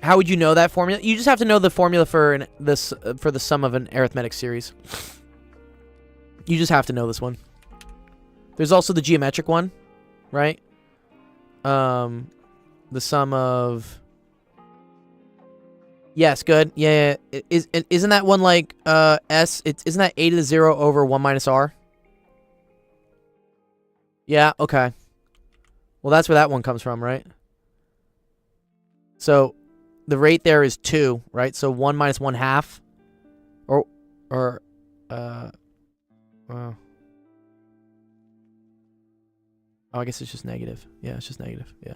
how would you know that formula? You just have to know the formula for for the sum of an arithmetic series. You just have to know this one. There's also the geometric one, right? The sum of, yes, good. Yeah. Isn't that one like isn't that a to the 0 over 1 minus r? Yeah, okay. Well, that's where that one comes from, right? So the rate there is 2, right? So 1 minus 1/2 or oh, I guess it's just negative. Yeah, it's just negative. Yeah.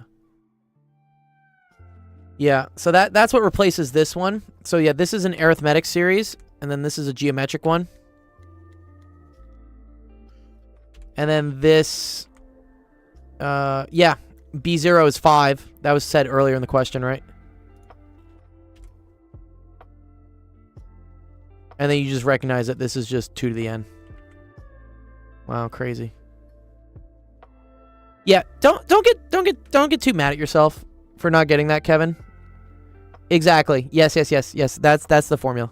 Yeah, so that's what replaces this one. So yeah, this is an arithmetic series, and then this is a geometric one. And then this, yeah, B0 is 5. That was said earlier in the question, right? And then you just recognize that this is just 2 to the n. Wow, crazy. Yeah, don't get too mad at yourself for not getting that, Kevin. Exactly. Yes. That's the formula.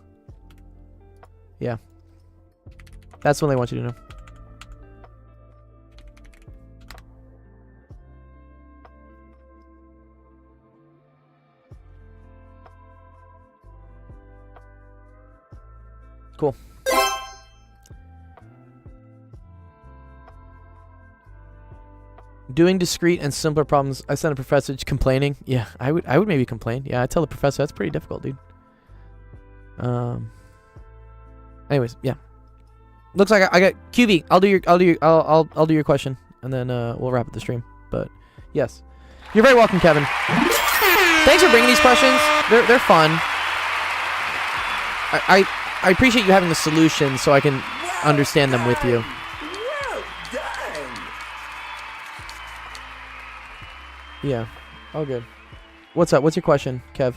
Yeah. That's what they want you to know. Cool. Doing discrete and simpler problems. I sent a professor complaining. Yeah, I would maybe complain. Yeah, I tell the professor that's pretty difficult, dude. Anyways, yeah. Looks like I got QV. I'll do your question, and then we'll wrap up the stream. But yes, you're very welcome, Kevin. Thanks for bringing these questions. They're fun. I appreciate you having the solution so I can understand them with you. Well done. Yeah, all good. What's up? What's your question, Kev?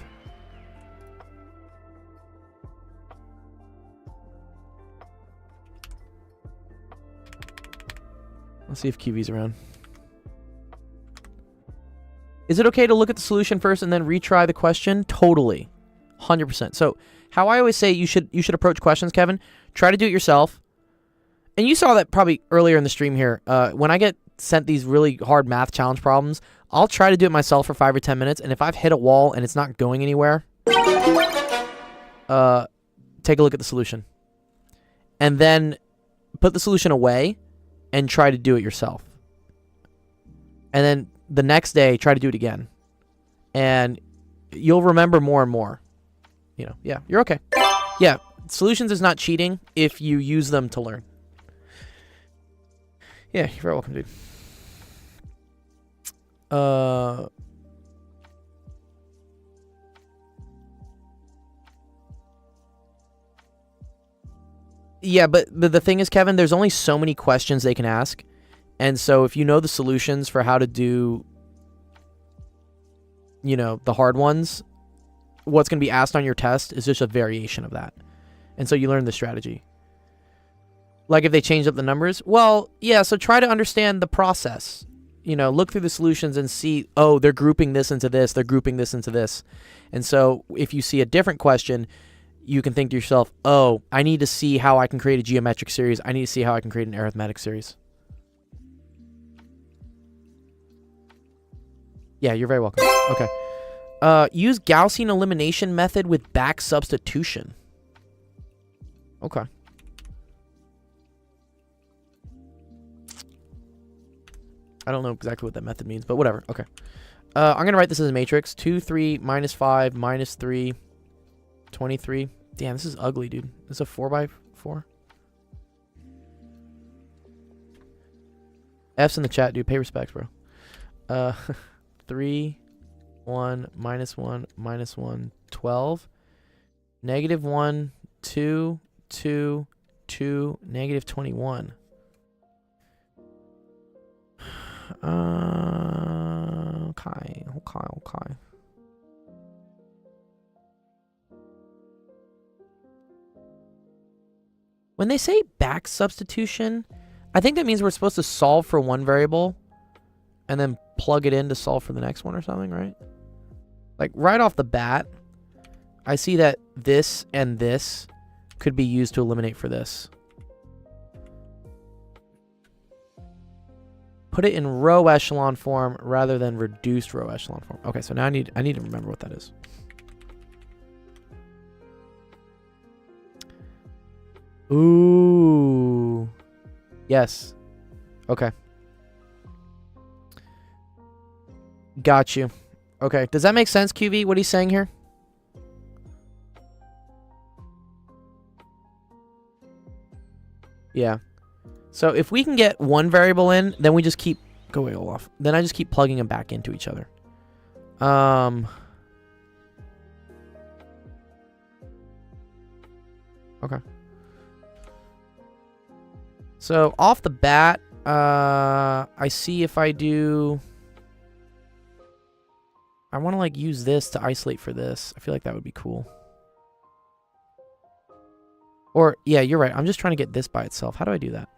Let's see if QV's around. Is it okay to look at the solution first and then retry the question? Totally. 100%. So how I always say you should approach questions, Kevin, try to do it yourself. And you saw that probably earlier in the stream here. When I get sent these really hard math challenge problems, I'll try to do it myself for 5 or 10 minutes. And if I've hit a wall and it's not going anywhere, take a look at the solution. And then put the solution away and try to do it yourself. And then the next day, try to do it again. And you'll remember more and more. You know, yeah, you're okay. Yeah, solutions is not cheating if you use them to learn. Yeah, you're very welcome, dude. Yeah, but the thing is, Kevin, there's only so many questions they can ask. And so if you know the solutions for how to do, you know, the hard ones, what's going to be asked on your test is just a variation of that. And so you learn the strategy. Like if they change up the numbers, well, yeah, so try to understand the process. You know, look through the solutions and see, oh, they're grouping this into this, they're grouping this into this. And so if you see a different question, you can think to yourself, oh, I need to see how I can create a geometric series. I need to see how I can create an arithmetic series. Yeah, you're very welcome. Okay. Use Gaussian elimination method with back substitution. Okay. I don't know exactly what that method means, but whatever. Okay. I'm going to write this as a matrix. 2, 3, minus 5, minus 3, 23. Damn, this is ugly, dude. This is a 4 by 4. F's in the chat, dude. Pay respects, bro. 3, 1, minus 1, minus 1, 12. Negative 1, 2, 2, 2, negative 21. Okay. When they say back substitution, I think that means we're supposed to solve for one variable and then plug it in to solve for the next one or something, right? Like right off the bat, I see that this and this could be used to eliminate for this. Put it in row echelon form rather than reduced row echelon form. Okay, so now I need to remember what that is. Ooh. Yes. Okay. Got you. Okay. Does that make sense, QV? What he's saying here? Yeah. So if we can get one variable in, then we just keep... Go away, Olaf. Then I just keep plugging them back into each other. Okay. So off the bat, I see if I do... I want to like use this to isolate for this. I feel like that would be cool. Or, yeah, you're right. I'm just trying to get this by itself. How do I do that?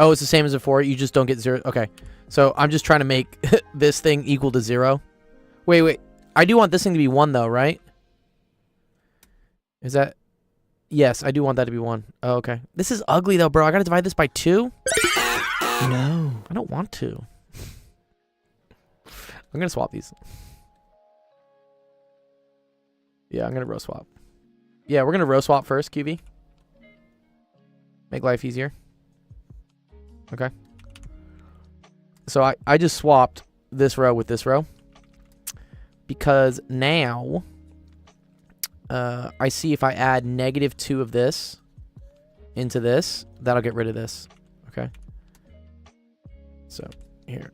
Oh, it's the same as before. You just don't get 0. Okay. So I'm just trying to make this thing equal to 0. Wait. I do want this thing to be 1, though, right? Is that... Yes, I do want that to be 1. Oh, okay. This is ugly, though, bro. I gotta divide this by 2? No. I don't want to. I'm gonna swap these. Yeah, I'm gonna row swap. Yeah, we're gonna row swap first, QB. Make life easier. Okay. So I just swapped this row with this row. Because now... I see if I add -2 of this into this, that'll get rid of this. Okay. So, here.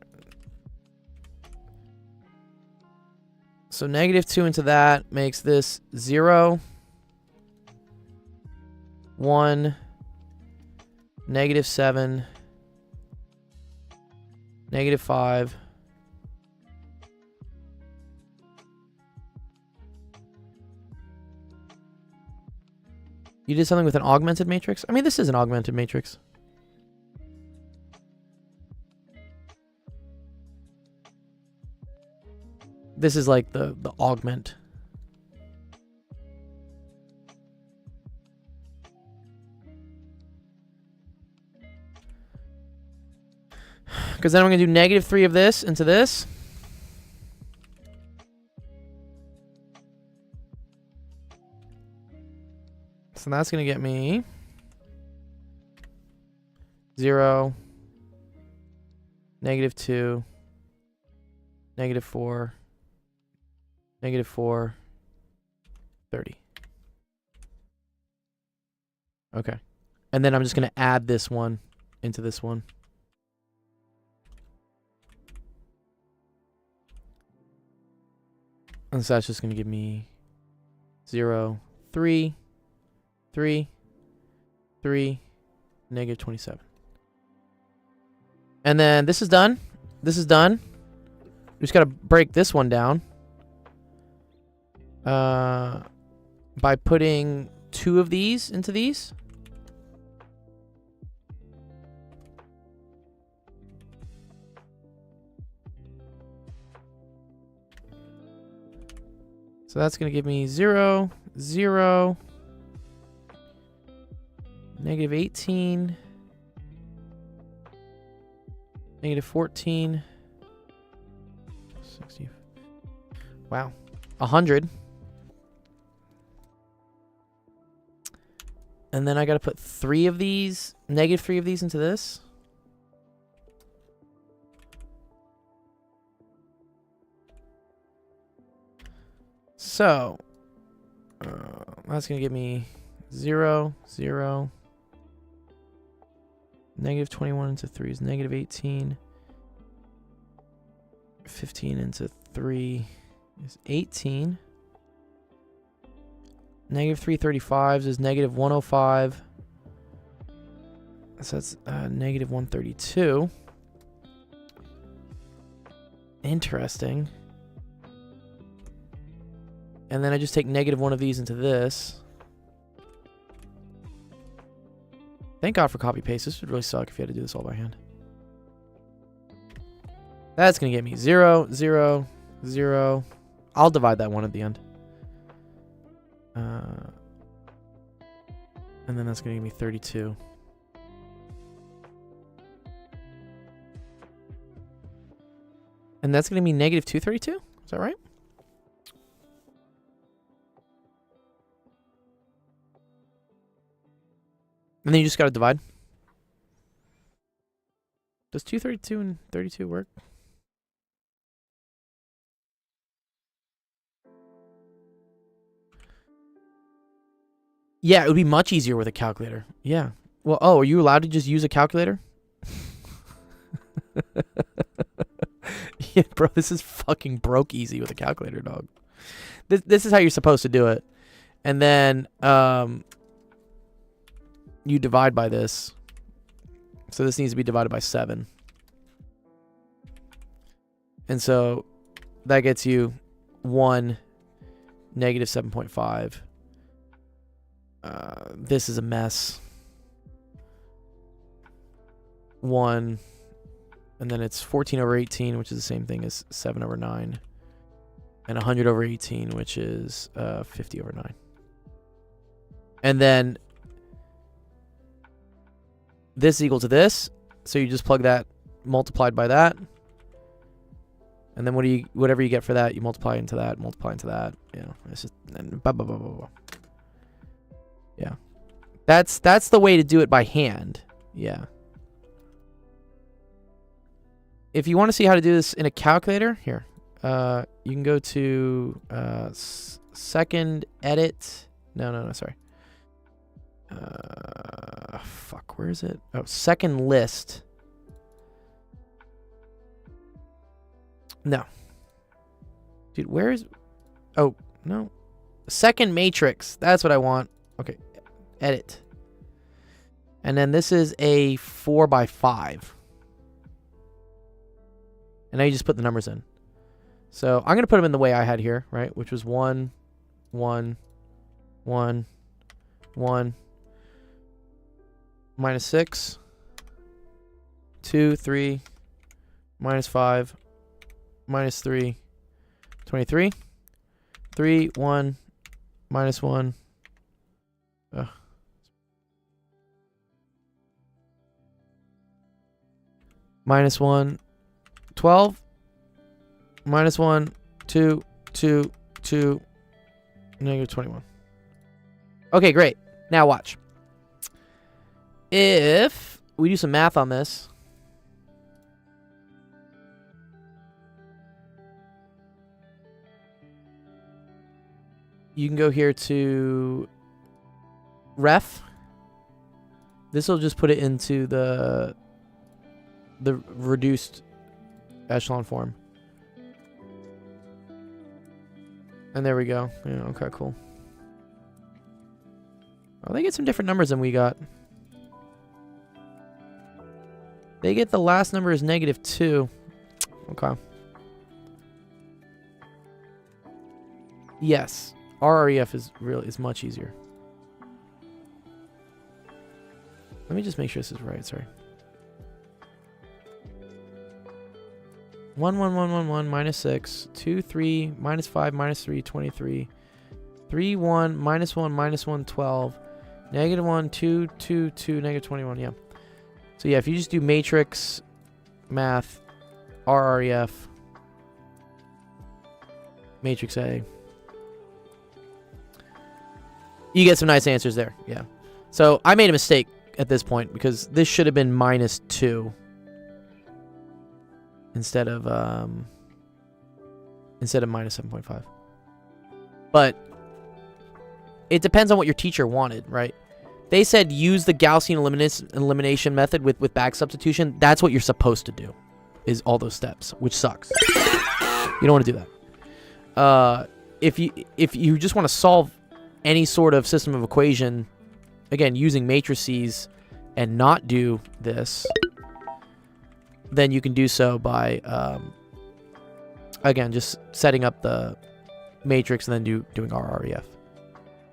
So, -2 into that makes this 0, 1, -7, -5. You did something with an augmented matrix? I mean, this is an augmented matrix. This is like the augment. Because then I'm going to do -3 of this into this. So that's going to get me 0, -2, -4, -4, 30. Okay. And then I'm just going to add this one into this one. And so that's just going to give me 0, 3, 3, 3, -27. And then this is done. This is done. We just got to break this one down. By putting 2 of these into these. So that's going to give me 0, 0, -18, -14, 60. Wow. 100. And then I got to put 3 of these, -3 of these into this. So, that's going to give me 0, 0. -21 into 3 is -18. 15 into 3 is 18. -335s is -105. So that's -132. Interesting. And then I just take -1 of these into this. Thank God for copy paste. This would really suck if you had to do this all by hand. That's going to get me 0, 0, 0. I'll divide that one at the end. And then that's going to give me 32. And that's going to be -232? Is that right? And then you just got to divide. Does 232 and 32 work? Yeah, it would be much easier with a calculator. Yeah. Well, oh, are you allowed to just use a calculator? Yeah, bro, this is fucking broke easy with a calculator, dog. This is how you're supposed to do it. And then you divide by this. So this needs to be divided by 7. And so that gets you 1, -7.5. This is a mess. 1. And then it's 14 over 18, which is the same thing as 7 over 9. And 100 over 18, which is 50 over 9. And then this is equal to this. So you just plug that multiplied by that. And then whatever you get for that, you multiply into that, multiply into that. You know, it's just and blah, blah, blah, blah, blah. Yeah. That's the way to do it by hand. Yeah. If you want to see how to do this in a calculator, here. You can go to second edit. No, sorry. Fuck, where is it? Oh, second list. No. Dude, where is... Oh, no. Second matrix. That's what I want. Okay. Edit. And then this is a 4x5. And now you just put the numbers in. So I'm going to put them in the way I had here, right? Which was 1, 1, 1, 1, -6, 2, 3, -5, -3, 23, 3, 1, -1. Ugh. minus 1, 12. Minus 1, 2, 2, 2, negative 21. Okay, great. Now watch. If we do some math on this, you can go here to ref. This will just put it into the reduced echelon form. And there we go. Yeah, okay, cool. Oh, they get some different numbers than we got. They get the last number is -2. Okay. Yes. RREF is much easier. Let me just make sure this is right, sorry. 1, 1, 1, 1, 1, minus 6, 2, 3, minus 5, minus 3, 23, 3, 1, minus 1, minus 1, 12, negative 1, 2, 2, 2, negative 21, yeah. So yeah, if you just do matrix, math, RREF, matrix A, you get some nice answers there, yeah. So I made a mistake at this point because this should have been -2. Instead of -7.5. But it depends on what your teacher wanted, right? They said use the Gaussian elimination method with back substitution. That's what you're supposed to do, is all those steps, which sucks. You don't want to do that. If you just want to solve any sort of system of equation, again, using matrices and not do this, then you can do so by, again, just setting up the matrix and then doing RREF.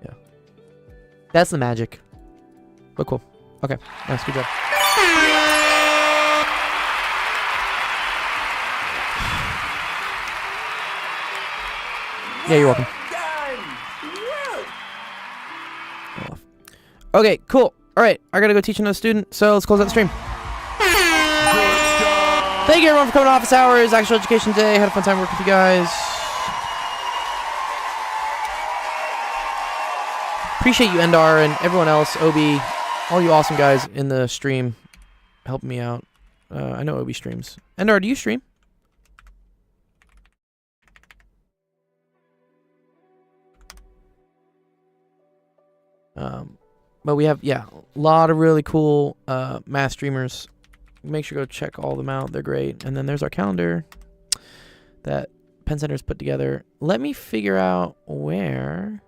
Yeah. That's the magic. But cool. Okay. Nice. Good job. Yeah, you're welcome. Okay, cool. All right. I got to go teach another student, so let's close out the stream. Thank you everyone for coming to office hours, actual education day. Had a fun time working with you guys. Appreciate you, Endar, and everyone else, Obi, all you awesome guys in the stream helping me out. I know Obi streams. Endar, do you stream? But we have, yeah, a lot of really cool math streamers. Make sure to go check all of them out. They're great. And then there's our calendar that Penn Center's put together. Let me figure out where.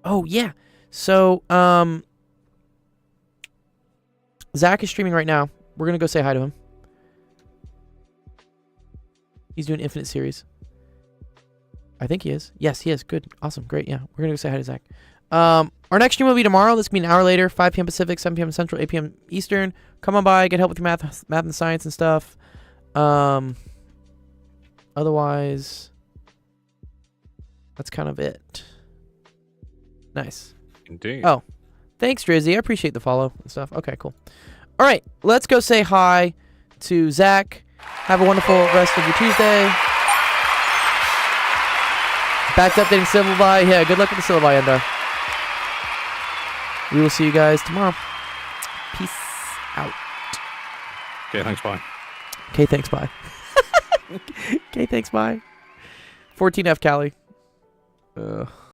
Oh, yeah. So, Zach is streaming right now. We're going to go say hi to him. He's doing Infinite Series. I think he is. Yes, he is. Good. Awesome. Great. Yeah. We're going to go say hi to Zach. Our next stream will be tomorrow. This will be an hour later, 5 p.m. Pacific, 7 p.m. Central, 8 p.m. Eastern. Come on by, get help with your math and science and stuff. Otherwise, that's kind of it. Nice. Indeed. Oh, thanks, Drizzy. I appreciate the follow and stuff. Okay, cool. All right, let's go say hi to Zach. Have a wonderful rest of your Tuesday. Back to updating Syllabi. Yeah, good luck with the Syllabi, Endo. We will see you guys tomorrow. Peace out. Okay, thanks, bye. Okay, thanks, bye. Okay, thanks, bye. 14F Cali. Ugh.